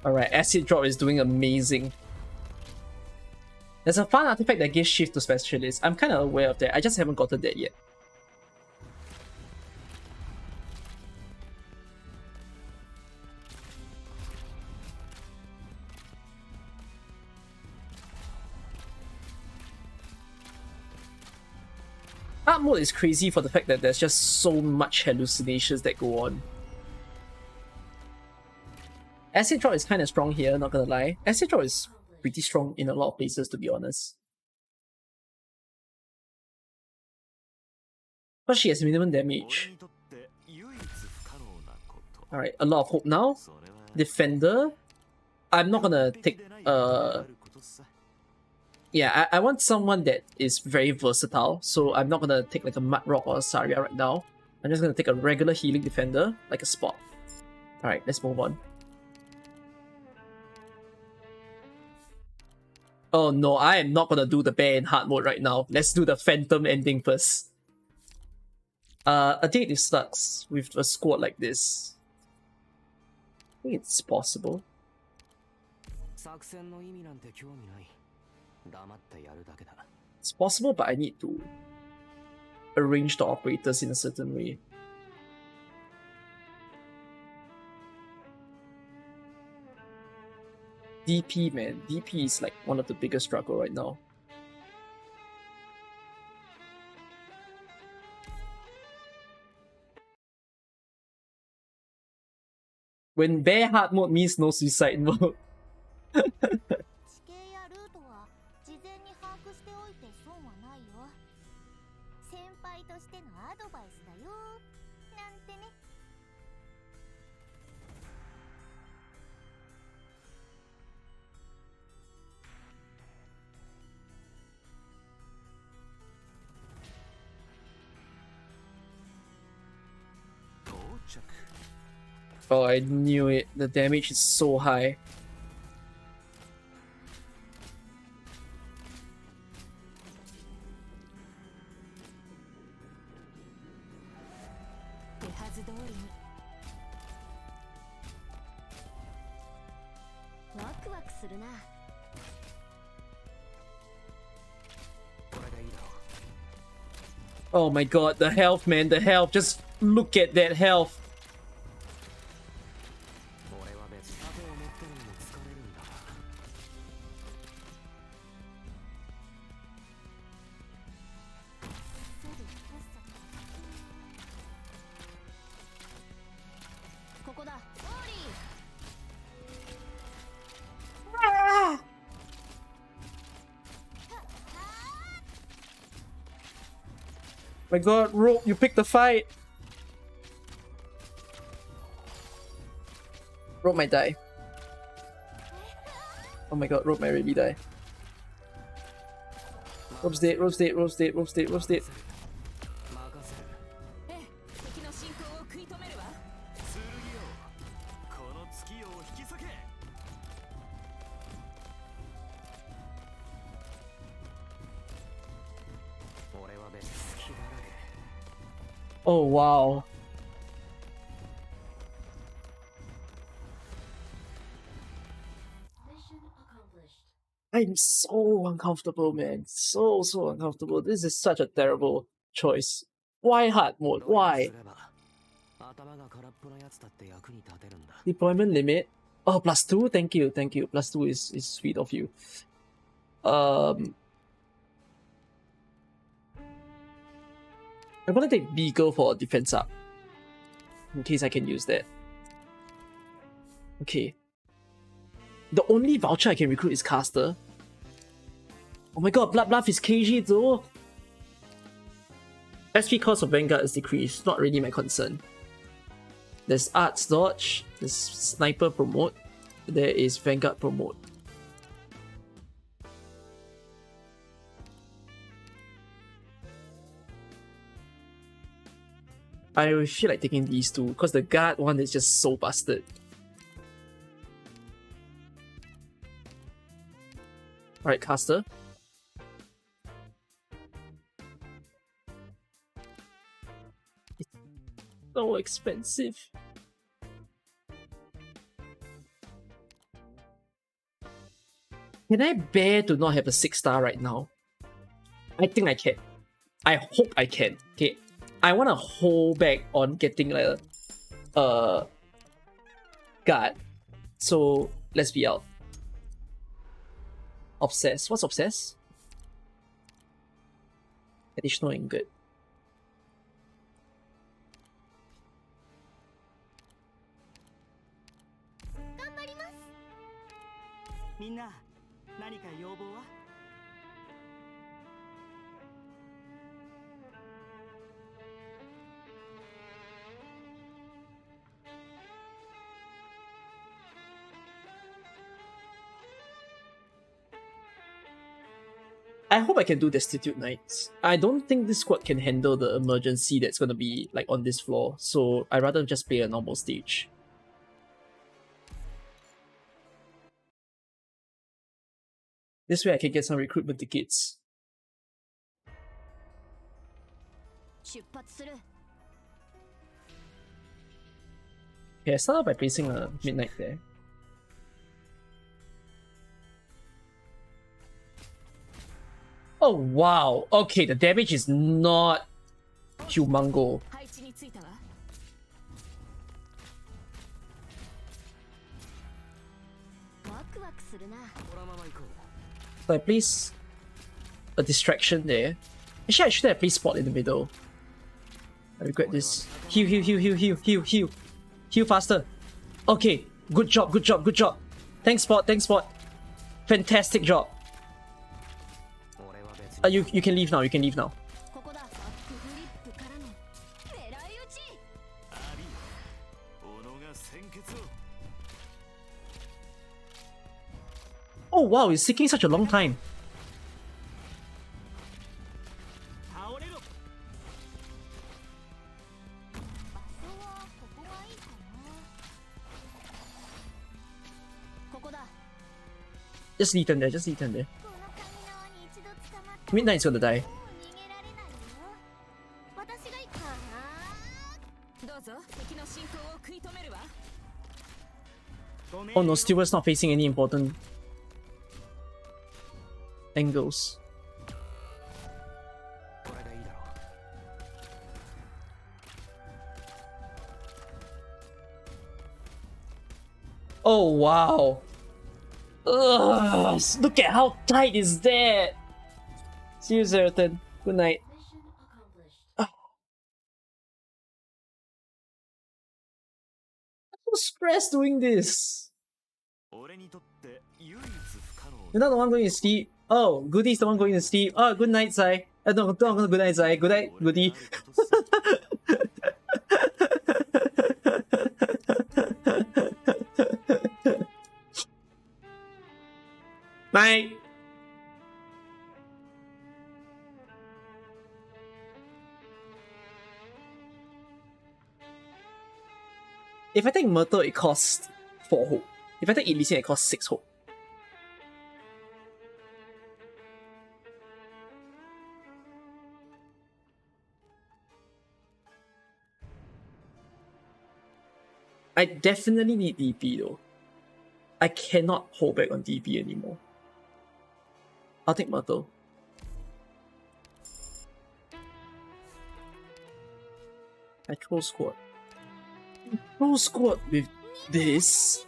Alright, Acid Drop is doing amazing. There's a fun artifact that gives shift to specialists. I'm kind of aware of that. I just haven't gotten that yet. Art mode is crazy for the fact that there's just so much hallucinations that go on. Acid drop is kind of strong here, not gonna lie. Acid drop is pretty strong in a lot of places, to be honest. But she has minimum damage. Alright, a lot of hope now. Defender. I'm not gonna take yeah, I want someone that is very versatile, so I'm not gonna take like a Mud Rock or a Saria right now. I'm just gonna take a regular healing defender, like a Spot. Alright, let's move on. Oh no, I am not gonna do the bear in hard mode right now. Let's do the Phantom ending first. A date is sucks with a squad like this. I think it's possible. It's possible, but I need to arrange the operators in a certain way. DP, man. DP is like one of the biggest struggle right now. When bear hard mode means no suicide mode. Oh, I knew it. The damage is so high. Oh my god, the health, man, the health. Just look at that health. My god, Rope, you picked the fight! Rope might die. Oh my god, Rope might really die. Rope's dead, Rope's dead, Rope's dead, Rope's dead, Rope's dead. Oh wow. I'm so uncomfortable, man. So uncomfortable. This is such a terrible choice. Why hard mode? Why? Deployment limit? Oh, +2? Thank you, thank you. +2 is sweet of you. I'm gonna take Beagle for defense up. In case I can use that. Okay. The only voucher I can recruit is Caster. Oh my god, Blood Bluff is KG though! SP cost of Vanguard is decreased, not really my concern. There's Arts Dodge, there's Sniper Promote, there is Vanguard Promote. I feel like taking these two, because the guard one is just so busted. Alright, Caster. It's so expensive. Can I bear to not have a 6-star right now? I think I can. I hope I can. Okay. I want to hold back on getting like a guard. So let's be out. Obsess. What's obsess? Additional and good. みんな何か要望は I hope I can do Destitute Knights. I don't think this squad can handle the emergency that's gonna be like on this floor, so I'd rather just play a normal stage. This way I can get some recruitment tickets. Okay, I start off by placing a midnight there. Oh wow, okay, the damage is not humongo. So I place a distraction there. Actually, I should have placed spot in the middle. I regret this. Heal, heal, heal, heal, heal, heal, heal. Heal faster. Okay, good job, good job, good job. Thanks, spot, thanks, spot. Fantastic job. You can leave now, you can leave now. Oh wow, it's taking such a long time. Just leave them there, just leave them there. Midnight's gonna die. Oh no, Stewart's not facing any important angles. Oh wow. Ugh, look at how tight is that. See you, Zeratin. Good night. I'm so stressed doing this. You're not the one going to sleep. Oh, Goody's the one going to sleep. Oh, good night, Sai. No, good night, Sai. Good night, Goody. Night. If I take Myrtle, it costs 4 hope. If I take Elysian, it costs 6 hope. I definitely need DP though. I cannot hold back on DP anymore. I'll take Myrtle. I throw squad. Throw squad with this?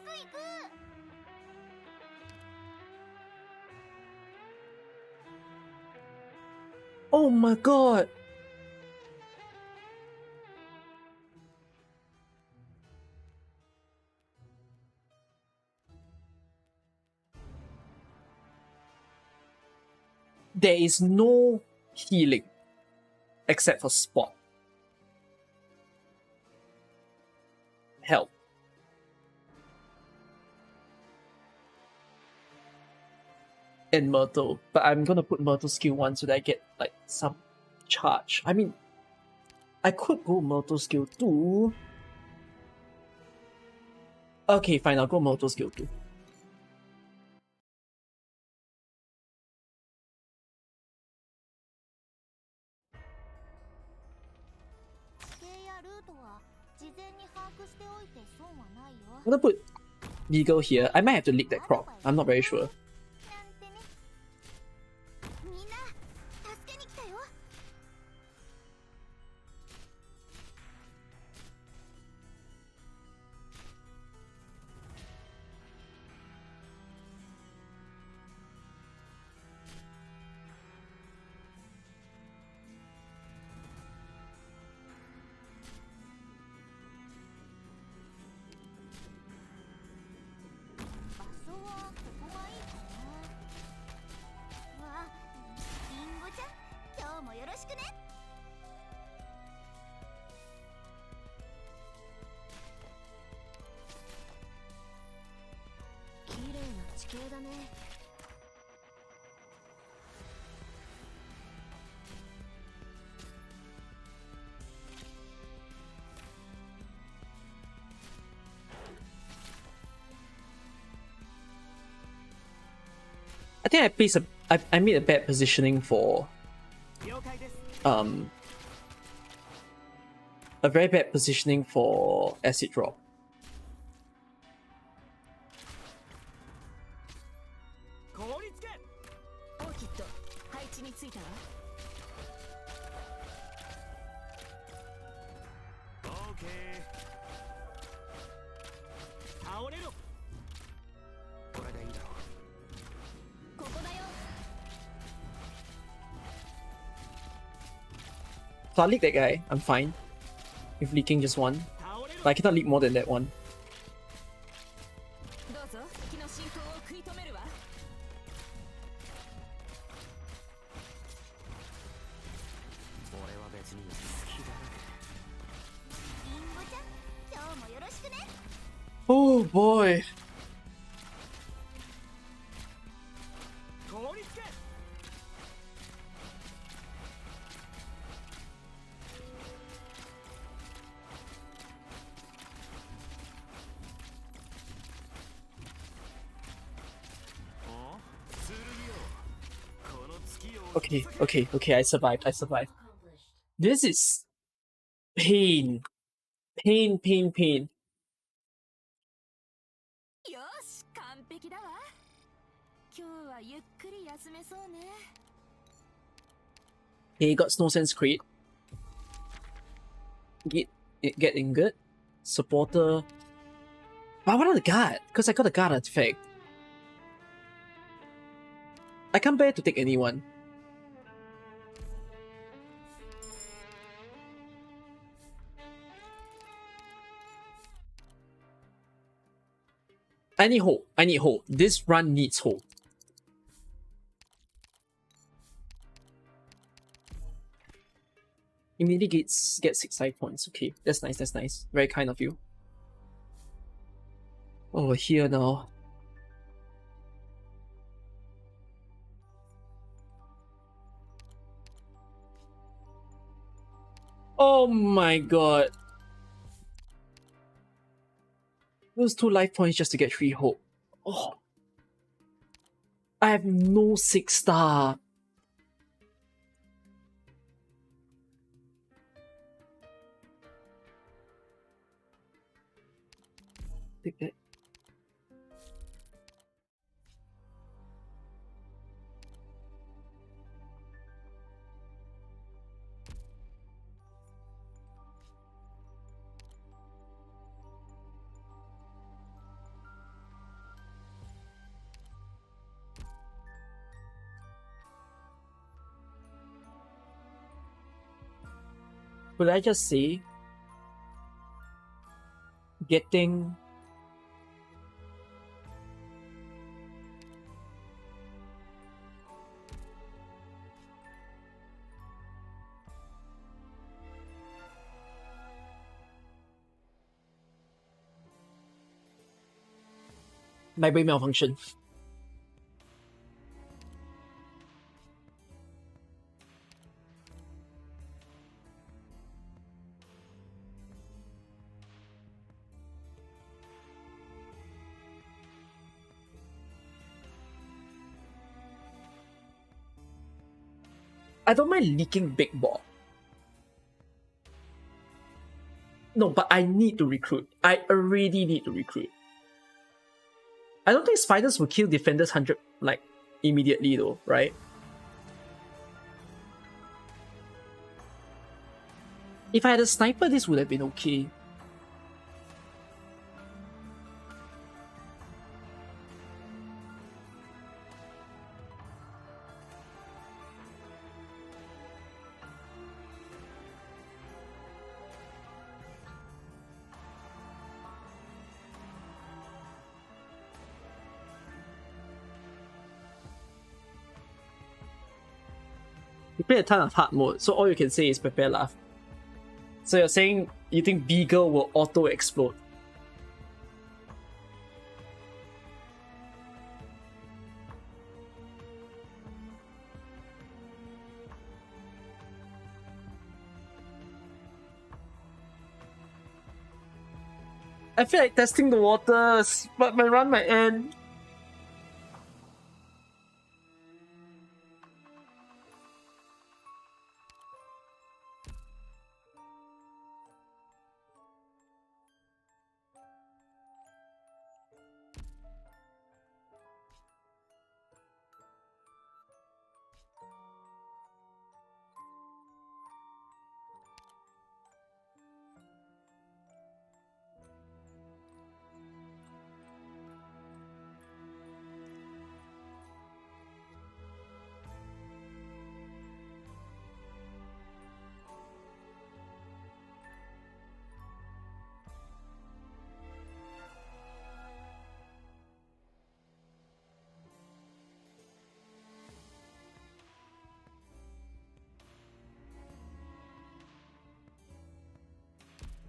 Oh my god! There is no healing except for spot. Help. And Myrtle. But I'm gonna put Myrtle skill 1 so that I get like some charge. I mean, I could go Myrtle skill 2. Okay, fine, I'll go Myrtle skill 2. I'm gonna put Legal here. I might have to lick that crop. I'm not very sure. I think I placed I made a bad positioning for 了解です a very bad positioning for acid drop. 凍りつけオーキッド配置についたわ。オーケー倒れろこれでいいだろう。ここだよ。 So I'll leak that guy, I'm fine. With leaking just one. 倒れろ But I cannot leak more than that one. どうぞ敵の進行を食い止めるわ。俺は別に好きだリンゴちゃん今日もよろしくね Oh boy. 凍りつけ Okay, I survived. This is pain. Pain. よし完璧だわ。今日はゆっくり休めそうね。 Okay, got Snow Sense Crate. Get Ingot. Supporter. But I wanted the guard, because I got a guard artifact. I can't bear to take anyone. I need hope. This run needs hope. Immediately get 6 side points. Okay, that's nice. Very kind of you. Oh, we're here now. Oh my god. Those 2 life points just to get 3 hope. Oh. I have no 6 star. Take that. Would I just say getting my brain malfunction. I don't mind leaking big ball. No, but I need to recruit. I already need to recruit. I don't think spiders will kill defenders 100 like immediately though, right? If I had a sniper, this would have been okay. You play a ton of hard mode, so all you can say is prepare laugh. So you're saying you think Beagle will auto explode? I feel like testing the waters, but my run might end.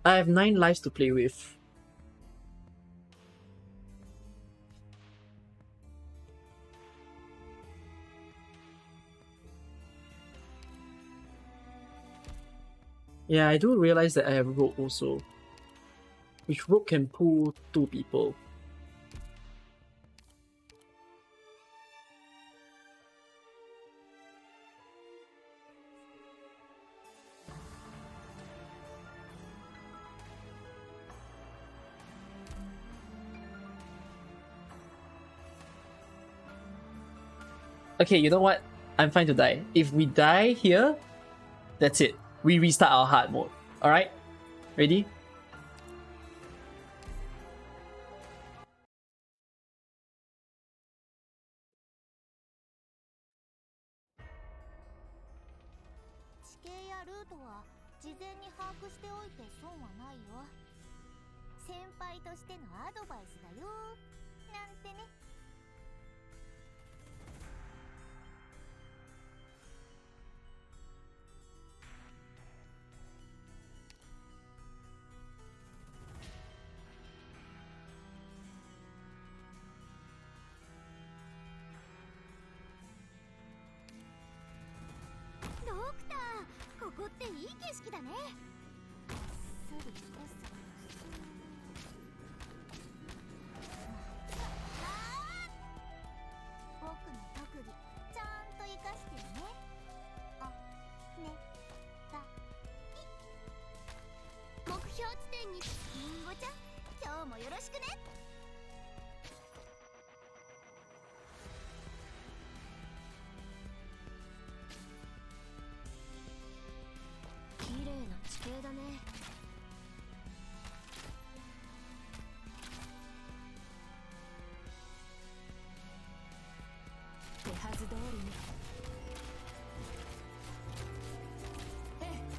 I have 9 lives to play with. Yeah, I do realize that I have Rogue also. Which Rogue can pull 2 people. Okay, you know what? I'm fine to die. If we die here, that's it. We restart our hard mode. Alright? Ready?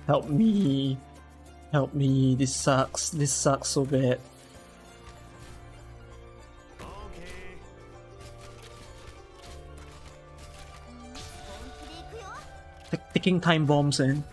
Help me. Help me. This sucks. This sucks so bad. Taking time bombs in.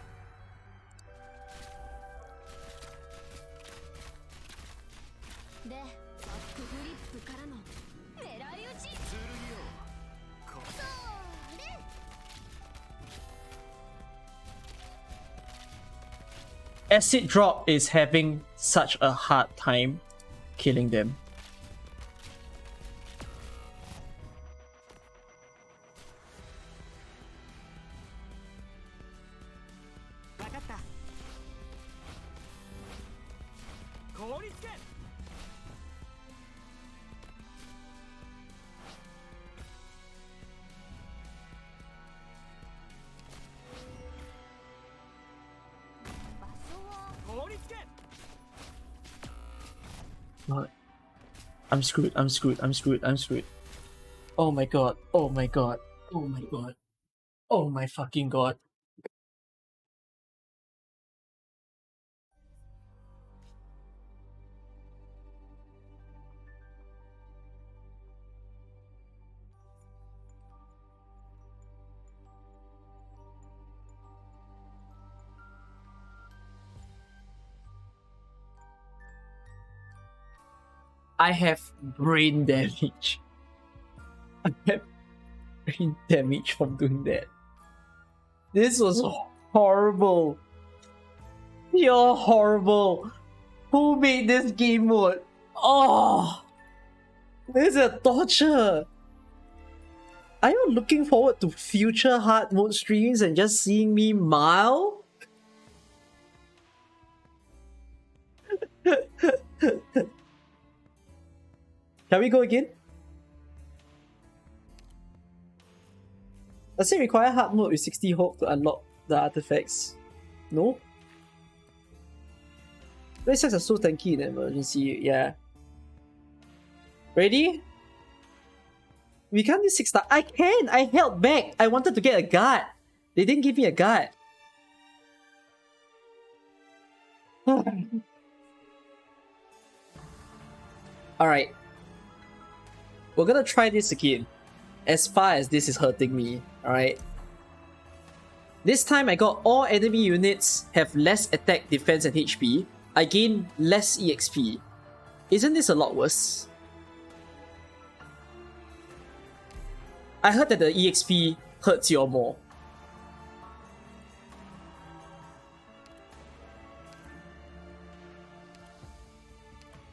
Acid Drop is having such a hard time killing them. I'm screwed, I'm screwed, I'm screwed, I'm screwed. Oh my god, oh my god, oh my god. Oh my fucking god. I have brain damage. I have brain damage from doing that. This was horrible. You're horrible. Who made this game mode? Oh, this is a torture. Are you looking forward to future hard mode streams and just seeing me mile? Can we go again? Does it require hard mode with 60 hope to unlock the artifacts? No? These sets are so tanky in emergency, yeah. Ready? We can't do 6 star. I can! I held back! I wanted to get a guard. They didn't give me a guard. Alright. We're gonna try this again. As far as this is hurting me, alright? This time I got all enemy units have less attack, defense, and HP. I gain less EXP. Isn't this a lot worse? I heard that the EXP hurts you all more.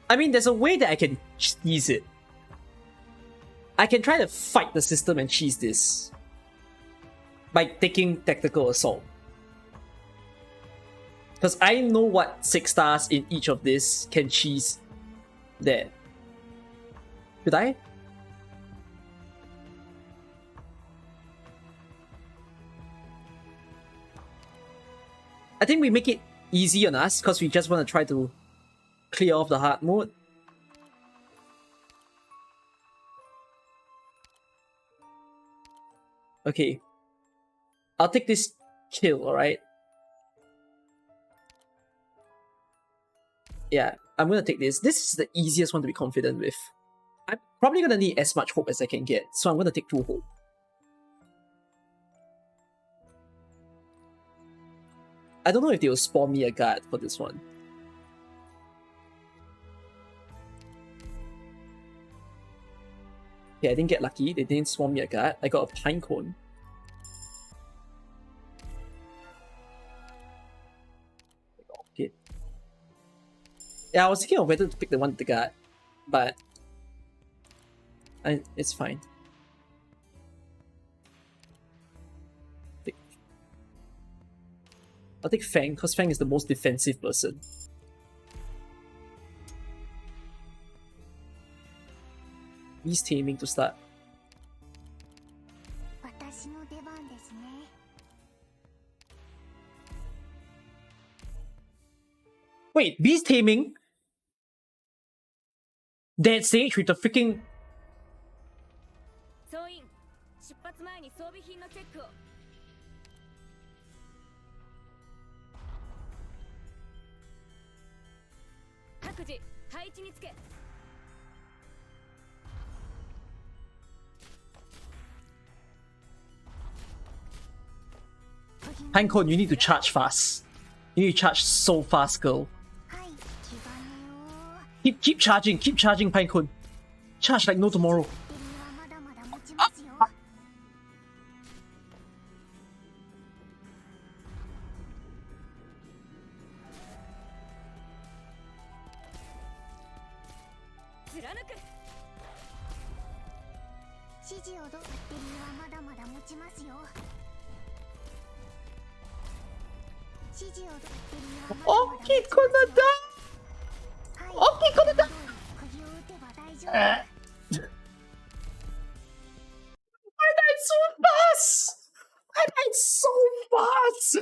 I mean, there's a way that I can cheese it. I can try to fight the system and cheese this by taking tactical assault. Because I know what 6 stars in each of this can cheese there. Should I? I think we make it easy on us because we just want to try to clear off the hard mode. Okay. I'll take this kill, alright? Yeah, I'm gonna take this. This is the easiest one to be confident with. I'm probably gonna need as much hope as I can get, so I'm gonna take 2 hope. I don't know if they will spawn me a guard for this one. Okay, I didn't get lucky. They didn't spawn me a guard. I got a pine cone. Okay. Yeah, I was thinking of whether to pick the one with the guard, but it's fine. I'll take Fang, because Fang is the most defensive person. He's taming to start. Wait, beast taming? That stage with the freaking... Pinecone, you need to charge fast. You need to charge so fast, girl. Keep charging, Pinecone. Charge like no tomorrow. Ah. Okay, gonna die. Okay, gonna die. I died so fast. I died so fast.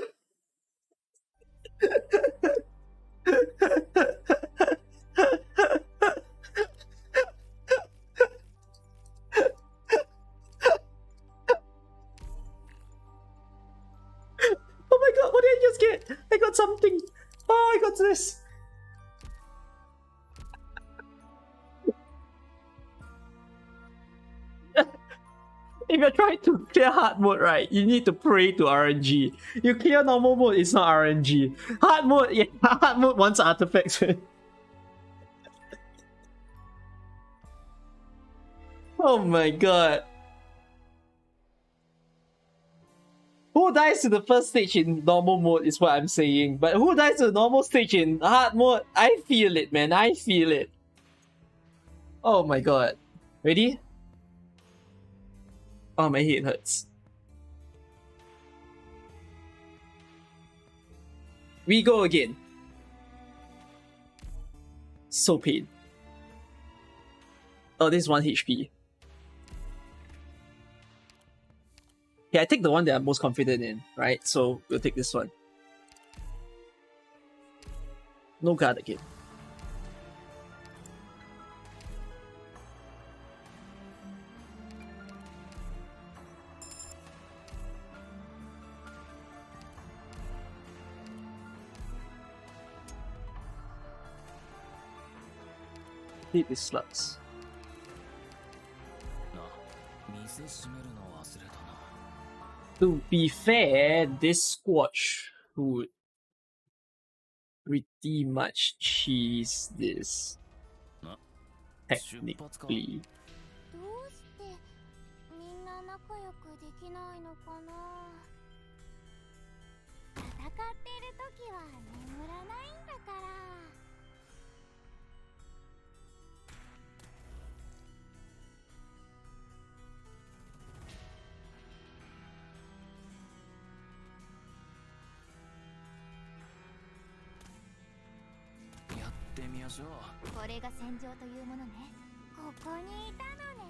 Oh my god, what did I just get? I got something. Oh, I got this. If you're trying to clear hard mode, right, you need to pray to RNG. You clear normal mode, it's not RNG. Hard mode, yeah, hard mode wants artifacts. Oh my god. Who dies to the first stage in normal mode is what I'm saying. But who dies to the normal stage in hard mode? I feel it, man. I feel it. Oh my god. Ready? Oh, my head hurts. We go again. So pain. Oh, this is 1 HP. Yeah, I take the one that I'm most confident in, right? So we'll take this one. No guard again. Hit these slugs. To be fair, this squash would pretty much cheese this. Technically. どうしてみんな仲良くできないのかな。戦ってる時は眠らないんだから。これが戦場というものね。ここにいたのね。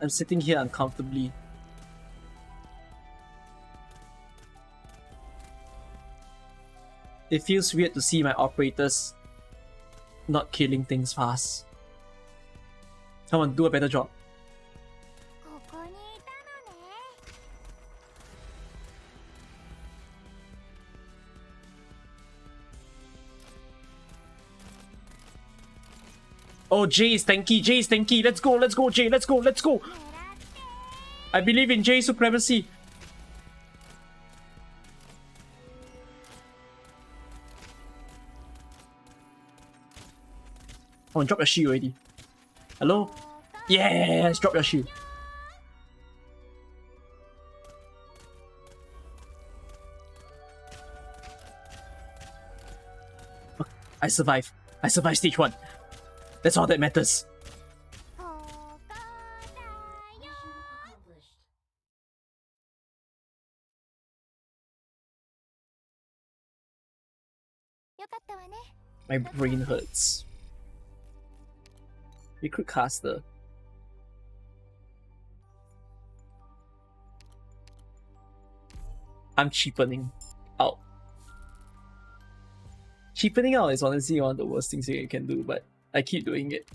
I'm sitting here uncomfortably. It feels weird to see my operators not killing things fast. Come on, do a better job. ここにいたのね。 Oh, Jay is tanky. Jay is tanky. Let's go. Let's go, Jay. Let's go. Let's go. I believe in Jay's supremacy. Oh, drop your shield already. Hello? Yes, drop your shield. I survived. I survived stage 1. That's all that matters. ここだよ。よかったわね。 My brain hurts. Recruit caster. I'm cheapening out. Cheapening out is honestly one of the worst things you can do, but I keep doing it.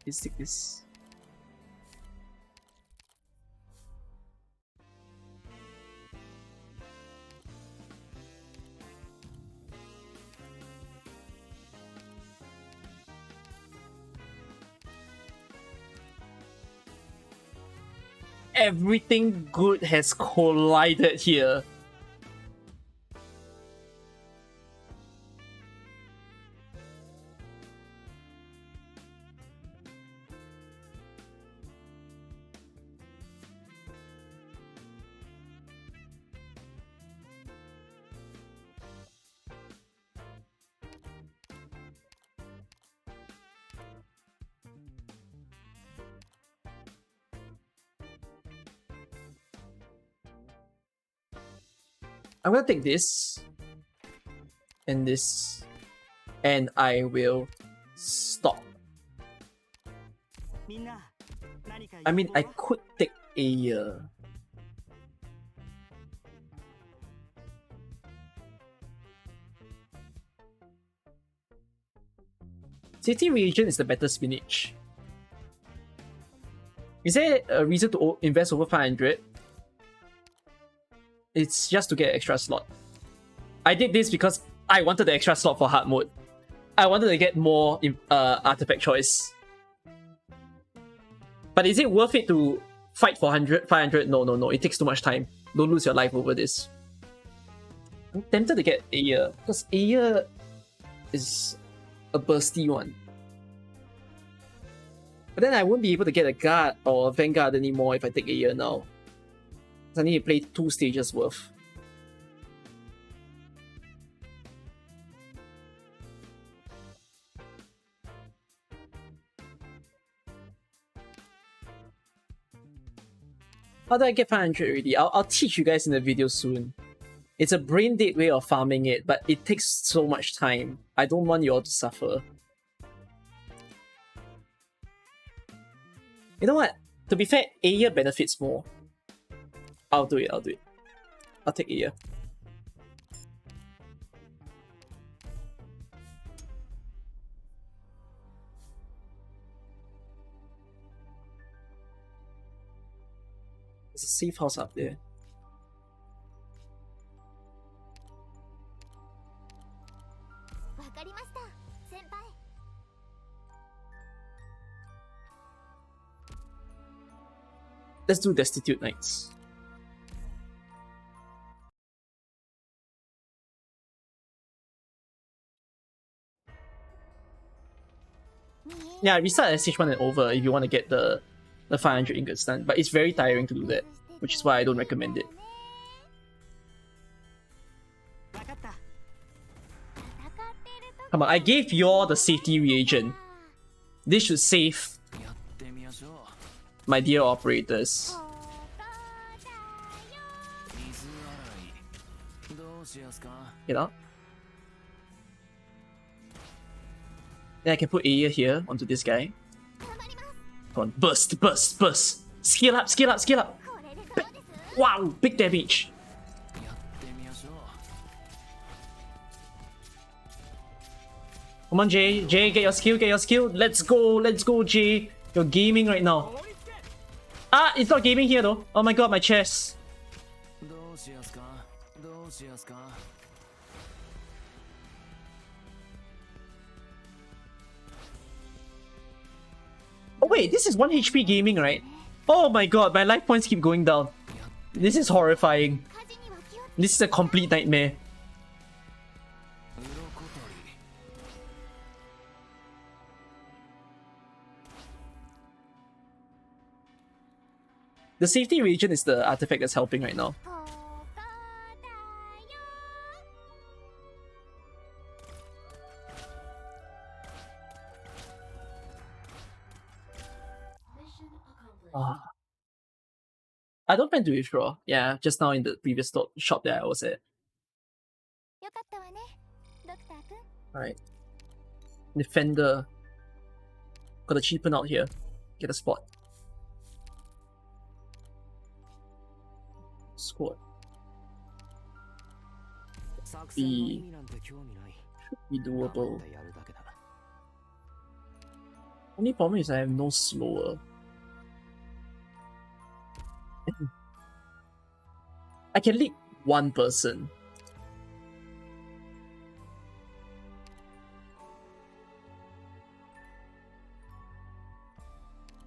Take this. Everything good has collided here. I'm gonna take this and this, and I will stop. みんな何か I mean, I could take a year. City reagent is the better spinach. Is there a reason to invest over 500? It's just to get extra slot. I did this because I wanted the extra slot for hard mode. I wanted to get more artifact choice. But is it worth it to fight for 500? No. It takes too much time. Don't lose your life over this. I'm tempted to get Aya, because Aya is a bursty one. But then I won't be able to get a guard or a vanguard anymore if I take Aya now. I need to play 2 stages worth. How do I get 500 already? I'll teach you guys in the video soon. It's a brain dead way of farming it, but it takes so much time. I don't want you all to suffer. You know what? To be fair, a year benefits more. I'll do it. I'll take a year. There's a safe house up there. Let's do Destitute Knights. Yeah, restart at stage 1 and over if you want to get the 500 ingots done, but it's very tiring to do that, which is why I don't recommend it. Come on, I gave you all the safety reagent. This should save my dear operators. Get out. Then I can put Aya here onto this guy. Come on, burst, burst, burst. Scale up, scale up, scale up. Wow, big damage. Come on, Jay. Jay, get your skill, get your skill. Let's go, Jay. You're gaming right now. Ah, it's not gaming here though. Oh my god, my chest. Oh wait, this is 1 HP gaming, right? Oh my god, my life points keep going down. This is horrifying. This is a complete nightmare. The safety region is the artifact that's helping right now. I don't plan to withdraw. Yeah, just now in the previous shop that I was at. Alright. Defender. Got a cheapen out here. Get a spot. Squad. Should be doable. Only problem is I have no slower. I can lead one person.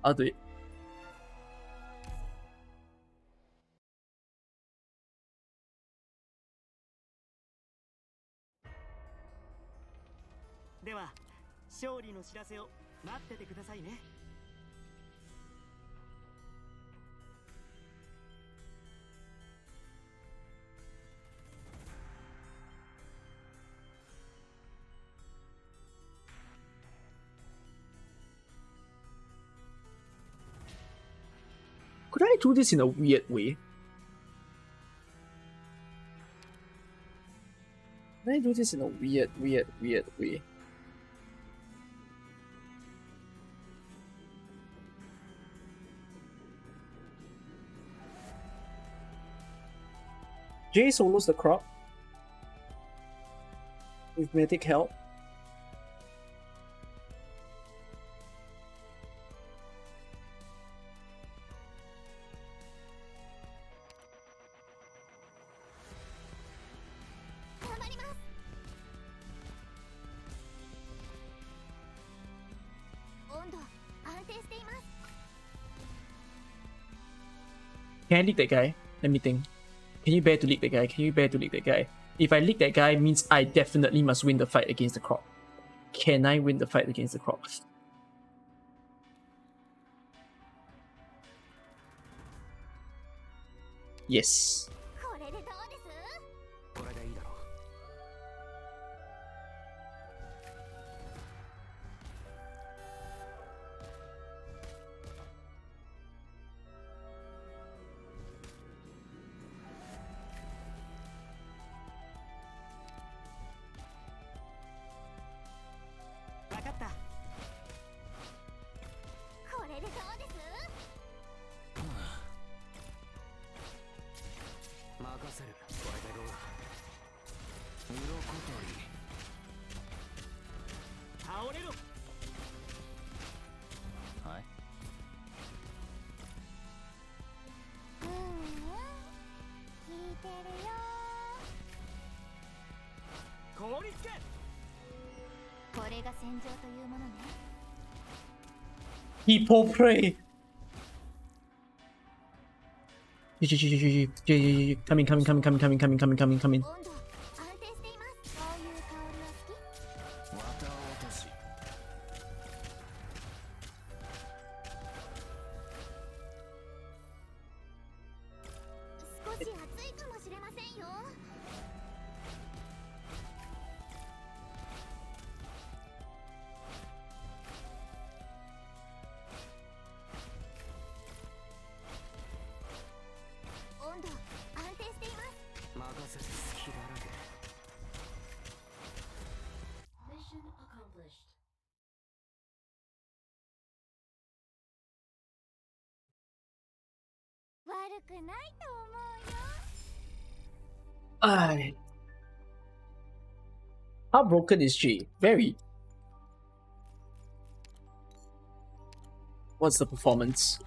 I'll do it. Could I do this in a weird way? Can I do this in a weird way? Jay solos the crop with medic help. Can I leak that guy? Let me think. Can you bear to leak that guy? Can you bear to leak that guy? If I leak that guy, means I definitely must win the fight against the crop. Can I win the fight against the crop? Yes. 倒れろ。はい。聞いてるよ。凍りつけ。これが戦場というものね。People pray. Coming. 温度安定しています。そういう香りは好き？綿落とし。少し暑いかもしれませんよ。温度安定しています。任せて隙だらけ。悪くないと思うよ。Ay. How broken is she? Very. What's the performance?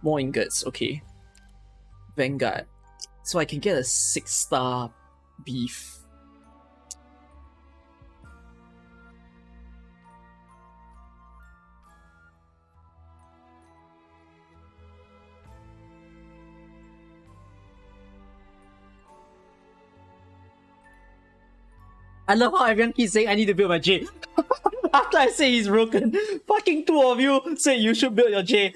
More ingots, okay. Vanguard. So I can get a 6-star beef. I love how everyone keeps saying I need to build my J. After I say he's broken, fucking two of you say you should build your J.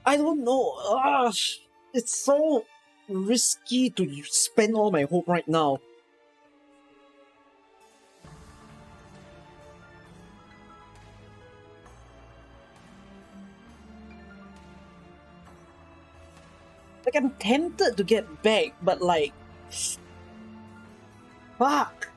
I don't know. It's so risky to spend all my hope right now. Like, I'm tempted to get back, but like... Fuck!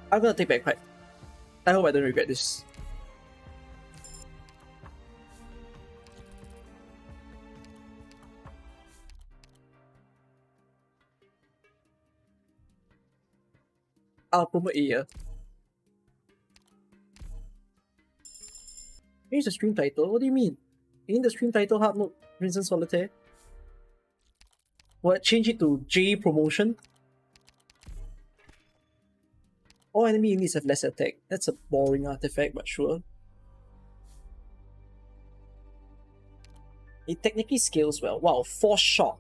I'm gonna take back pipe. I hope I don't regret this. I'll promote a year. Change the stream title? What do you mean? Ain't the stream title hard mode Princess Solitaire? What? Change it to J promotion? All enemy units have less attack. That's a boring artifact, but sure. It technically scales well. Wow, 4 shot.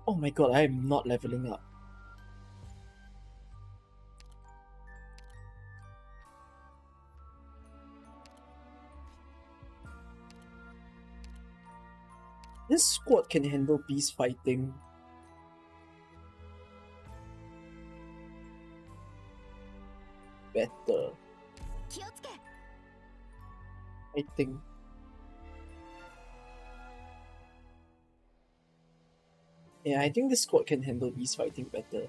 Oh my god, I am not leveling up. This squad can handle beast fighting. Better. I think. Yeah, I think this squad can handle beast fighting better.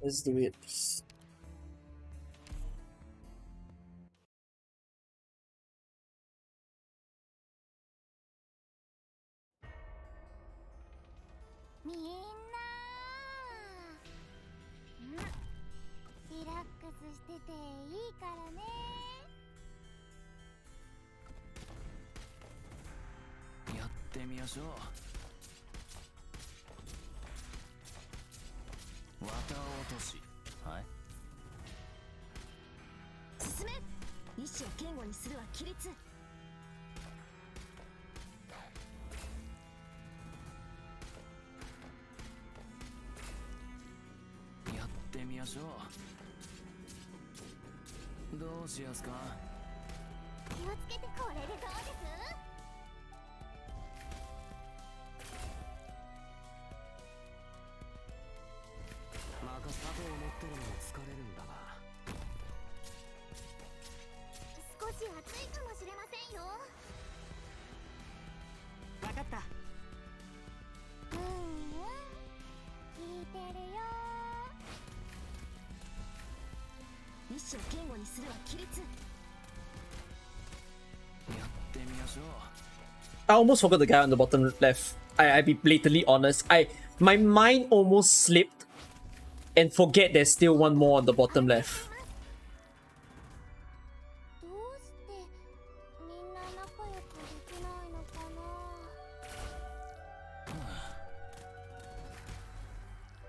Let's do it. みましょう。どうしやすか。気をつけてこれでどうです？任せ盾を持ってるのも疲れるんだが。少し暑いかもしれませんよ。分かった。聞いてるよ。一種言語にするは規律。やってみましょう。 I almost forgot the guy on the bottom left. I'll be blatantly honest. My mind almost slipped and forget there's still one more on the bottom left. どうしてみんな仲良くできないのかな。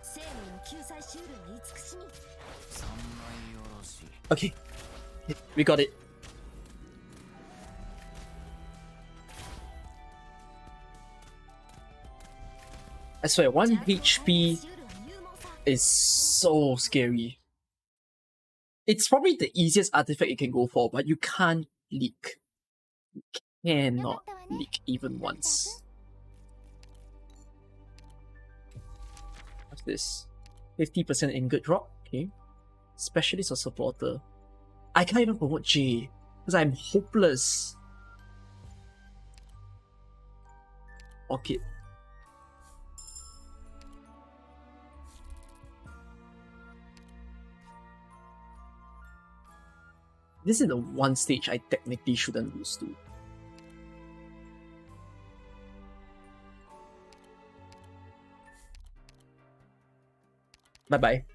生命の救済シールは慈しみ。三枚おろし。 Okay, we got it. I swear, 1 HP is so scary. It's probably the easiest artifact you can go for, but you can't leak. You cannot leak even once. What's this? 50% ingot drop. Okay. Specialist or supporter. I can't even promote J because I'm hopeless. Orchid. This is the one stage I technically shouldn't lose to. Bye-bye.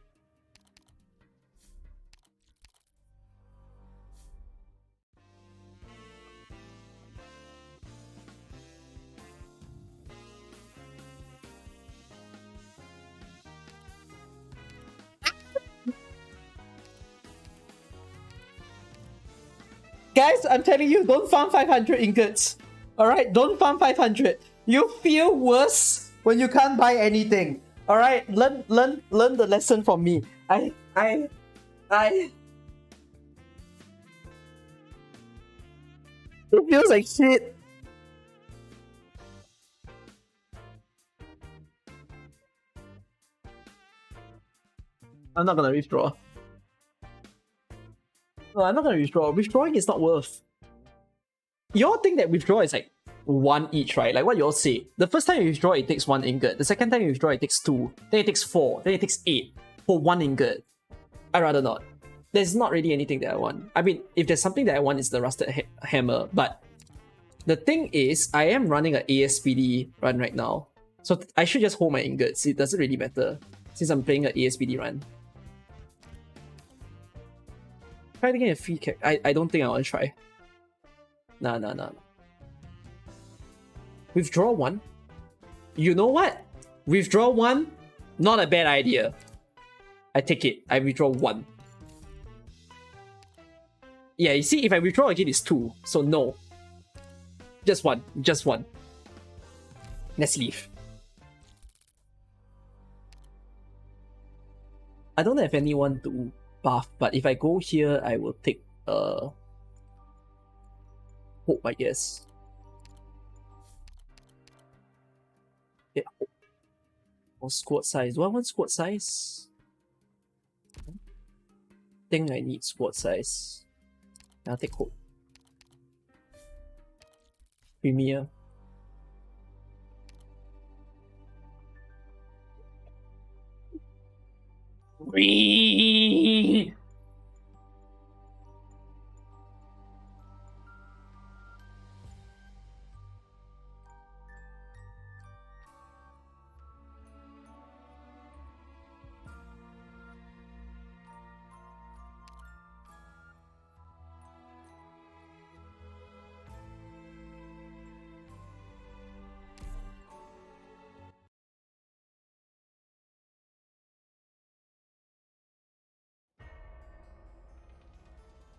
Guys, I'm telling you, don't farm 500 ingots. Alright, don't farm 500. You feel worse when you can't buy anything. Alright, learn the lesson from me. I It feels like shit. I'm not gonna withdraw. No, I'm not gonna withdraw. Withdrawing is not worth. Y'all think that withdraw is like 1 each, right? Like what y'all say. The first time you withdraw, it takes 1 ingot. The second time you withdraw, it takes 2. Then it takes 4. Then it takes 8 for 1 ingot. I'd rather not. There's not really anything that I want. I mean, if there's something that I want, it's the rusted hammer. But the thing is, I am running an ASPD run right now. So I should just hold my ingots. It doesn't really matter since I'm playing an ASPD run. Try to get a free kick. I don't think I want to try. Nah. Withdraw 1. You know what? Withdraw 1. Not a bad idea. I take it. I withdraw 1. Yeah, you see, if I withdraw again, it's 2. So no. Just 1. Just 1. Let's leave. I don't have anyone to buff, but if I go here, I will take Hope, I guess. Yeah, Hope. Or squad size. Do I want squad size? I think I need squad size. I'll take Hope. Premier. Wee!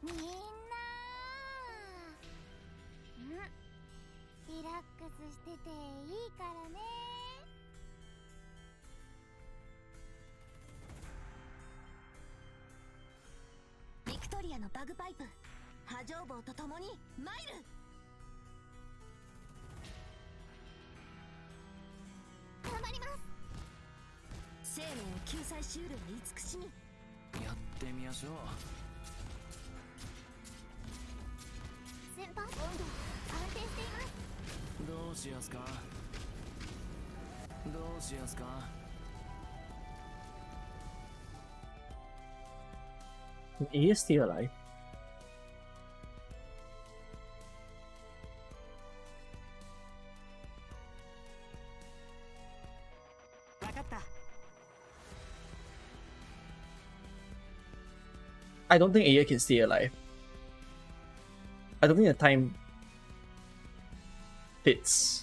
みんなリラックスしてていいからね。リアのバグパイプ波状棒とともに参る。頑張ります。生命を救済しうるは慈しみ。やってみましょう。先輩、温度安定しています。どうしやすか。どうしやすか。He is still alive. I don't think Aya can stay alive. I don't think the time fits.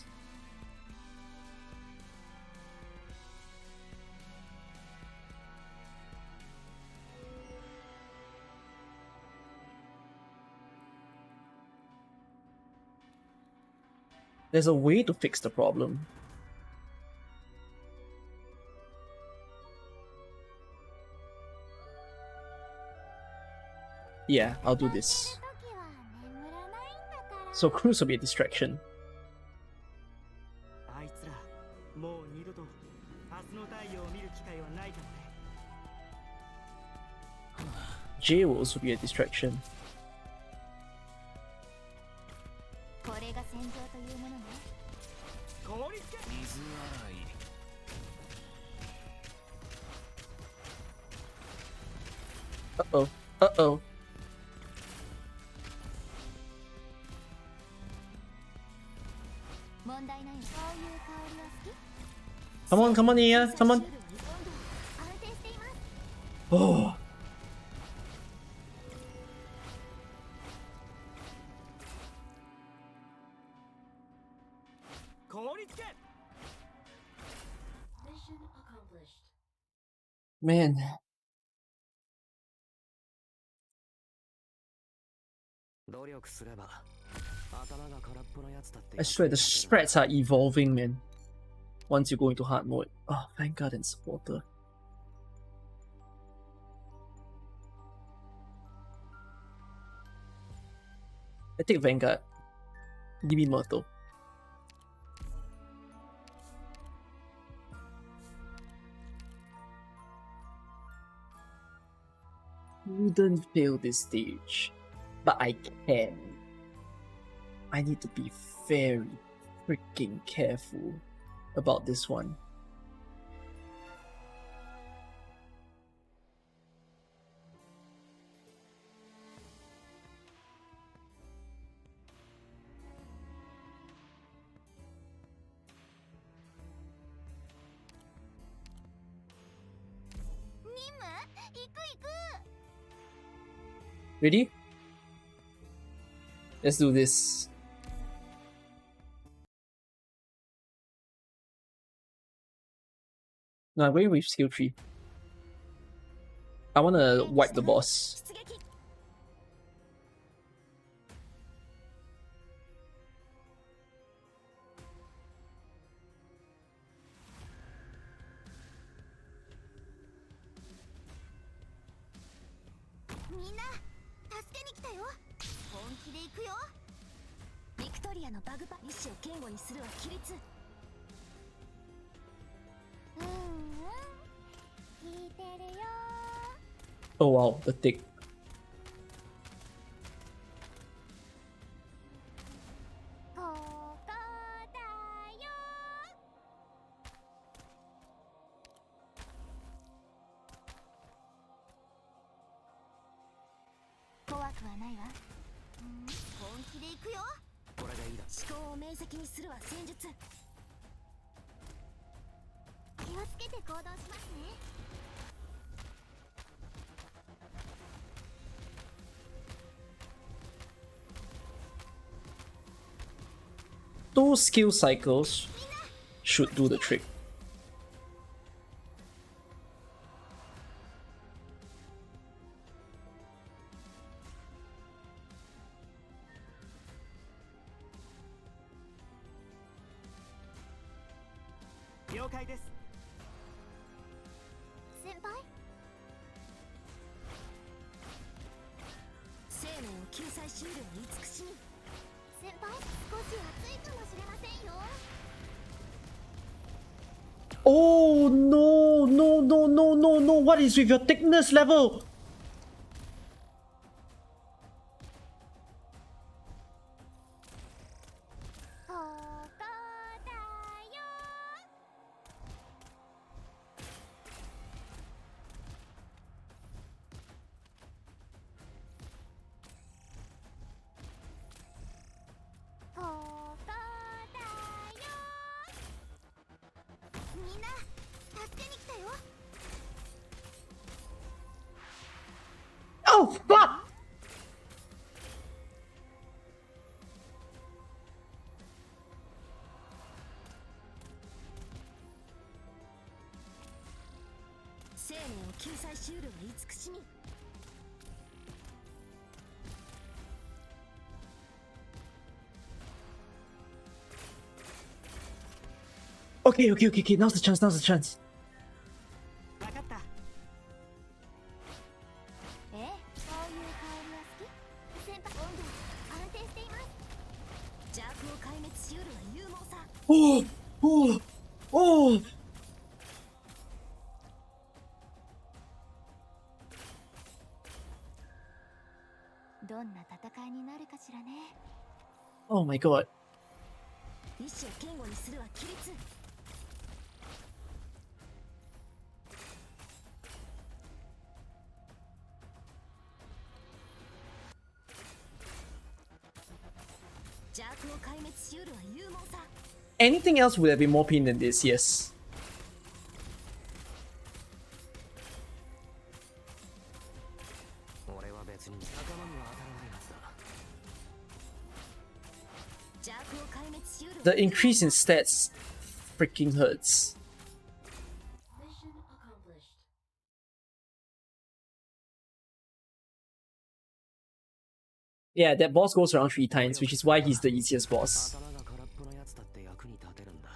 There's a way to fix the problem. Yeah, I'll do this. So Cruz will be a distraction. あいつらもう二度と明日の太陽を見る機会はないからね。 Jay will also be a distraction. これが戦場というものね。氷つけ。水洗い。Uh-oh. Uh-oh. 問題ない。そういう香りは好き。 Come on, come on, Aya. Come on. 安定しています。 Oh. 氷つけ。 Man. I swear the spreads are evolving, man. Once you go into hard mode. Oh, Vanguard and Supporter. I take Vanguard. Give me Myrtle. Wouldn't fail this stage, but I can. I need to be very freaking careful about this one. Ready? Let's do this. No, I'm going with skill 3. I wanna wipe the boss. Oh wow, the tick. Those skill cycles should do the trick. 救済シールは慈しみ。先輩、少し暑いかもしれませんよ。 Oh no, no, no, no, no, no. What is with your thickness level? Oh fuck! 生命を救済シールは慈しみ。 Okay, okay, okay, okay. Now's the chance, now's the chance. 分かった。え、そういう香りは好き？先輩、温度安定しています。邪悪を壊滅しうるは勇猛さ。 Oh, oh, oh. どんな戦いになるかしらね。 Oh my god. 意志を堅固にするは規律。 邪悪を壊滅しうるは勇猛さ。 Anything else would have been more pain than this, yes. 俺は別に仲間には当たらないはずだ。 邪悪を壊滅しうるは The increase in stats freaking hurts. Yeah, that boss goes around 3 times, which is why he's the easiest boss. 頭が空っぽのやつだって役に立てるんだ。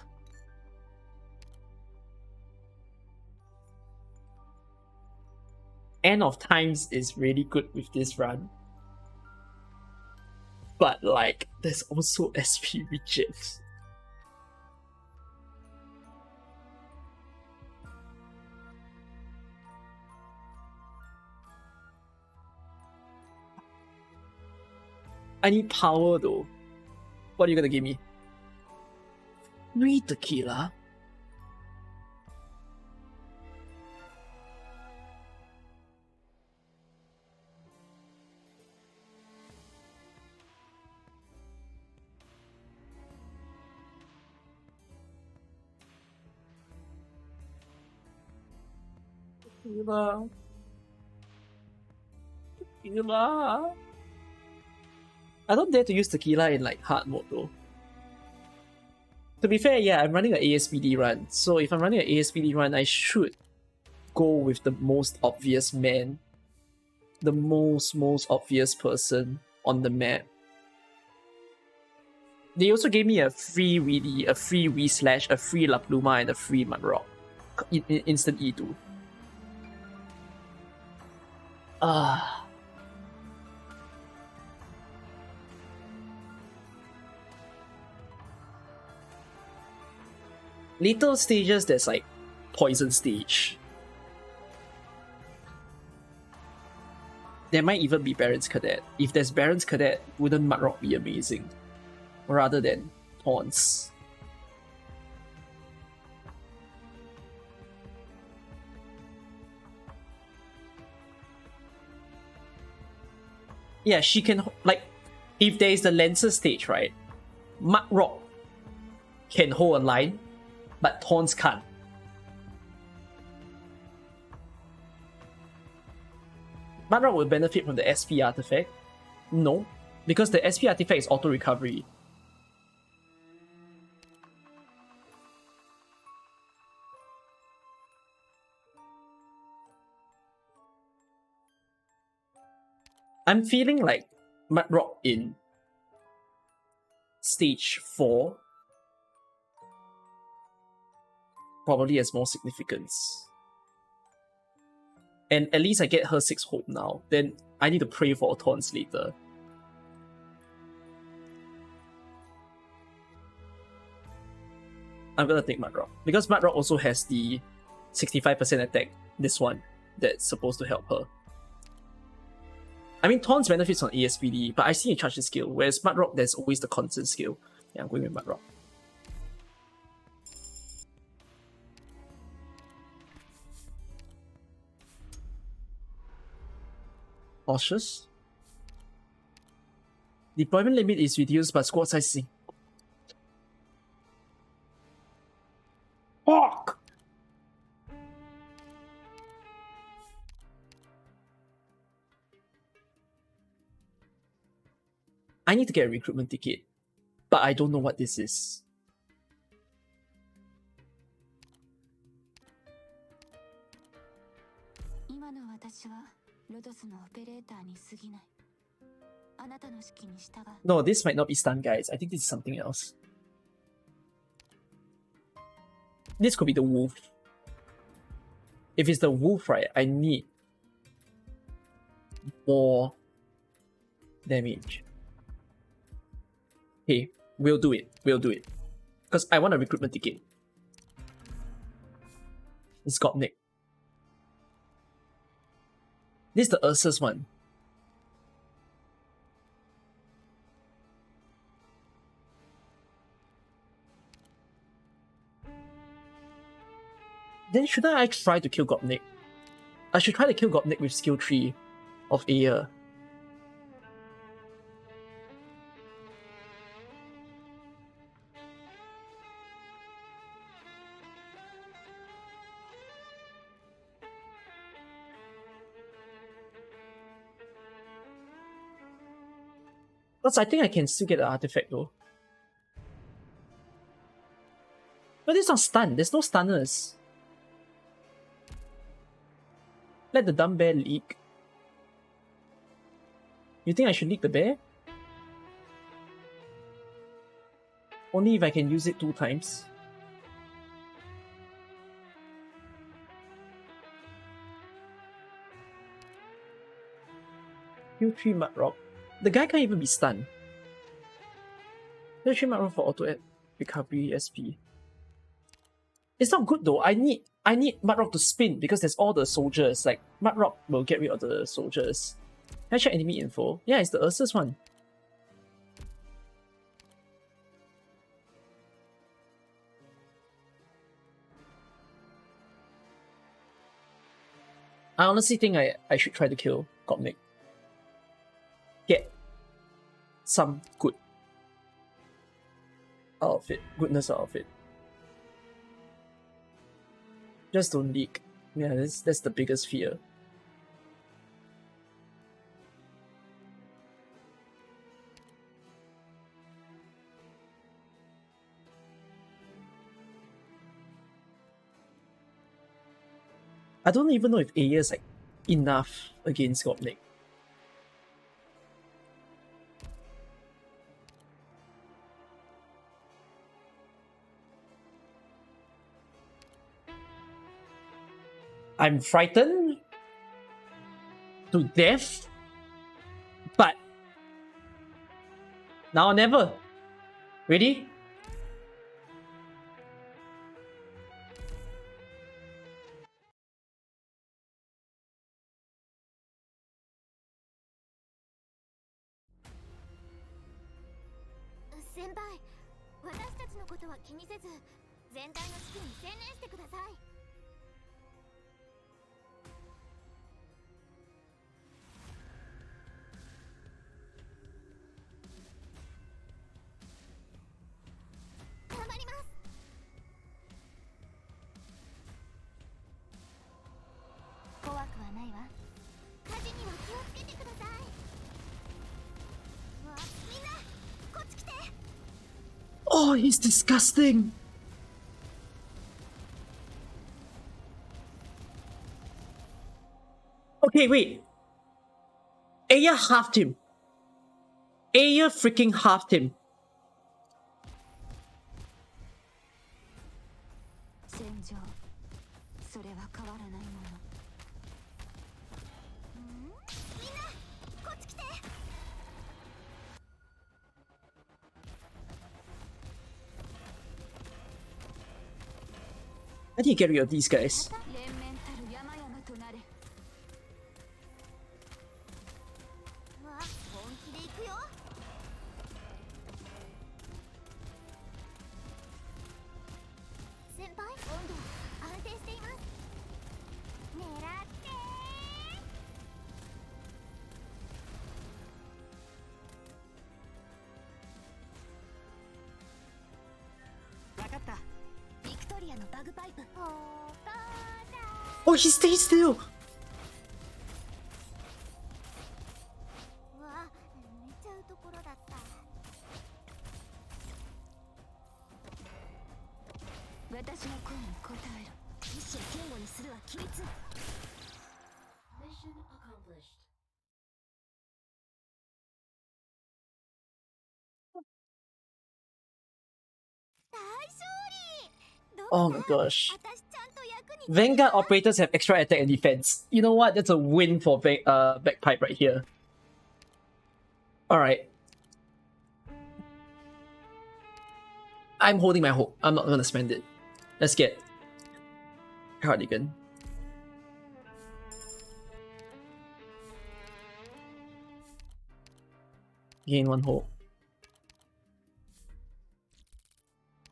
End of times is really good with this run. But like, there's also SP regen. I need power though. What are you gonna give me? 3 tequila? Tequila. Tequila. I don't dare to use tequila in like hard mode though. To be fair, yeah, I'm running an ASPD run. So if I'm running an ASPD run, I should go with the most obvious man. The most obvious person on the map. They also gave me a free Weedy, a free Weeslash, a free La Pluma, and a free Mudrock. Instant E2. Ah. Later stages, there's like poison stage. There might even be Baron's Cadet. If there's Baron's Cadet, wouldn't Mudrock be amazing? Rather than Taunts. Yeah, she can, like, if there is the Lancer stage, right? Mudrock can hold a line, but Taunts can't. Mudrock will benefit from the SP artifact. No, because the SP artifact is auto recovery. I'm feeling like Mudrock in stage 4 probably has more significance. And at least I get her 6 hope now. Then I need to pray for Taunts later. I'm gonna take Mudrock. Because Mudrock also has the 65% attack, this one, that's supposed to help her. I mean, Taunts benefits on ASPD, but I see a charge skill, whereas Mudrock, there's always the constant skill. Yeah, I'm going with Mudrock. Cautious. Deployment limit is reduced, but squad size is... Fuck! I need to get a recruitment ticket, but I don't know what this is. No, this might not be stun, guys. I think this is something else. This could be the wolf. If it's the wolf, right, I need more damage. Hey, we'll do it. We'll do it. Because I want a recruitment ticket. It's Gopnik. This is the Ursus one. Then shouldn't I try to kill Gopnik? I should try to kill Gopnik with skill 3 of Aya. Because I think I can still get the artifact though. But this is not stun. There's no stunners. Let the dumb bear leak. You think I should leak the bear? Only if I can use it 2 times. Q3 Mudrock. The guy can't even be stunned. Q3 Mudrock for auto add recovery SP. It's not good though. I need Mudrock to spin because there's all the soldiers. Like, Mudrock will get rid of the soldiers. Can I check enemy info? Yeah, it's the Ursus one. I honestly think I should try to kill Gopnik. Get some good out of it. Goodness out of it. Just don't leak. Yeah, that's the biggest fear. I don't even know if Aya is like enough against Gopnik. I'm frightened to death, but now or never. Ready? Senpai, 私たちのことは気にせず、全体の指揮に専念してください。Oh, he's disgusting. Okay, wait. Aya halved him. Aya freaking halved him. How do you get rid of these guys? 連綿たる山々となれ。うわ、本気で行くよ。先輩、温度安定しています。狙って分かった。ビクトリアのバグパイプ。お母さん。 Oh, he stays still. うわ、寝ちゃうところだった。私の声に応えろ。意志や堅固にするは規律。大勝利。どう Oh か my gosh. 私ちゃんと役に立てた。 Vanguard operators have extra attack and defense. You know what? That's a win for Bagpipe right here. Alright. I'm holding my hope. I'm not gonna spend it. Let's get Cardigan. Gain 1 hope.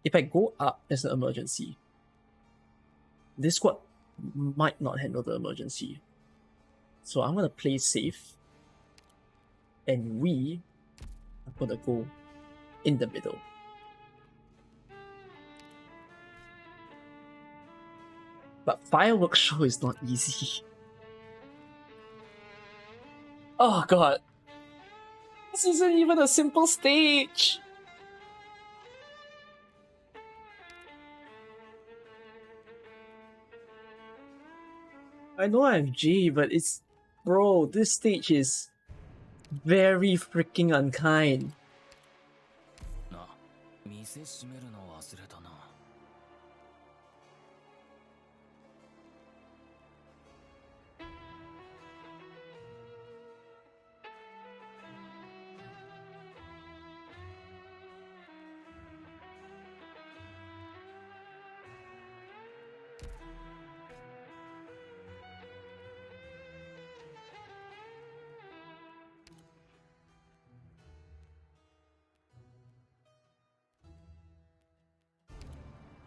If I go up, there's an emergency. This squad might not handle the emergency. So I'm gonna play safe. And we are gonna go in the middle. But fireworks show is not easy. Oh god. This isn't even a simple stage. I know I'm G, but it's... Bro, this stage is very freaking unkind. な、店閉めるの忘れたな。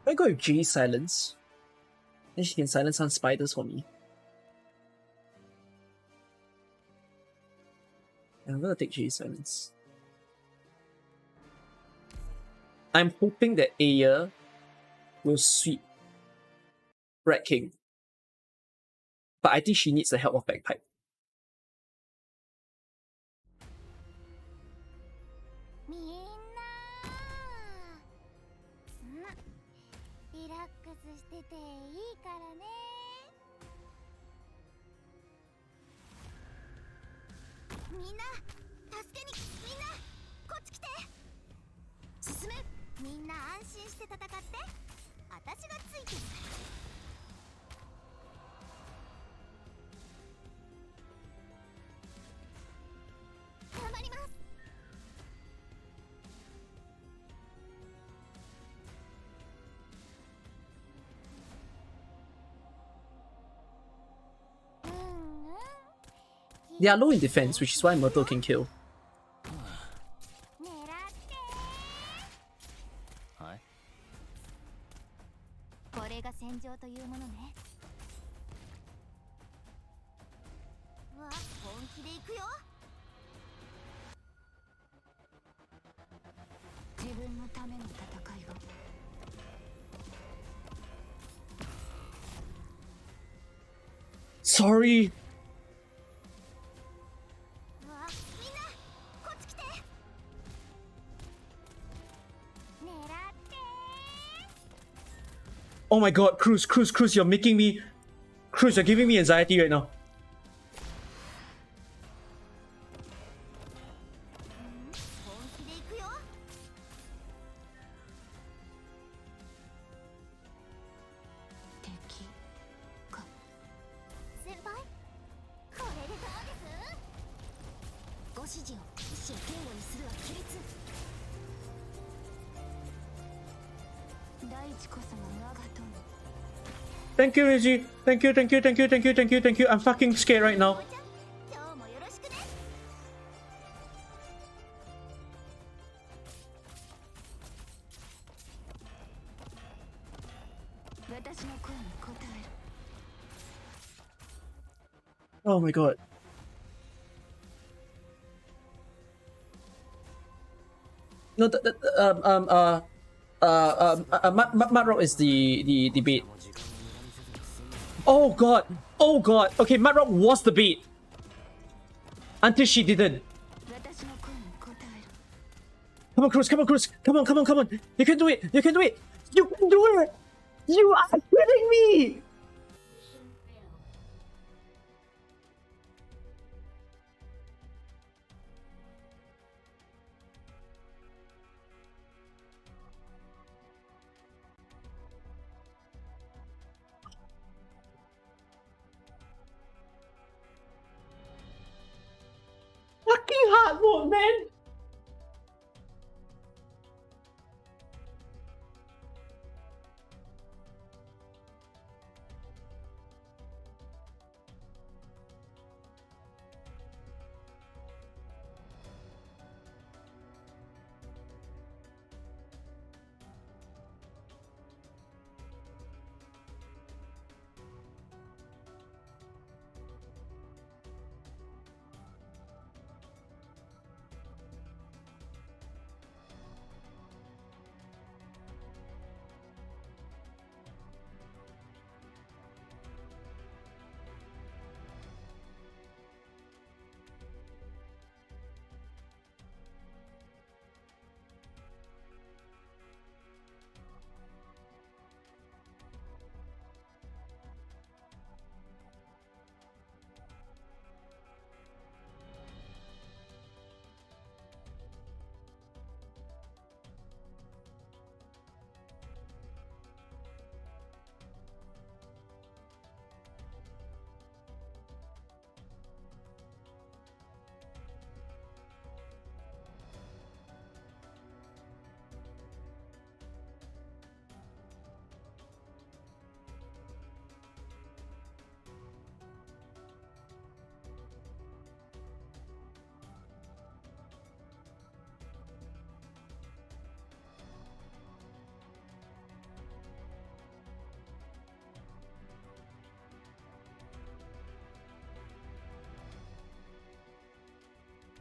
I go with G silence. Then she can silence some spiders for me. I'm gonna take G silence. I'm hoping that Aya will sweep Red King. But I think she needs the help of Bagpipe. They are low in defense, which is why Myrtle can kill. これが戦場というものね。うわ、本気で行くよ。自分のための戦いを。Sorry. Oh my god, Cruz, you're making me... Cruz, you're giving me anxiety right now. Thank you, Reggie. Thank you, thank you, thank you, thank you, thank you, thank you. I'm fucking scared right now. 今日もよろしくね。私の声に応える。 Oh my god. No, Mud Rock is the bait. Oh god. Oh god. Okay, Mud Rock was the bait. Until she didn't. 私の声に応える。 Come on, Cruz. Come on, Cruz. Come on, come on, come on. You can do it. You can do it. You can do it. You are kidding me. Fucking hard mode, man.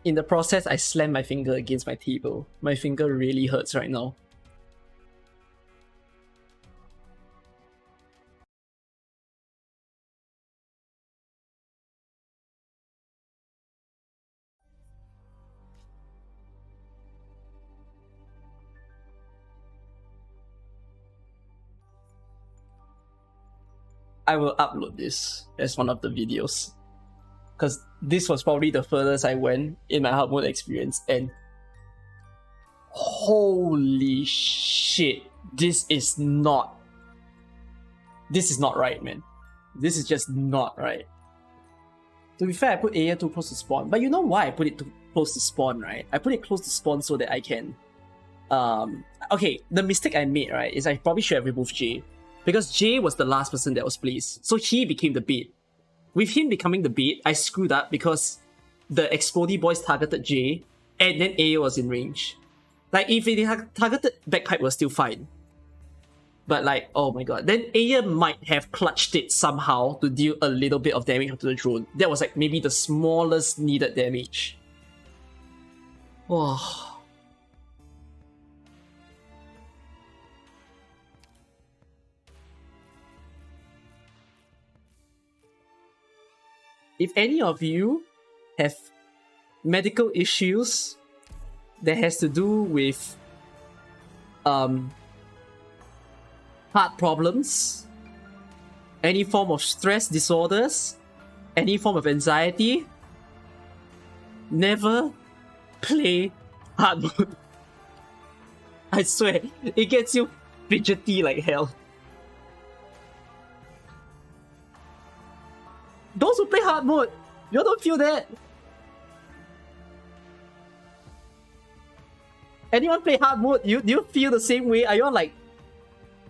In the process, I slammed my finger against my table. My finger really hurts right now. I will upload this as one of the videos. Because this was probably the furthest I went in my hard mode experience, and holy shit, this is not right, man. This is just not right. To be fair, I put area too close to spawn, but you know why I put it too close to spawn, right? I put it close to spawn so that I can okay, the mistake I made, right, is I probably should have removed Jay, because Jay was the last person that was placed, so he became the bait. With him becoming the bait, I screwed up because the Explodey boys targeted Jay, and then Aya was in range. Like, if they had targeted Bagpipe, was still fine. But like, oh my god. Then Aya might have clutched it somehow to deal a little bit of damage onto the drone. That was like maybe the smallest needed damage. Oh. If any of you have medical issues that has to do with heart problems, any form of stress disorders, any form of anxiety, never play hard mode. I swear, it gets you fidgety like hell. Those who play hard mode, you don't feel that? Anyone play hard mode? Do you feel the same way? Are you all like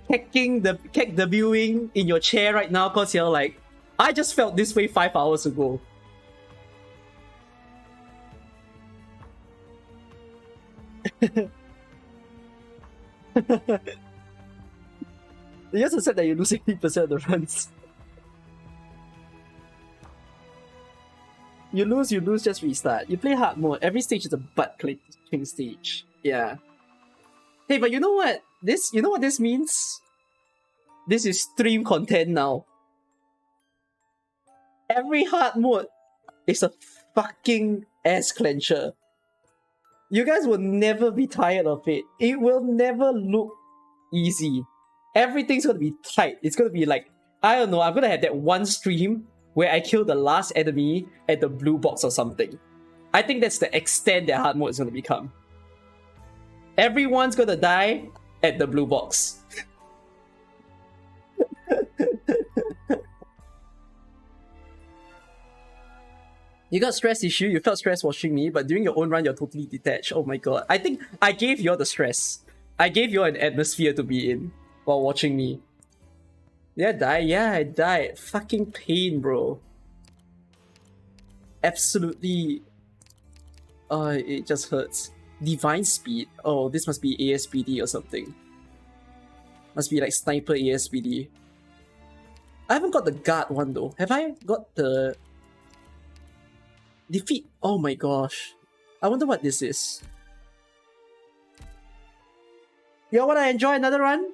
kecking debuting in your chair right now because you're like, I just felt this way 5 hours ago. You just said that you lose 80% of the runs. You lose, just restart. You play hard mode. Every stage is a butt clicking stage. Yeah. Hey, but you know what? You know what this means? This is stream content now. Every hard mode is a fucking ass clencher. You guys will never be tired of it. It will never look easy. Everything's gonna be tight. It's gonna be like, I don't know, I'm gonna have that one stream where I kill the last enemy at the blue box or something. I think that's the extent that hard mode is gonna become. Everyone's gonna die at the blue box. You got stress issue, you felt stress watching me, but during your own run, you're totally detached. Oh my god. I think I gave you all the stress. I gave you an atmosphere to be in while watching me. Yeah, I died. Fucking pain, bro. Absolutely. It just hurts. Divine speed. Oh, this must be ASPD or something. Must be like sniper ASPD. I haven't got the guard one though. Have I got the defeat? Oh my gosh. I wonder what this is. Y'all wanna enjoy another run?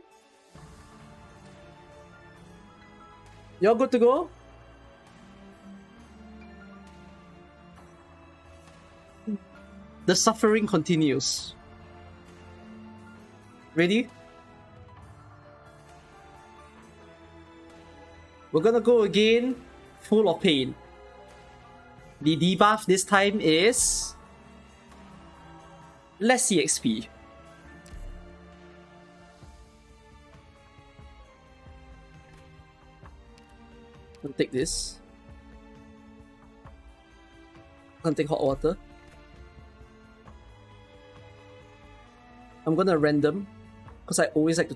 Y'all good to go? The suffering continues. Ready? We're gonna go again, full of pain. The debuff this time is less EXP. I'm gonna take this. I'm gonna take hot water. I'm gonna random, because I always like to